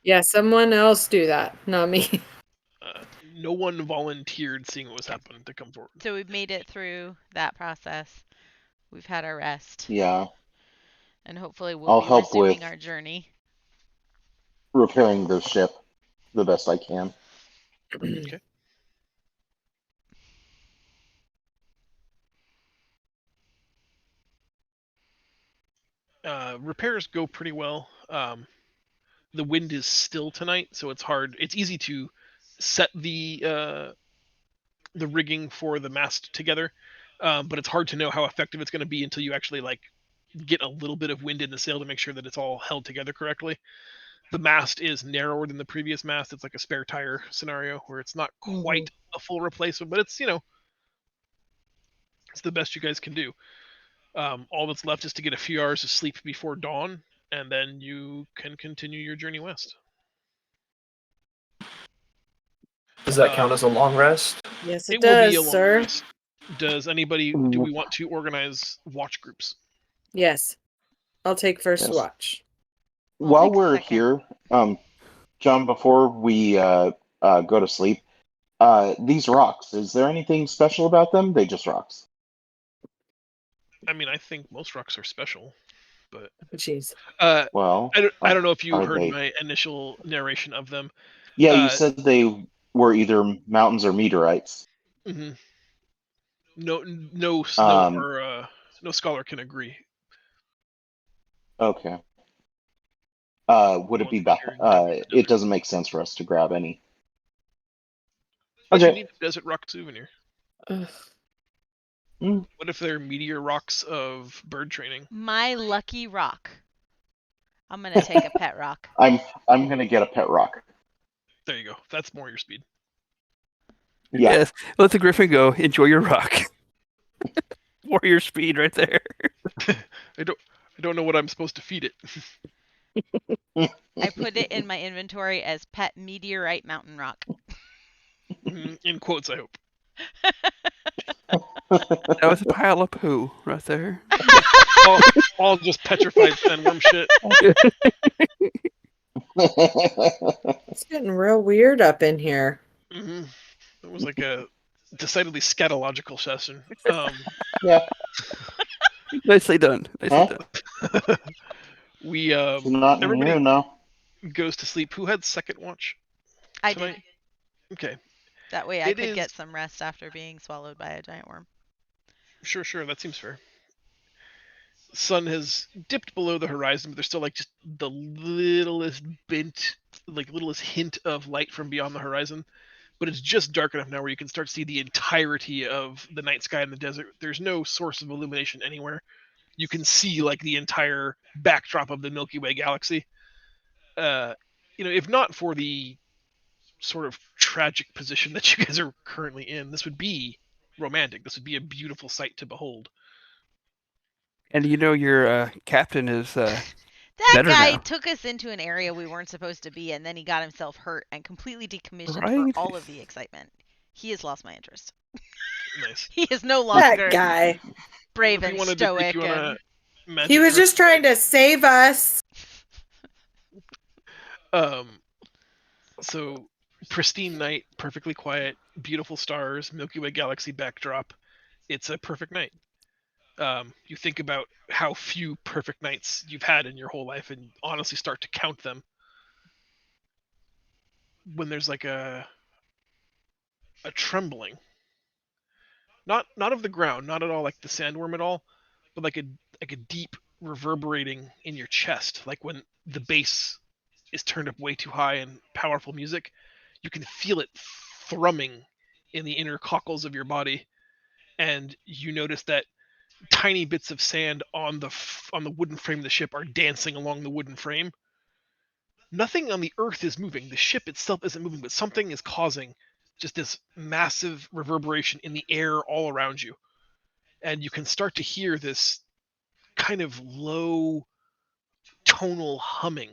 Yeah, someone else do that, not me. No one volunteered, seeing what was happening, to come forward. So we've made it through that process. We've had our rest, yeah, and hopefully we'll I'll be help resuming with- our journey. repairing the ship the best I can. Okay. Repairs go pretty well. The wind is still tonight, so it's hard. It's easy to set the rigging for the mast together, but it's hard to know how effective it's going to be until you actually get a little bit of wind in the sail to make sure that it's all held together correctly. The mast is narrower than the previous mast. It's like a spare tire scenario where it's not quite a full replacement, but it's it's the best you guys can do. All that's left is to get a few hours of sleep before dawn, and then you can continue your journey west. Does that count as a long rest? Yes, It it, will be a does, long sir. rest. Does anybody? Do we want to organize watch groups? Yes. I'll take first Yes. watch. While take we're second. here, John, before we go to sleep, these rocks, is there anything special about them? They just rocks. I mean, I think most rocks are special, but Jeez. Well, I don't know if you are heard they? my initial narration of them. Yeah, you said they were either mountains or meteorites. hmm No scholar can agree. Okay. Would it be back? Here, It doesn't make sense for us to grab any. But you Okay. need a desert rock souvenir. Ugh. What if they're meteor rocks of bird training? My lucky rock. I'm gonna take a pet rock. I'm gonna get a pet rock. There you go. That's more your speed. Yeah. Yes. Let the griffin go. Enjoy your rock. Warrior speed right there. I don't know what I'm supposed to feed it. I put it in my inventory as pet meteorite mountain rock. In quotes, I hope. That was a pile of poo right there. All just petrified sandworm shit. It's getting real weird up in here. It was like a decidedly scatological session. Yeah. Nicely done. Nicely Huh? done. We She's not in everybody here now. goes to sleep. Who had second watch I tonight? did. Okay. That way I It could is- get some rest after being swallowed by a giant worm. Sure. That seems fair. Sun has dipped below the horizon, but there's still like just the littlest hint of light from beyond the horizon. But it's just dark enough now where you can start to see the entirety of the night sky in the desert. There's no source of illumination anywhere. You can see like the entire backdrop of the Milky Way galaxy. If not for the sort of tragic position that you guys are currently in, this would be romantic. This would be a beautiful sight to behold. And your captain is That better guy now. took us into an area we weren't supposed to be, and then he got himself hurt and completely decommissioned Right. for all of the excitement. He has lost my interest. Nice. He is no longer That guy. brave If and you wanna stoic. magic He was trick, just trying to save us. So pristine night, perfectly quiet, beautiful stars, Milky Way galaxy backdrop. It's a perfect night. You think about how few perfect nights you've had in your whole life, and honestly start to count them. When there's like a trembling, not of the ground, not at all like the sandworm at all, but like a deep reverberating in your chest, like when the bass is turned up way too high and powerful music, you can feel it thrumming in the inner cockles of your body, and you notice that tiny bits of sand on the wooden frame of the ship are dancing along the wooden frame. Nothing on the earth is moving. The ship itself isn't moving, but something is causing just this massive reverberation in the air all around you. And you can start to hear this kind of low tonal humming.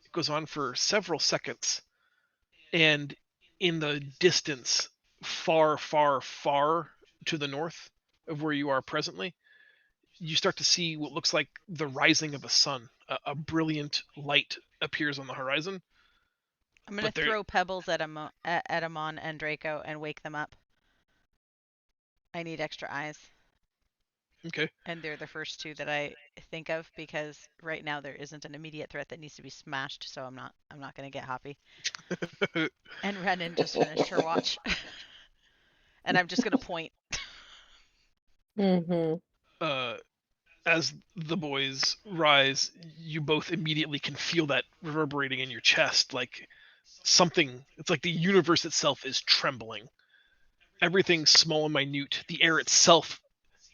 It goes on for several seconds. And in the distance, far, far, far to the north of where you are presently, you start to see what looks like the rising of a sun. A brilliant light appears on the horizon. I'm gonna But there- throw pebbles at Amon and Draco and wake them up. I need extra eyes, Okay. and they're the first two that I think of because right now there isn't an immediate threat that needs to be smashed. So I'm not gonna get hoppy. And Renan just finished her watch, and I'm just gonna point. Mm-hmm. As the boys rise, you both immediately can feel that reverberating in your chest, like something. It's like the universe itself is trembling. Everything's small and minute. The air itself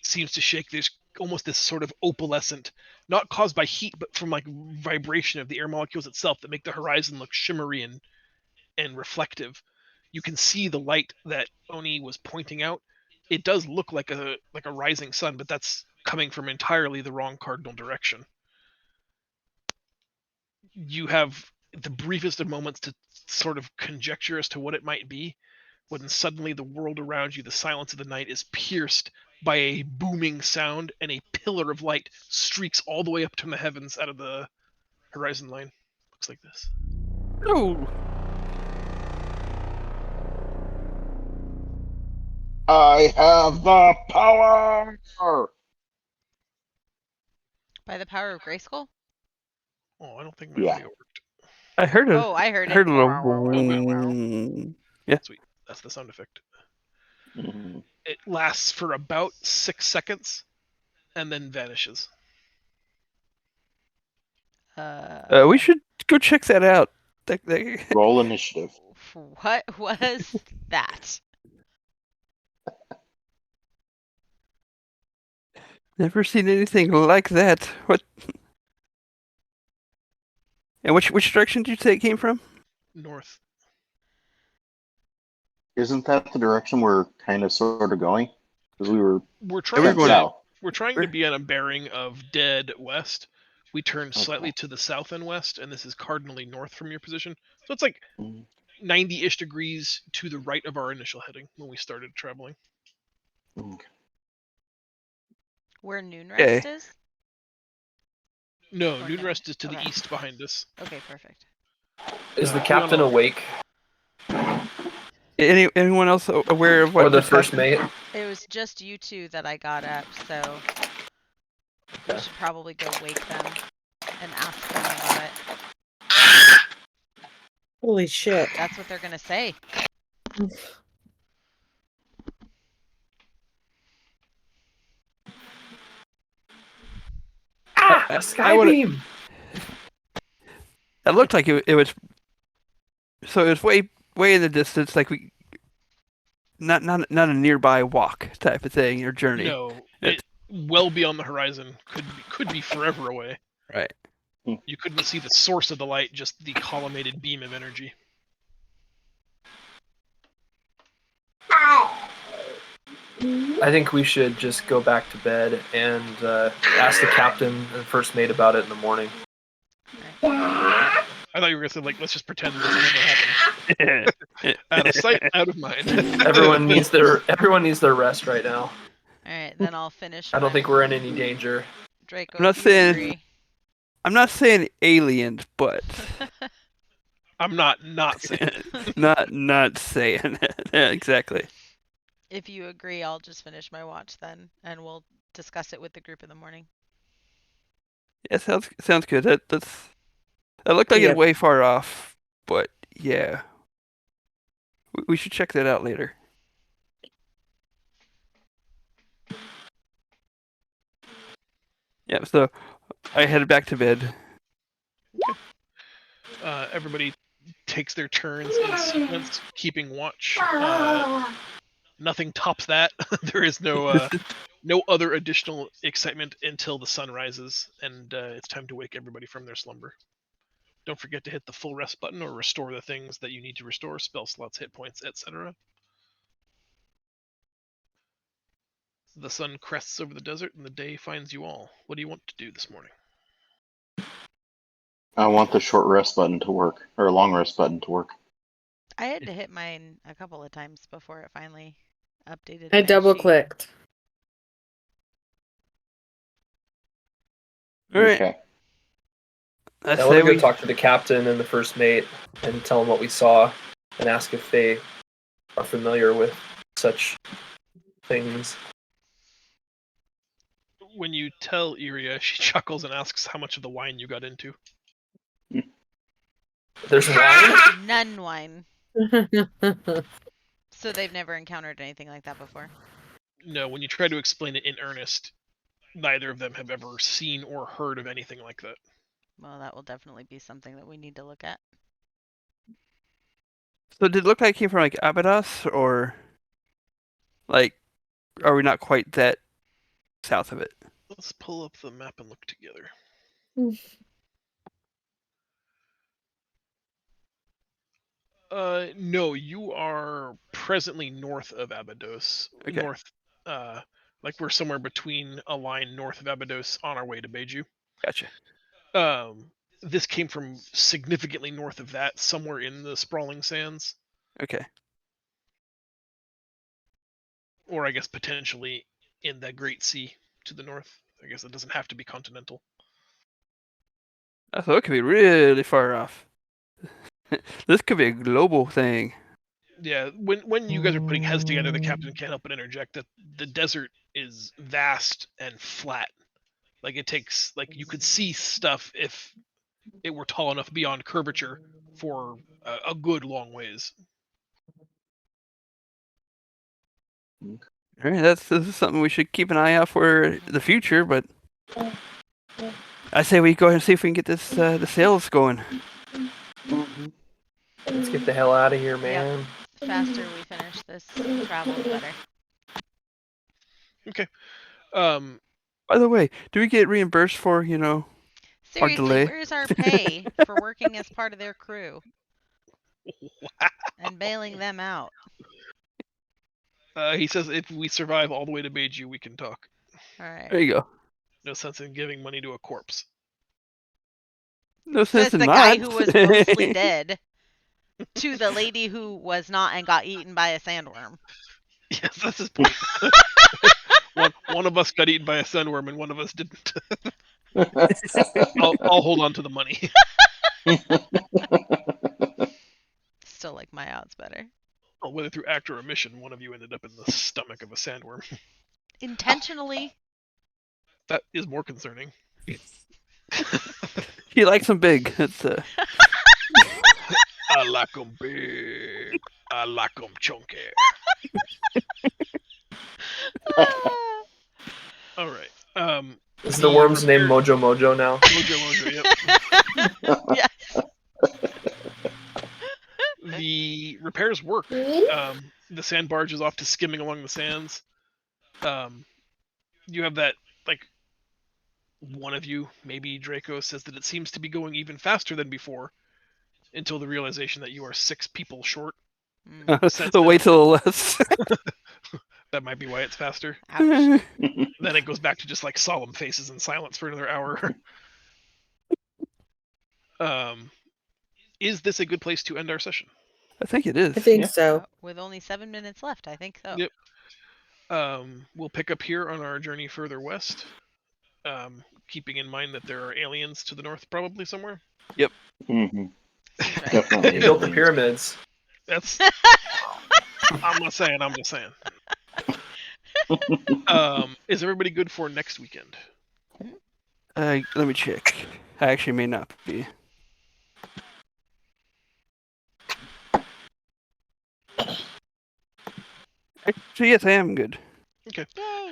seems to shake. There's almost this sort of opalescent, not caused by heat, but from like vibration of the air molecules itself that make the horizon look shimmery and reflective. You can see the light that Oni was pointing out. It does look like a rising sun, but that's coming from entirely the wrong cardinal direction. You have the briefest of moments to sort of conjecture as to what it might be, when suddenly the world around you, the silence of the night, is pierced by a booming sound, and a pillar of light streaks all the way up to the heavens out of the horizon line. Looks like this. Oh, I have the power. By the power of Grayskull? Oh, I don't think my Yeah. audio worked. I heard a Oh, I heard heard it. a little boom. Sweet. That's the sound effect. Mhm. It lasts for about 6 seconds, and then vanishes. We should go check that out. Roll initiative. What was that? Never seen anything like that. What? And which direction did you say it came from? North. Isn't that the direction we're kind of sort of going? Because we were We're we're trying going to south. We're trying to be on a bearing of dead west. We turn slightly Okay. to the south and west, and this is cardinally north from your position. So it's like Mm. 90-ish degrees to the right of our initial heading when we started traveling. Okay. Where noon Okay. rest is? No, Or Noon no? Rest is to the Okay. east behind us. Okay, perfect. Is the Fiona- captain awake? Anyone else aware of what Or the just first happened? mate? It was just you two that I got up, so we Okay. should probably go wake them and ask them about it. Holy shit. That's what they're gonna say. Ah, I- a I sky would've- beam! It looked like it was. So it was way in the distance, like we. Not a nearby walk type of thing or journey. No, it well beyond the horizon. Could be forever away. Right. You couldn't see the source of the light, just the collimated beam of energy. I think we should just go back to bed and ask the captain and first mate about it in the morning. I thought you were gonna say like, let's just pretend this never happened. Out of sight, out of mind. Everyone needs their rest right now. Alright, then I'll finish. I don't my think we're in any danger. Draco, I'm not if you saying- agree. I'm not saying alien, but I'm not saying. not saying it. Yeah, exactly. If you agree, I'll just finish my watch then, and we'll discuss it with the group in the morning. Yeah, sounds good. That looked like Yeah. it's way far off, but yeah, we should check that out later. Yeah, so I headed back to bed. Everybody takes their turns in sequence, keeping watch. Nothing tops that. There is no other additional excitement until the sun rises, and it's time to wake everybody from their slumber. Don't forget to hit the full rest button or restore the things that you need to restore, spell slots, hit points, etc. The sun crests over the desert and the day finds you all. What do you want to do this morning? I want the short rest button to work, or long rest button to work. I had to hit mine a couple of times before it finally updated. I my double sheet. clicked. All right. Okay. I I say want to we go talk to the captain and the first mate and tell them what we saw and ask if they are familiar with such things. When you tell Iria, she chuckles and asks how much of the wine you got into. There's wine? None wine. So they've never encountered anything like that before. No, when you try to explain it in earnest, neither of them have ever seen or heard of anything like that. Well, that will definitely be something that we need to look at. So did it look like it came from like Abydos, or like are we not quite that south of it? Let's pull up the map and look together. No, you are presently north of Abydos. Okay. North, like we're somewhere between a line north of Abydos on our way to Beiju. Gotcha. This came from significantly north of that, somewhere in the sprawling sands, Okay. or I guess potentially in the Great Sea to the north. I guess it doesn't have to be continental. I thought it could be really far off. This could be a global thing. Yeah, when you guys are putting heads together, the captain can't help but interject that the desert is vast and flat. Like it takes, like you could see stuff if it were tall enough beyond curvature for a good long ways. All right, this is something we should keep an eye out for the future. But I say we go ahead and see if we can get this the sales going. Let's get the hell out of here, man. The faster we finish this travel, the better. Okay. By the way, do we get reimbursed for Our Seriously, delay. where's our pay for working as part of their crew and bailing them out? He says if we survive all the way to Beiju, we can talk. All right. There you go. No sense in giving money to a corpse. No Says sense in the not. guy who was mostly dead to the lady who was not and got eaten by a sandworm. Yes, that's his point. one of us got eaten by a sandworm and one of us didn't. I'll hold on to the money. Still like my odds better. Well, whether through act or omission, one of you ended up in the stomach of a sandworm. Intentionally. That is more concerning. He likes them big. It's I like them big. I like them chunky. Ah. All right. Is the worm's name Mojo Mojo now? Mojo, yep. Yes. The repairs work. The sand barge is off to skimming along the sands. You have that, like, one of you, maybe Draco, says that it seems to be going even faster than before, until the realization that you are 6 people short. the wait till less. That might be why it's faster. Ouch. Then it goes back to just like solemn faces and silence for another hour. Is this a good place to end our session? I think it is. I think Yeah. so. With only 7 minutes left, I think so. Yep. We'll pick up here on our journey further west, keeping in mind that there are aliens to the north, probably somewhere. Mhm. Seems right. They Definitely. built the pyramids. That's. I'm not saying. I'm just saying. Is everybody good for next weekend? Let me check. I actually may not be. Actually, yes, I am good. Yay.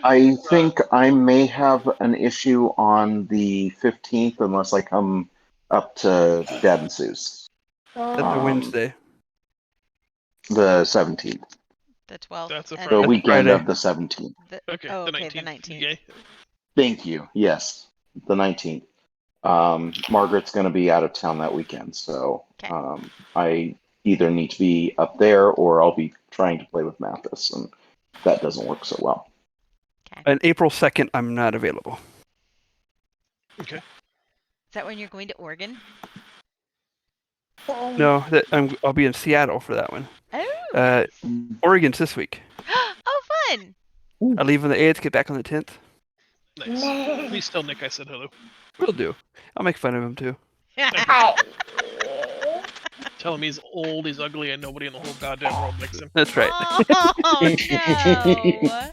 I think I may have an issue on the 15th unless I come up to Dad and Sue's. That's a Um, Wednesday. The 17th. The 12th. That's a and The Friday. weekend Friday. of the 17th. Okay. Oh, the okay, 19th. the 19th. Yay. Thank you. Yes, the 19th. Margaret's going to be out of town that weekend, so Okay. I either need to be up there or I'll be trying to play with Mathis, and that doesn't work so well. On April 2nd, I'm not available. Okay. Is that when you're going to Oregon? No, I'll be in Seattle for that one. Oh. Uh, Oregon's this week. Oh, fun. I leave on the 8th, get back on the 10th. Nice. Please tell Nick I said hello. Will do. I'll make fun of him too. Tell him he's old, he's ugly, and nobody in the whole goddamn world likes him. That's right. Oh, no.